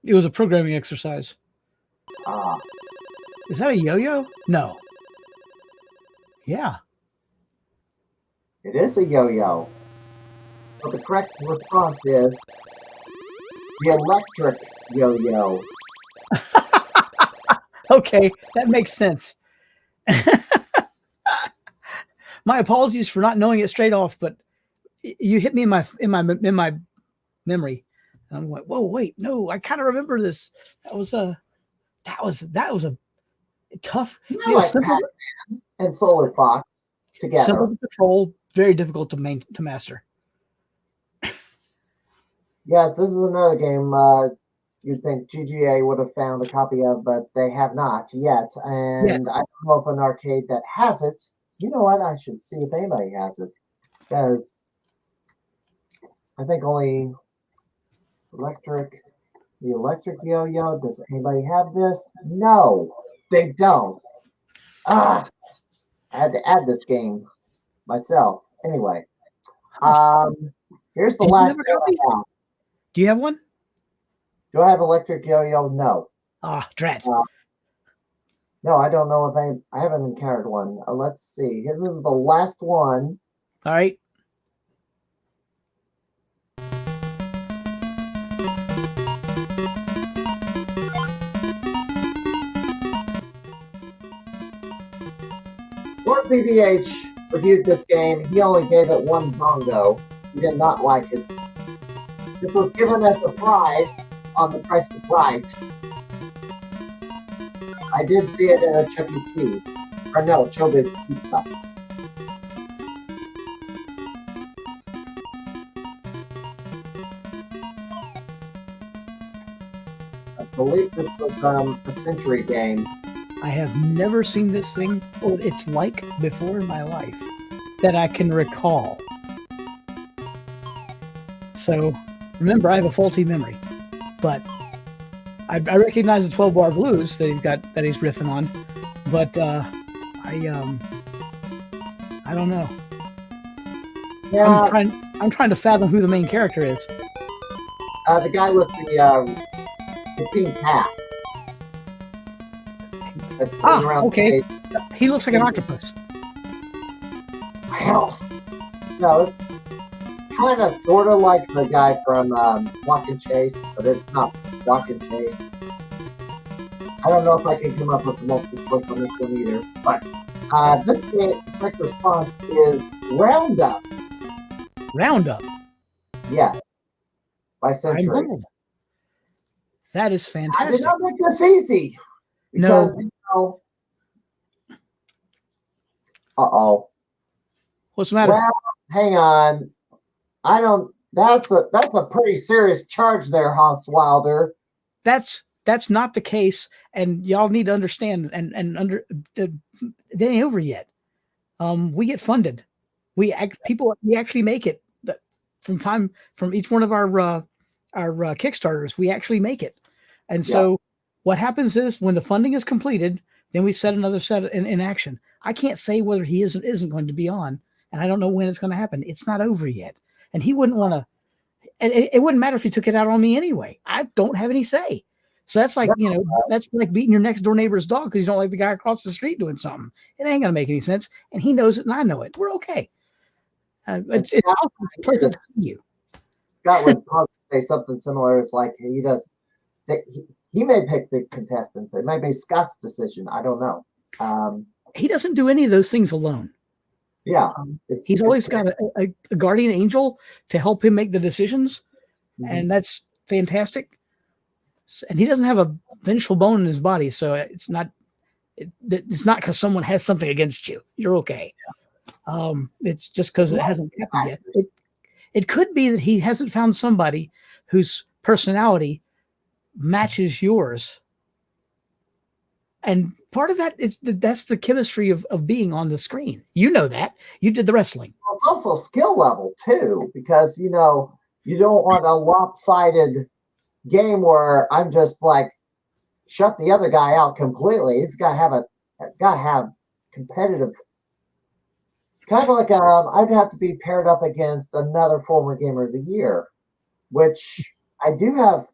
It was a programming exercise. Is that a yo-yo? No. Yeah. It is a yo-yo. So the correct response is the electric yo-yo. Okay, that makes sense. My apologies for not knowing it straight off, but you hit me in my memory. And I'm like, whoa, wait, no, I kind of remember this. That was a tough. Like Pac-Man and Solar Fox together. Simple to control, very difficult to master. Yes, this is another game you'd think GGA would have found a copy of, but they have not yet. And I don't know of an arcade that has it. You know what? I should see if anybody has it. Because I think only the electric yo-yo. Does anybody have this? No, they don't. I had to add this game myself. Anyway, here's the last thing I have. Do you have one? Do I have electric yo-yo? No. Drat. No, I don't know if I haven't encountered one. Let's see. This is the last one. All right. Lord BBH reviewed this game. He only gave it one bongo. He did not like it. This was given as a prize on The Price is Right. I did see it in a Chuck E. Cheese. Or no, Showbiz Pizza. I believe this was a Century game. I have never seen this thing or its like before in my life that I can recall. So, remember, I have a faulty memory, but I recognize the 12-bar blues that he's riffing on, but I don't know. Yeah, I'm trying to fathom who the main character is. The guy with the pink hat. Okay. He looks like an octopus. Well, no, it's kind of sort of like the guy from Walk and Chase, but it's not Walk and Chase. I don't know if I can come up with a multiple choice on this one either, but this correct response is Roundup. Roundup? Yes, by Century. That is fantastic. I did not make this easy. Because, What's the matter? Well, hang on. That's a pretty serious charge there, Hoss Wilder. That's not the case, and y'all need to understand. It ain't over yet. We get funded. We actually make it from each one of our Kickstarters. We actually make it, and so what happens is when the funding is completed, then we set another set in action. I can't say whether he isn't going to be on, and I don't know when it's going to happen. It's not over yet, and he wouldn't want to. And it wouldn't matter if he took it out on me anyway. I don't have any say. So that's like that's like beating your next door neighbor's dog because you don't like the guy across the street doing something. It ain't gonna make any sense, and he knows it, and I know it. We're okay. It's pleasant to see you. Scott would probably say something similar. It's like he does. he may pick the contestants. It might be Scott's decision. I don't know. He doesn't do any of those things alone. Yeah. He's always got a guardian angel to help him make the decisions, and that's fantastic. And he doesn't have a vengeful bone in his body, so it's not because someone has something against you. You're okay. It's just because it hasn't happened yet. It could be that he hasn't found somebody whose personality matches yours. And part of that is that's the chemistry of being on the screen. You know that. You did the wrestling. It's also skill level too, because you don't want a lopsided game where I'm just like shut the other guy out completely. He's got to have competitive. Kind of like I'd have to be paired up against another former Gamer of the Year, which I do have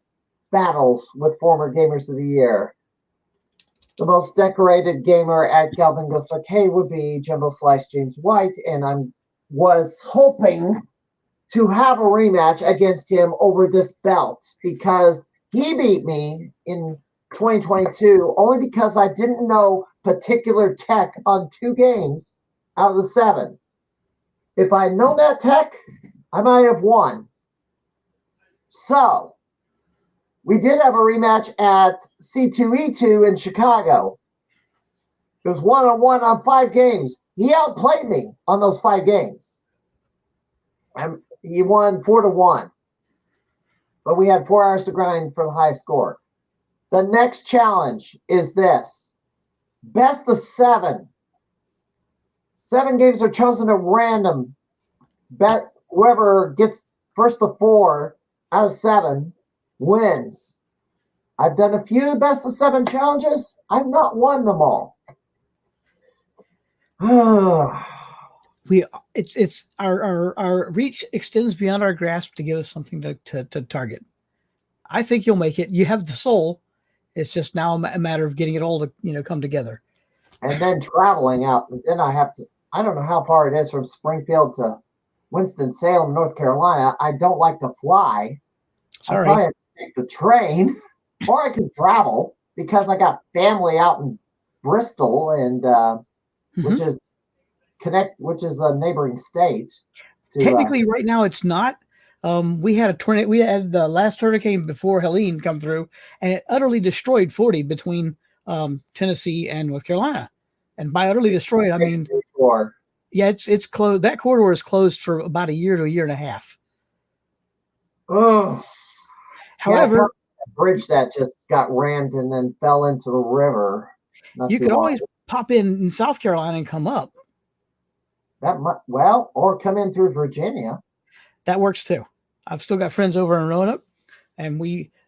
battles with former Gamers of the Year. The most decorated gamer at Galvin Ghost Arcade would be Jumbo Slice James White, and I was hoping to have a rematch against him over this belt because he beat me in 2022 only because I didn't know particular tech on 2 games out of the 7. If I had known that tech, I might have won. So, we did have a rematch at C2E2 in Chicago. It was 1-on-1 on 5 games. He outplayed me on those 5 games. He won 4-1. But we had 4 hours to grind for the high score. The next challenge is this. Best of 7. 7 games are chosen at random. Bet whoever gets first to 4 out of 7 wins. I've done a few best of 7 challenges. I've not won them all. It's our reach extends beyond our grasp to give us something to target. I think you'll make it. You have the soul. It's just now a matter of getting it all to come together. And then traveling out. And then I don't know how far it is from Springfield to Winston-Salem, North Carolina. I don't like to fly. Sorry. I probably have to take the train, or I can travel because I got family out in Bristol, and which is a neighboring state. Technically, right now it's not. We had a tornado. We had the last hurricane before Helene come through, and it utterly destroyed 40 between Tennessee and North Carolina. And by utterly destroyed, I mean, yeah, it's closed. That corridor is closed for about a year to a year and a half. Oh, however, a bridge that just got rammed and then fell into the river. You could always pop in South Carolina and come up. Or come in through Virginia. That works too. I've still got friends over in Roanoke, and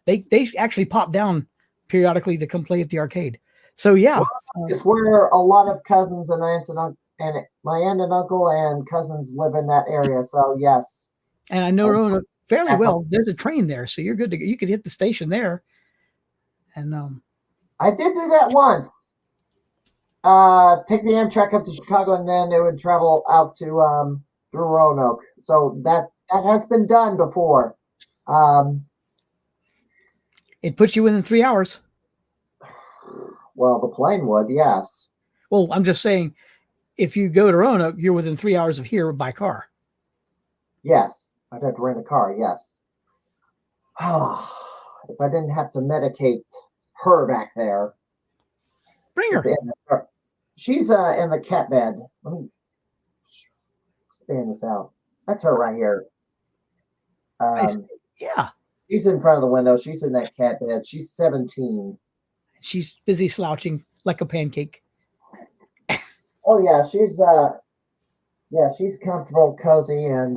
they actually pop down periodically to come play at the arcade. So yeah, it's where a lot of cousins and aunts and my aunt and uncle and cousins live in that area. So yes, and I know Roanoke fairly well. There's a train there, so you're good to go. You could hit the station there. And I did do that once. Take the Amtrak up to Chicago, and then it would travel out to through Roanoke. So that has been done before. It puts you within 3 hours. Well, the plane would, yes. Well, I'm just saying, if you go to Roanoke, you're within 3 hours of here by car. Yes, I'd have to rent a car. Yes. If I didn't have to medicate her back there, bring her. She's in the cat bed. Let me expand this out. That's her right here. Yeah. She's in front of the window. She's in that cat bed. She's 17. She's busy slouching like a pancake. Oh yeah, she's comfortable, cozy, and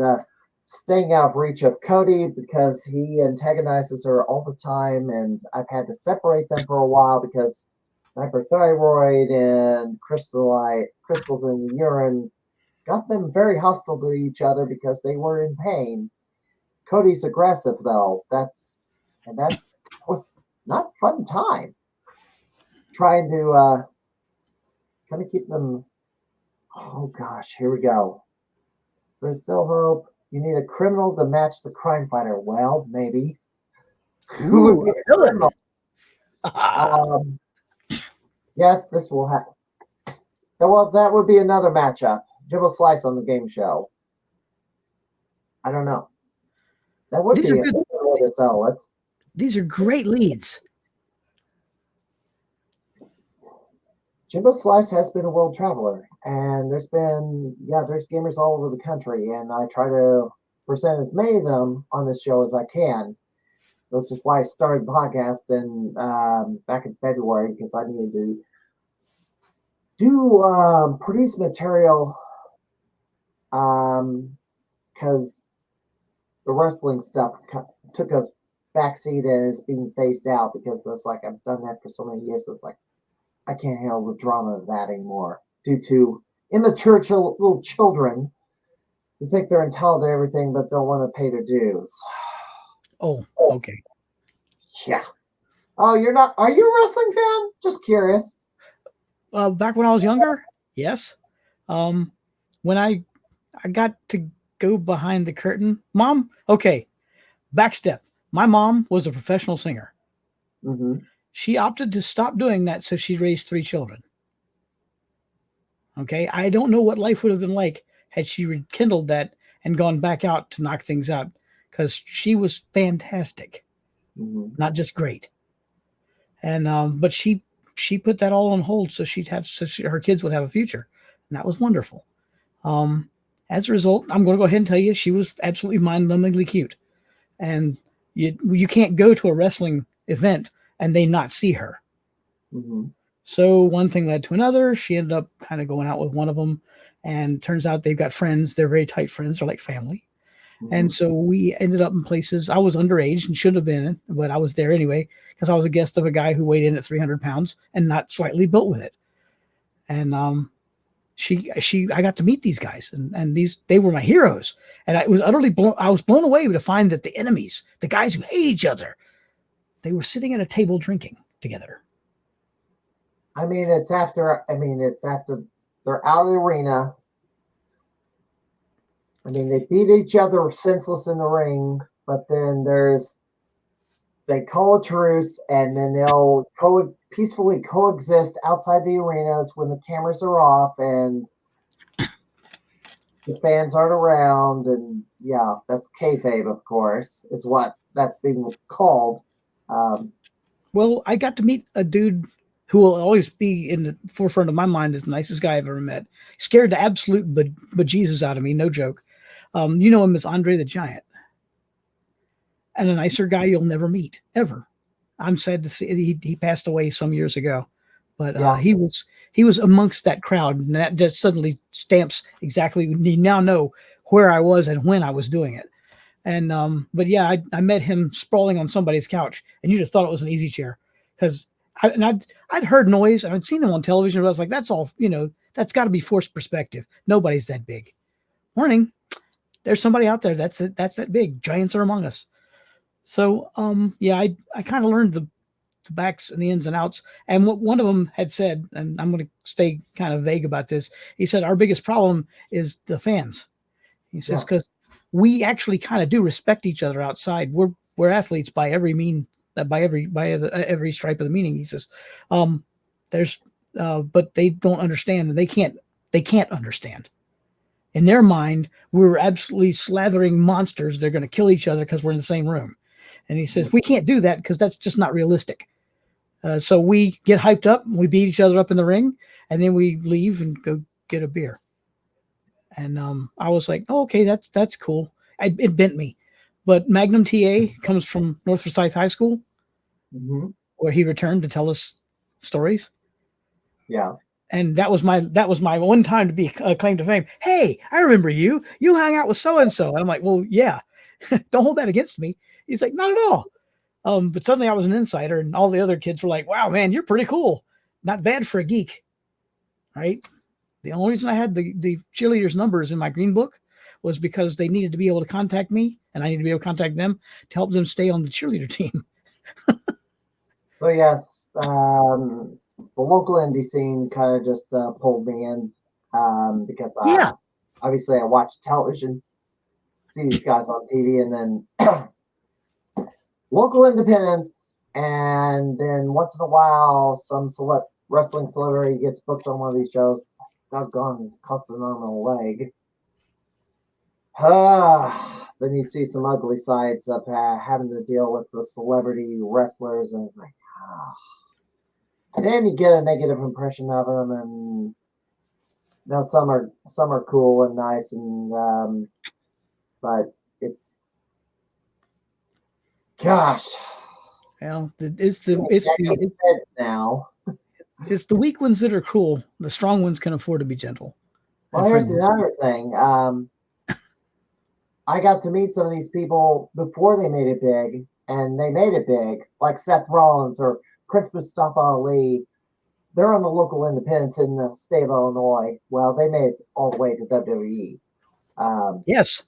staying out of reach of Cody because he antagonizes her all the time, and I've had to separate them for a while because hyperthyroid and crystals in urine got them very hostile to each other because they were in pain. Cody's aggressive though. That was not a fun time. Trying to kind of keep them. Oh gosh, here we go. So there's still hope. You need a criminal to match the crime fighter. Well, maybe. Who would be a criminal? Yes, this will happen. Well, that would be another matchup. Jibble Slice on the game show. I don't know. That would These be are a good. good way to sell it. These are great leads. Jimbo Slice has been a world traveler, and there's gamers all over the country, and I try to present as many of them on this show as I can, which is why I started the podcast back in February, because I needed to do produce material, because the wrestling stuff took a backseat and is being phased out, because it's like I've done that for so many years. It's like I can't handle the drama of that anymore due to immature little children who think they're entitled to everything but don't want to pay their dues. Oh, okay. Yeah. Oh, you're not? Are you a wrestling fan? Just curious. Back when I was younger, yes. When I got to go behind the curtain, Mom. Okay, backstep. My mom was a professional singer. Mm-hmm. She opted to stop doing that, so she raised 3 children. Okay, I don't know what life would have been like had she rekindled that and gone back out to knock things out, because she was fantastic, not just great. And but she put that all on hold so her kids would have a future, and that was wonderful. As a result, I'm going to go ahead and tell you she was absolutely mind-numbingly cute, and you can't go to a wrestling event and they not see her. Mm-hmm. So one thing led to another. She ended up kind of going out with one of them, and turns out they've got friends. They're very tight friends. They're like family. Mm-hmm. And so we ended up in places. I was underage and shouldn't have been, but I was there anyway because I was a guest of a guy who weighed in at 300 pounds and not slightly built with it. And I got to meet these guys, and they were my heroes. And I was blown away to find that the enemies, the guys who hate each other, they were sitting at a table drinking together. It's after they're out of the arena. They beat each other senseless in the ring, but then they call a truce, and then they'll peacefully coexist outside the arenas when the cameras are off and the fans aren't around. And yeah, that's kayfabe, of course, is what that's being called. Well, I got to meet a dude who will always be in the forefront of my mind as the nicest guy I've ever met. Scared the absolute bejesus out of me, no joke. You know him as Andre the Giant. And a nicer guy you'll never meet, ever. I'm sad to see he passed away some years ago. But Yeah. he was amongst that crowd, and that just suddenly stamps exactly. You now know where I was and when I was doing it. And but yeah, I met him sprawling on somebody's couch, and you'd have thought it was an easy chair, because I'd heard noise, and I'd seen him on television, but I was like, that's all, that's got to be forced perspective. Nobody's that big. Warning, there's somebody out there that's that big. Giants are among us. So yeah, I kind of learned the backs and the ins and outs. And what one of them had said, and I'm going to stay kind of vague about this. He said our biggest problem is the fans. He says because we actually kind of do respect each other outside. We're athletes by every mean, by every stripe of the meaning. He says, but they don't understand, and they can't understand. In their mind, we're absolutely slathering monsters. They're going to kill each other because we're in the same room. And he says, we can't do that because that's just not realistic. So we get hyped up, and we beat each other up in the ring, and then we leave and go get a beer. And I was like, oh, okay, that's cool. It bent me. But Magnum TA comes from North Forsyth High School, where he returned to tell us stories. Yeah. And that was my one time to be claimed to fame. Hey, I remember you. You hang out with so-and-so. I'm like, well, yeah. Don't hold that against me. He's like, not at all. But suddenly I was an insider, and all the other kids were like, wow, man, you're pretty cool. Not bad for a geek. Right? The only reason I had the cheerleaders' numbers in my green book was because they needed to be able to contact me, and I needed to be able to contact them to help them stay on the cheerleader team. So yes, the local indie scene kind of just pulled me in because obviously I watch television, see these guys on TV, and then local independents And then once in a while, some wrestling celebrity gets booked on one of these shows. Doggone, cost an arm and a leg. Then you see some ugly sides of having to deal with the celebrity wrestlers, and it's like, and then you get a negative impression of them, and some are cool and nice, and but it's, gosh. Well, now. It's the weak ones that are cool. The strong ones can afford to be gentle. Well, here's another thing. I got to meet some of these people before they made it big, and they made it big, like Seth Rollins or Prince Mustafa Ali. They're on the local independents in the state of Illinois. Well, they made it all the way to WWE. Yes.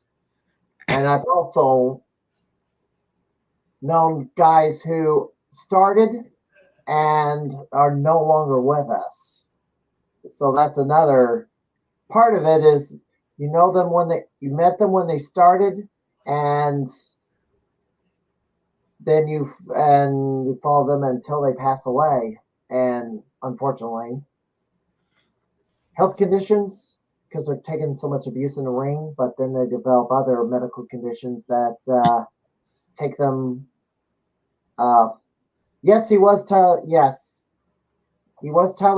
And I've also known guys who started and are no longer with us. So that's another part of it, is you met them when they started, and then you follow them until they pass away. And unfortunately, health conditions, because they're taking so much abuse in the ring, but then they develop other medical conditions that take them. Yes, he was Tyler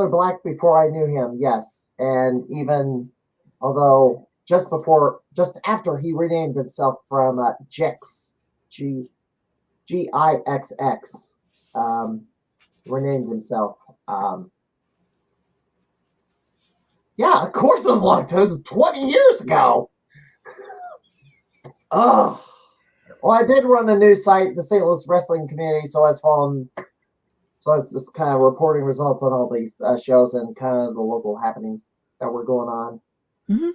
Black before I knew him. Yes, and even although just after he renamed himself from Gix, Gixx, renamed himself. Yeah, of course it was long time. It was 20 years ago. Oh. Well, I did run a news site, the St. Louis Wrestling Community, so I was just kind of reporting results on all these shows and kind of the local happenings that were going on. Mm-hmm.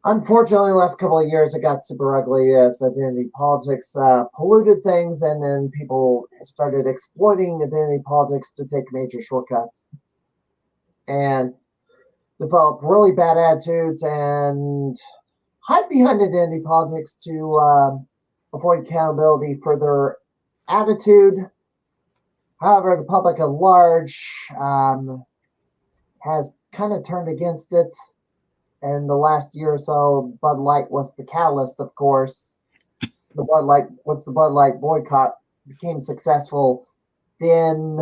Unfortunately, the last couple of years, it got super ugly as identity politics polluted things, and then people started exploiting identity politics to take major shortcuts and develop really bad attitudes and hide behind identity politics to avoid accountability for their attitude. However, the public at large has kind of turned against it. And the last year or so, Bud Light was the catalyst, of course. Once the Bud Light boycott became successful, then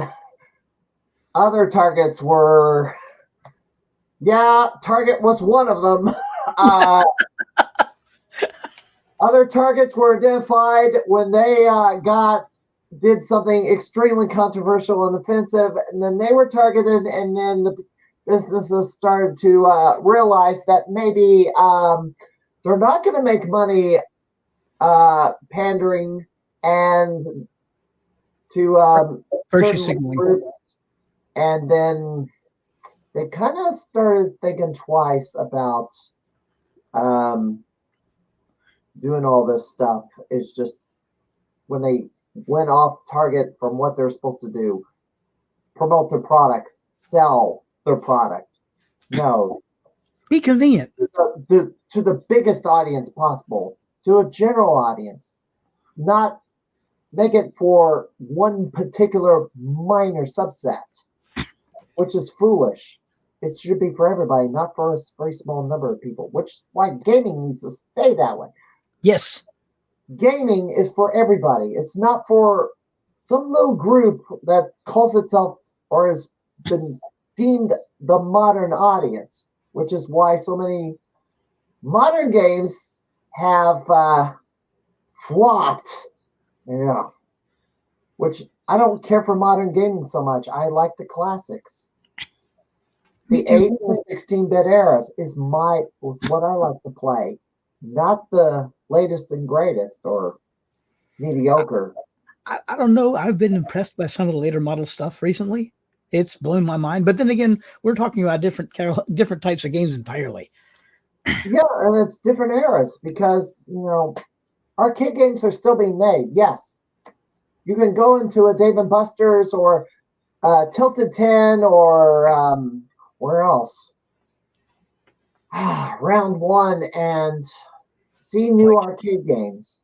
other targets were, Target was one of them. Other targets were identified when they did something extremely controversial and offensive, and then they were targeted, and then the businesses started to realize that maybe they're not going to make money pandering and to certain groups, and then they kind of started thinking twice about doing all this stuff. Is just when they went off target from what they're supposed to do: promote their product, sell their product. No, be convenient to the biggest audience possible, to a general audience, not make it for one particular minor subset, which is foolish. It should be for everybody, not for a very small number of people, which is why gaming needs to stay that way. Yes. Gaming is for everybody. It's not for some little group that calls itself or has been deemed the modern audience, which is why so many modern games have flopped. Which I don't care for modern gaming so much. I like the classics. The 8 and 16-bit eras was what I like to play, not the latest and greatest or mediocre. I don't know. I've been impressed by some of the later model stuff recently. It's blown my mind. But then again, we're talking about different types of games entirely. Yeah, and it's different eras because, arcade games are still being made. Yes. You can go into a Dave & Buster's or Tilted 10 or where else? Round 1 and see new arcade games.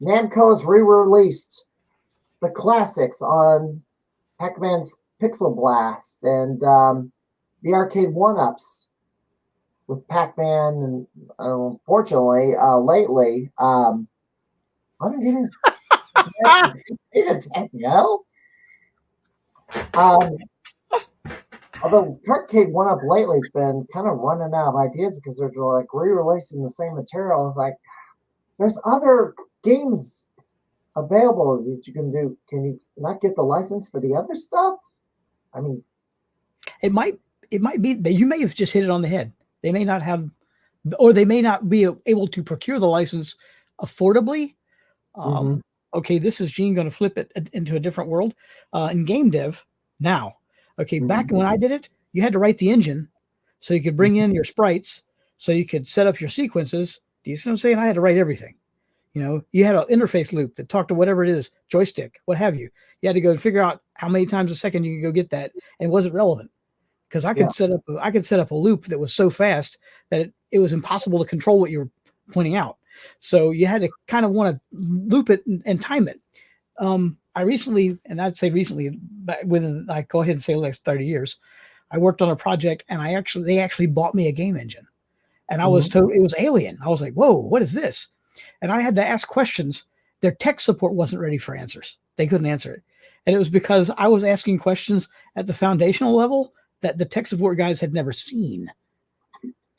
Namco has re-released the classics on Pac-Man's Pixel Blast and the arcade one-ups with Pac-Man, and unfortunately, lately, I don't even although Arcade One Up lately has been kind of running out of ideas because they're like re-releasing the same material. It's like there's other games available that you can do. Can you not get the license for the other stuff? I mean, it might be that you may have just hit it on the head. They may not have, or they may not be able to procure the license affordably. Okay, this is Gene going to flip it into a different world in game dev now. Okay, back when I did it, you had to write the engine so you could bring in your sprites, so you could set up your sequences. Do you see what I'm saying? I had to write everything. You know, you had an interface loop that talked to whatever it is, joystick, what have you. You had to go figure out how many times a second you could go get that, and it wasn't relevant because I could set up a loop that was so fast that it was impossible to control what you were pointing out. So you had to kind of want to loop it and time it. I recently, and I'd say recently, within, I go ahead and say the next 30 years, I worked on a project and they actually bought me a game engine, and I was told it was alien. I was like, whoa, what is this? And I had to ask questions. Their tech support wasn't ready for answers. They couldn't answer it. And it was because I was asking questions at the foundational level that the tech support guys had never seen.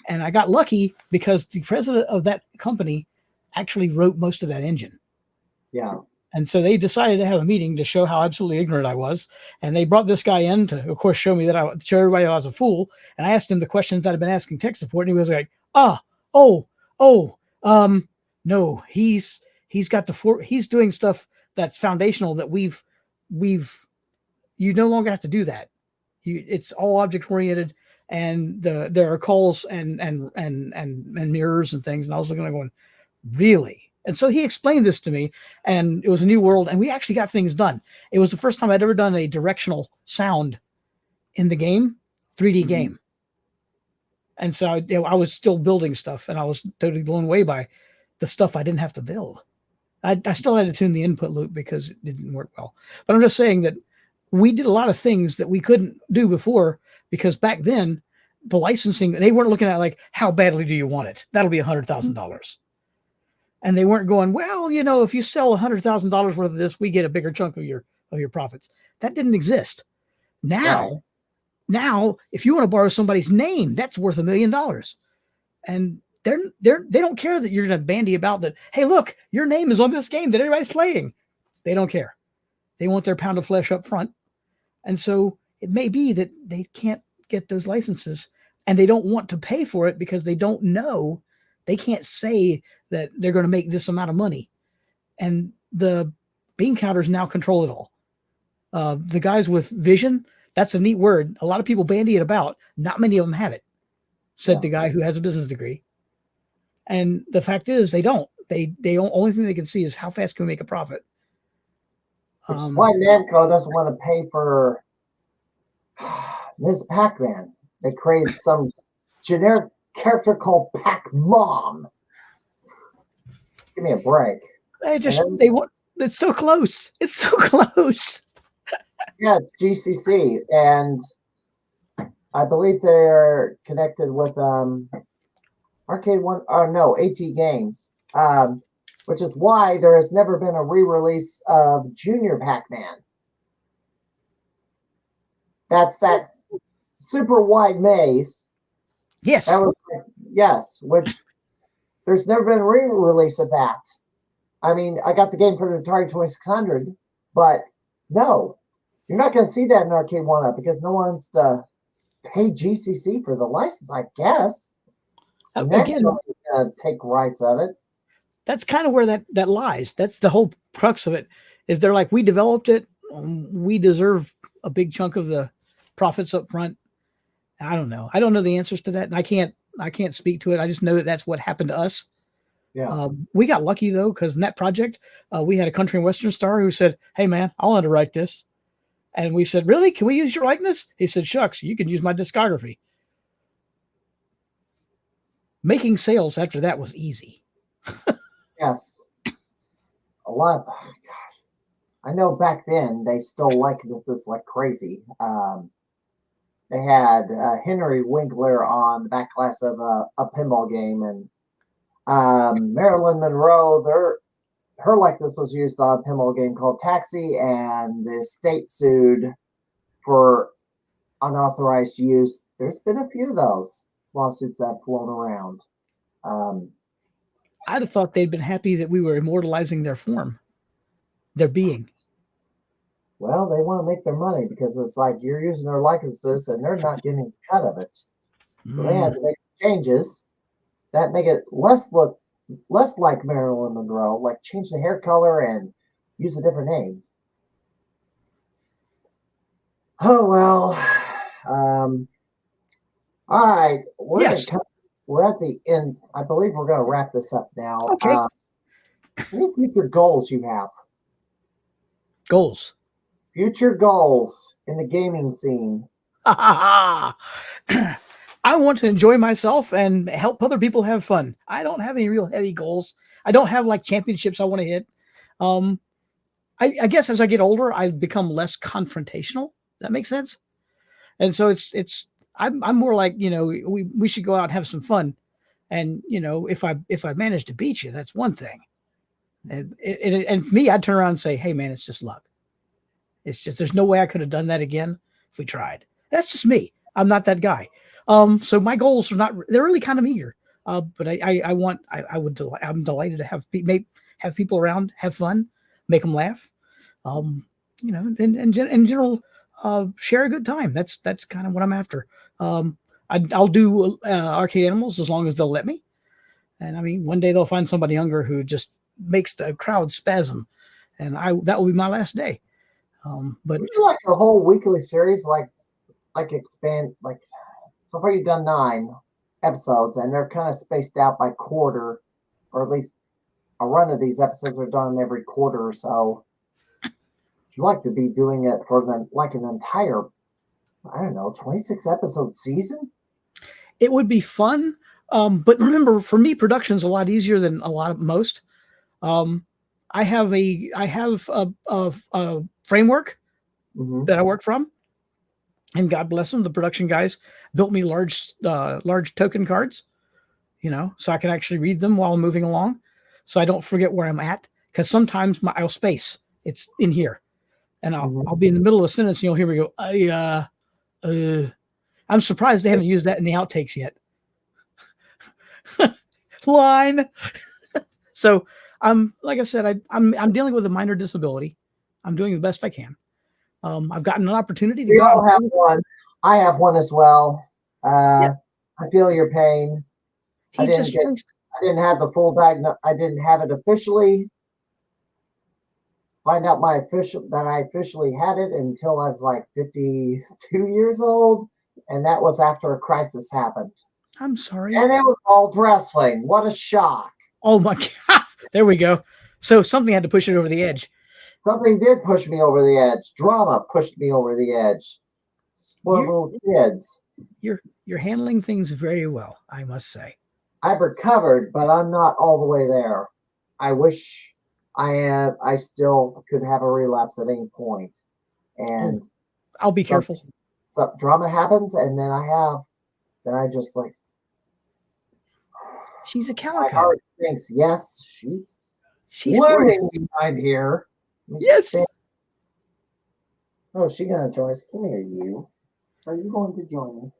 And I got lucky because the president of that company actually wrote most of that engine. Yeah. And so they decided to have a meeting to show how absolutely ignorant I was. And they brought this guy in to, of course, show everybody I was a fool. And I asked him the questions I'd been asking tech support. And he was like, no, he's doing stuff that's foundational that you no longer have to do that. It's all object oriented, and there are calls and mirrors and things. And I was looking at going, really? And so he explained this to me, and it was a new world, and we actually got things done. It was the first time I'd ever done a directional sound in the game, 3D game. And so I was still building stuff, and I was totally blown away by the stuff I didn't have to build. I still had to tune the input loop because it didn't work well. But I'm just saying that we did a lot of things that we couldn't do before, because back then the licensing, they weren't looking at like, how badly do you want it? That'll be $100,000. And they weren't going, well, you know, if you sell $100,000 worth of this, we get a bigger chunk of your profits. That didn't exist. Now, if you want to borrow somebody's name, that's worth $1 million. And they don't care that you're going to bandy about that. Hey, look, your name is on this game that everybody's playing. They don't care. They want their pound of flesh up front. And so it may be that they can't get those licenses, and they don't want to pay for it because they don't know. They can't say that they're going to make this amount of money. And the bean counters now control it all. The guys with vision, that's a neat word. A lot of people bandy it about. Not many of them have it, said the guy who has a business degree. And the fact is, they don't. Only thing they can see is how fast can we make a profit. Which is why Namco doesn't want to pay for Ms. Pac-Man. They created some generic character called Pac-Mom. Give me a break. It's so close. It's so close. Yeah, it's GCC, and I believe they're connected with Arcade One. No, AT Games. Which is why there has never been a re-release of Junior Pac-Man. That's that super wide maze. Yes. Yes, which there's never been a re-release of that. I mean, I got the game for the Atari 2600, but no, you're not going to see that in Arcade One-Up because no one wants to pay GCC for the license, I guess. Again, take rights of it. That's kind of where that lies. That's the whole crux of it. Is they're like, we developed it, we deserve a big chunk of the profits up front. I don't know. I don't know the answers to that, and I can't speak to it. I just know that that's what happened to us. Yeah. We got lucky though, because in that project, we had a country and western star who said, "Hey man, I want to write this," and we said, "Really? Can we use your likeness?" He said, "Shucks, you can use my discography." Making sales after that was easy. Yes. a lot. Gosh, I know back then they still liked this like crazy. They had Henry Winkler on the back glass of a pinball game, and Marilyn Monroe. Her likeness was used on a pinball game called Taxi, and the state sued for unauthorized use. There's been a few of those lawsuits that have flown around. I'd have thought they'd been happy that we were immortalizing their form, their being. Well, they want to make their money because it's like you're using their likenesses and they're not getting a cut of it. So they had to make changes that make it less like Marilyn Monroe, like change the hair color and use a different name. Oh well. All right. We're at the end. I believe we're going to wrap this up now. Okay. Any future goals you have? Goals. Future goals in the gaming scene. I want to enjoy myself and help other people have fun. I don't have any real heavy goals. I don't have like championships I want to hit. I guess as I get older, I've become less confrontational. That makes sense. And so I'm more like, we should go out and have some fun. And, if I manage to beat you, that's one thing. And me, I'd turn around and say, hey man, it's just luck. It's just, there's no way I could have done that again if we tried. That's just me. I'm not that guy. So my goals are they're really kind of meager. But I'm delighted to have people around, have fun, make them laugh. In general, share a good time. That's kind of what I'm after. I'll do arcade animals as long as they'll let me. And I mean, one day they'll find somebody younger who just makes the crowd spasm, and that will be my last day. But would you like the whole weekly series, like expand, like so far you've done 9 episodes, and they're kind of spaced out by quarter, or at least a run of these episodes are done every quarter or so. Would you like to be doing it for an entire, I don't know, 26 episode season? It would be fun. But remember, for me, production's a lot easier than most. I have a framework that I work from, and God bless them, the production guys built me large token cards, so I can actually read them while I'm moving along, so I don't forget where I'm at. Because sometimes I'll space. It's in here, and I'll be in the middle of a sentence, and you'll hear me go, I'm surprised they haven't used that in the outtakes yet. Line. So like I said, I'm dealing with a minor disability. I'm doing the best I can. I've gotten an opportunity to. We all have one. I have one as well. I feel your pain. I didn't have the full diagnosis. I didn't have it officially. Find out that I officially had it until I was like 52 years old, and that was after a crisis happened. I'm sorry. And it was all wrestling. What a shock. Oh my God. There we go. So something had to push it over the edge. Something did push me over the edge. Drama pushed me over the edge. Spoiled little kids. You're handling things very well, I must say. I've recovered, but I'm not all the way there. I wish I still could have a relapse at any point. And I'll be careful. Some drama happens, and then I just like, she's a calico. My heart thinks, yes, she's learning behind here. Yes. Oh, she gonna join us. Come here, you. Are you going to join me?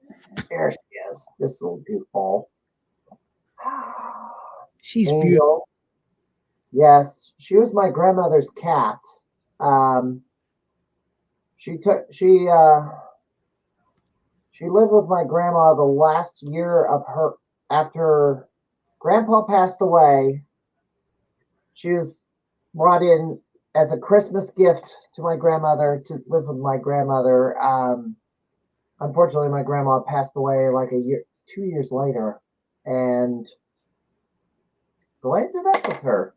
There she is. This little goofball. She's beautiful. Yes, she was my grandmother's cat. She lived with my grandma the last year of her after Grandpa passed away. She was brought in as a Christmas gift to my grandmother to live with my grandmother. Unfortunately, my grandma passed away like 2 years later, and so I ended up with her.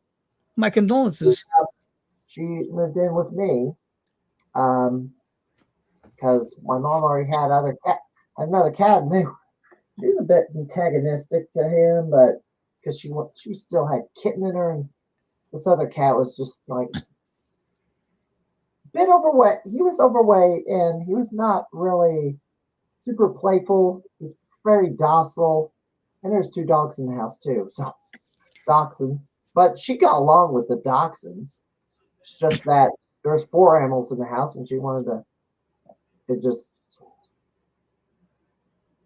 My condolences. She moved in with me because my mom already had another cat, and she was a bit antagonistic to him, but because she still had kitten in her, and this other cat was just like a bit overweight. He was overweight and he was not really super playful. He's very docile. And there's 2 dogs in the house too, so dachshunds. But she got along with the dachshunds. It's just that there's 4 animals in the house, and she wanted to.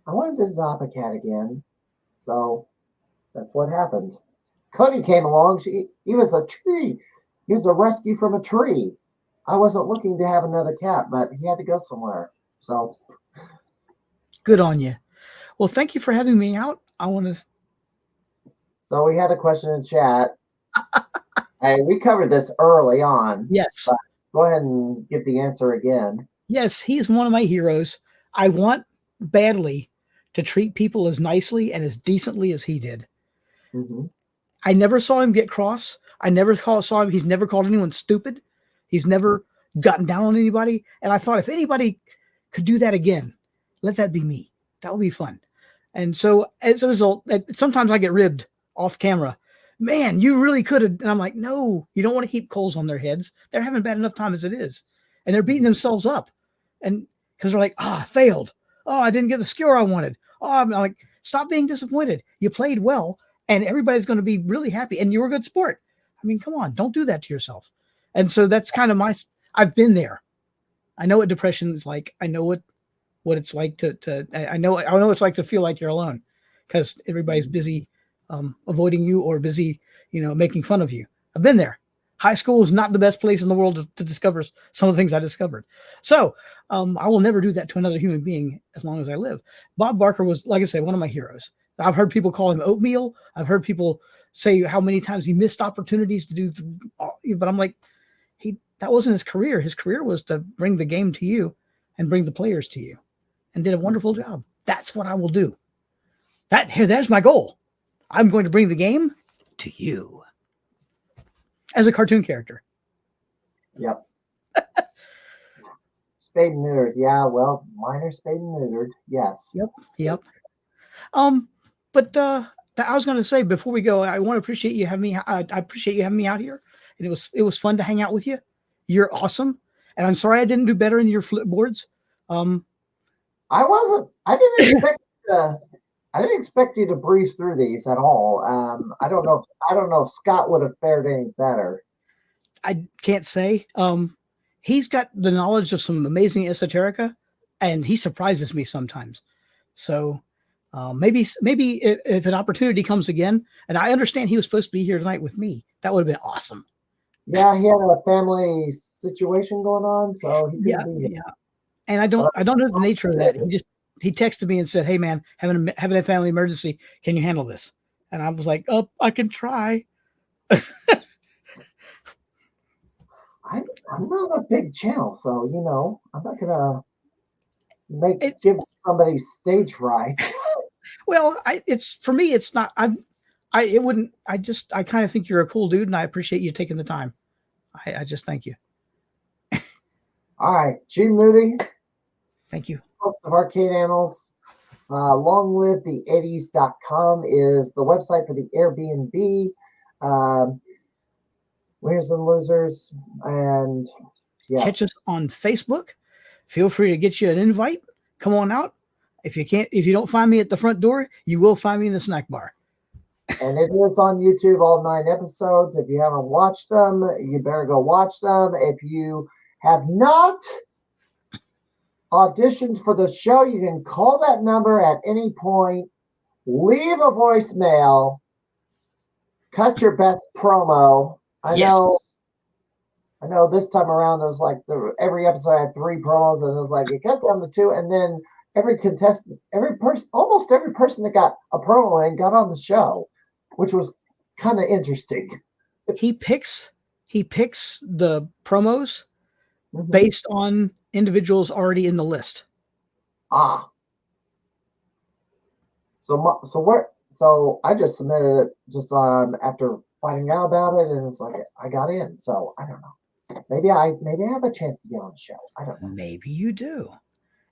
I wanted to adopt a cat again, so that's what happened. Cody came along. He was a tree. He was a rescue from a tree. I wasn't looking to have another cat, but he had to go somewhere. So good on you. Well, thank you for having me out. I want to. So we had a question in chat. Hey, we covered this early on. Yes. Go ahead and give the answer again. Yes, he's one of my heroes. I want badly to treat people as nicely and as decently as he did. Mm-hmm. I never saw him get cross. I never saw him. He's never called anyone stupid. He's never gotten down on anybody. And I thought if anybody could do that again, let that be me. That would be fun. And so as a result, sometimes I get ribbed off camera. Man, you really could have. And I'm like, no, you don't want to heap coals on their heads. They're having bad enough time as it is. And they're beating themselves up. And because they're like, I failed. Oh, I didn't get the score I wanted. Oh, I'm like, stop being disappointed. You played well and everybody's going to be really happy. And you were a good sport. I mean, come on, don't do that to yourself. And so that's kind of I've been there. I know what depression is like. I know what it's like I know what it's like to feel like you're alone because everybody's busy avoiding you or busy, making fun of you. I've been there. High school is not the best place in the world to discover some of the things I discovered. So I will never do that to another human being as long as I live. Bob Barker was, like I said, one of my heroes. I've heard people call him oatmeal. I've heard people say how many times he missed opportunities to do, but I'm like, that wasn't his career. His career was to bring the game to you and bring the players to you and did a wonderful job. That's what I will do. There's my goal. I'm going to bring the game to you. As a cartoon character. Yep. Spayed and neutered. Yeah, well, mine are spayed and neutered. Yes. Yep. But I was going to say before we go, I want to appreciate you having me. I appreciate you having me out here, and it was fun to hang out with you. You're awesome, and I'm sorry I didn't do better in your flipboards. I didn't expect you to breeze through these at all. I don't know if Scott would have fared any better. I can't say. He's got the knowledge of some amazing esoterica, and he surprises me sometimes. So maybe if an opportunity comes again, and I understand he was supposed to be here tonight with me, that would have been awesome. Yeah, he had a family situation going on, so he couldn't be here. Yeah. And I don't know the nature of that. He texted me and said, "Hey man, having a family emergency. Can you handle this?" And I was like, "Oh, I can try." I'm not a big channel, so I'm not gonna give somebody stage fright. Well, for me, it's not. I kind of think you're a cool dude, and I appreciate you taking the time. I just thank you. All right, Gene Moody. Thank you. Host of Arcade Annals. LongLiveThe80s.com is the website for the AirBnB. Winners and losers, and yes. Catch us on Facebook. Feel free to get you an invite. Come on out. If you don't find me at the front door, you will find me in the snack bar. And it is on YouTube, all 9 episodes. If you haven't watched them, you better go watch them. If you have not auditioned for the show, you can call that number at any point, leave a voicemail, cut your best promo. I know this time around it was like every episode had 3 promos, and it was like it cut down to 2, and then almost every person that got a promo in got on the show, which was kind of interesting. He picks the promos based on individuals already in the list. So I just submitted it just after finding out about it, and it's like I got in. So I don't know. Maybe I have a chance to get on the show. I don't know. Maybe you do.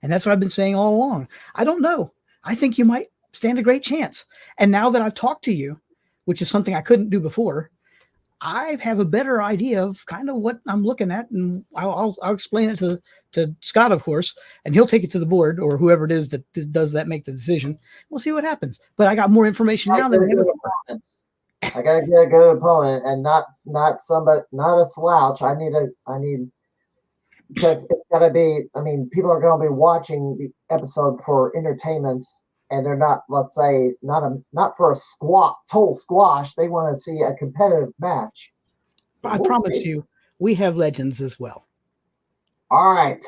And that's what I've been saying all along. I don't know. I think you might stand a great chance. And now that I've talked to you, which is something I couldn't do before, I have a better idea of kind of what I'm looking at, and I'll explain it to Scott, of course, and he'll take it to the board or whoever it is that does that make the decision. We'll see what happens. But I got more information now than ever. I gotta get a good opponent and not somebody, not a slouch. I need because it's gotta be. I mean, people are gonna be watching the episode for entertainment, and they're not, let's say, not for a total squash. They want to see a competitive match. So I promise you, we have legends as well. All right.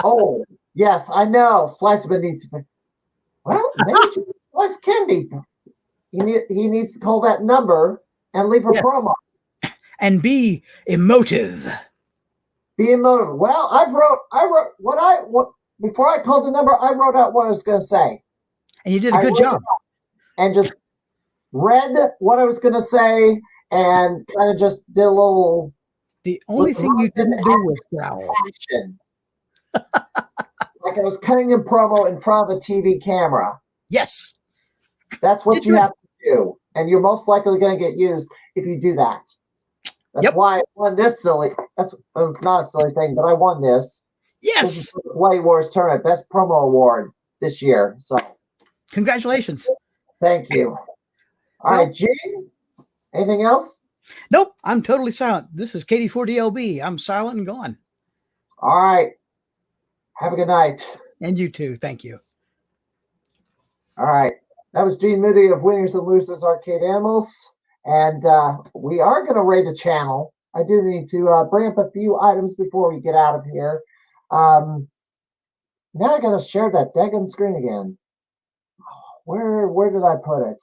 Oh yes, I know. Sliceman needs to. Well, maybe Slice can be. He needs to call that number and leave a promo. And be emotive. Be emotive. Well, I wrote what before I called the number, I wrote out what I was going to say. And you did a good job. And just read what I was going to say and kind of just did a little. The only thing you didn't do was growl. Like I was cutting a promo in front of a TV camera. Yes. That's what you have to do. And you're most likely going to get used if you do that. That's why I won this silly. That's not a silly thing, but I won this. Yes. This is the Play Wars Tournament Best Promo Award this year. So, congratulations. Thank you. All right, Gene. Anything else? Nope. I'm totally silent. This is Katie4DLB. I'm silent and gone. All right. Have a good night. And you too. Thank you. All right. That was Gene Moody of Winners and Losers Arcade Animals. And we are going to rate a channel. I do need to bring up a few items before we get out of here. Now I got to share that daggone screen again. Where did I put it?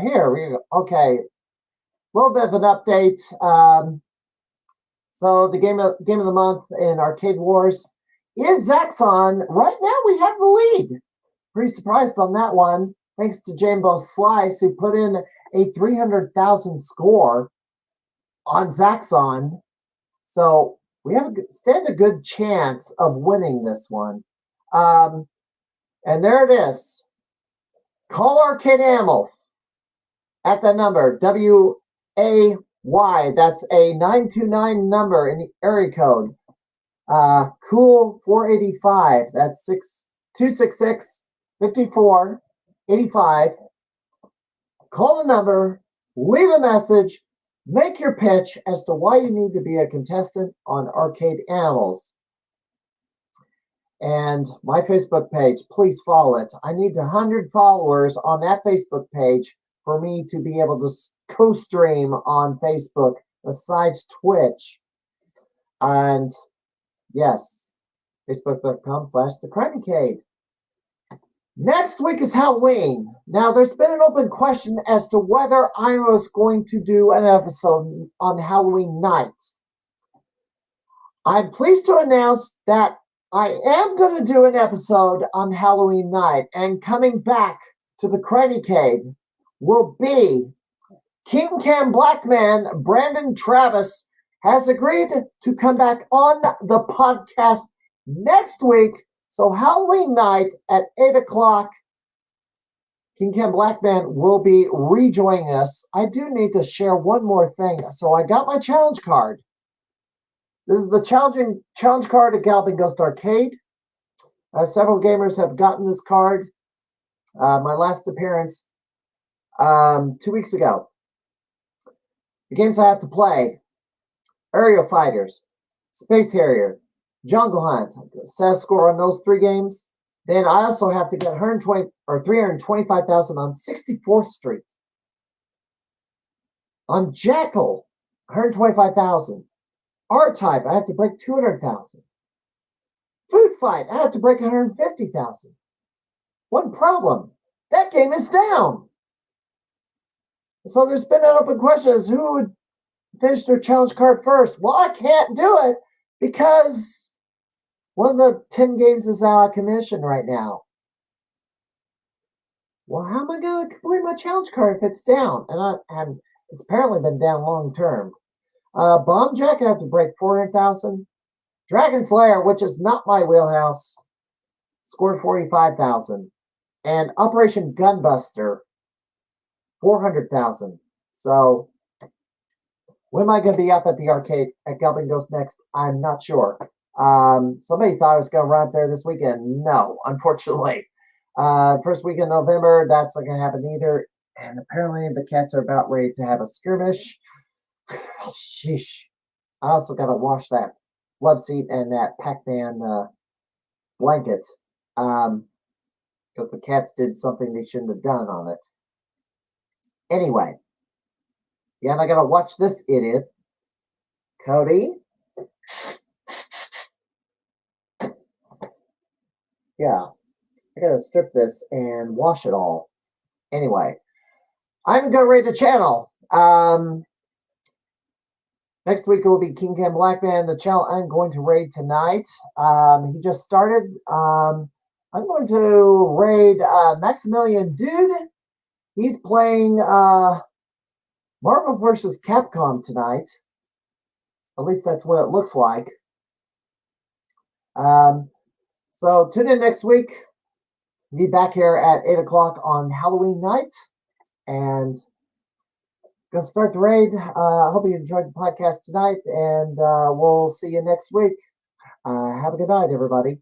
Here we go. Okay. A little bit of an update. So the game of the month in Arcade Wars is Zaxxon. Right now we have the lead. Pretty surprised on that one. Thanks to Jambo Slice, who put in a 300,000 score on Zaxxon. So we have stand a good chance of winning this one. And there it is. Call Arcade Animals at the number WAY. That's a 929 number in the area code. Cool 485. That's 266 54 85. Call the number, leave a message, make your pitch as to why you need to be a contestant on Arcade Animals. And my Facebook page, please follow it. I need 100 followers on that Facebook page for me to be able to co-stream on Facebook besides Twitch. And yes, facebook.com/the Crimeycade. Next week is Halloween. Now, there's been an open question as to whether I was going to do an episode on Halloween night. I'm pleased to announce that I am going to do an episode on Halloween night, and coming back to the Crimeycade will be King Cam Blackman. Brandon Travis has agreed to come back on the podcast next week. So Halloween night at 8 o'clock, King Cam Blackman will be rejoining us. I do need to share one more thing. So I got my challenge card. This is the challenge card at Galloping Ghost Arcade. Several gamers have gotten this card. My last appearance 2 weeks ago. The games I have to play: Aerial Fighters, Space Harrier, Jungle Hunt. Set a score on those 3 games. Then I also have to get 325,000 on 64th Street. On Jackal, 125,000. R-Type, I have to break 200,000. Food Fight, I have to break 150,000. One problem: that game is down. So there's been an open question as who would finish their challenge card first. Well, I can't do it because one of the 10 games is out of commission right now. Well, how am I going to complete my challenge card if it's down? And it's apparently been down long term. Bomb Jack, I have to break 400,000. Dragon Slayer, which is not my wheelhouse, scored 45,000. And Operation Gunbuster, 400,000. So When am I going to be up at the arcade at Galloping Ghost next? I'm not sure. Somebody thought I was going to run up there this weekend. No, unfortunately. First week in November, that's not going to happen either. And apparently the cats are about ready to have a skirmish. Sheesh. I also got to wash that love seat and that pac-man blanket. Because the cats did something they shouldn't have done on it. Anyway. Yeah, and I got to watch this idiot. Cody. Yeah. I got to strip this and wash it all. Anyway. I'm going to go raid the channel. Next week it will be King Cam Blackman, the channel I'm going to raid tonight. He just started. I'm going to raid Maximilian Dude. He's playing Marvel vs. Capcom tonight. At least that's what it looks like. So tune in next week. Be back here at 8 o'clock on Halloween night. And gonna start the raid. I hope you enjoyed the podcast tonight, and we'll see you next week. Have a good night, everybody.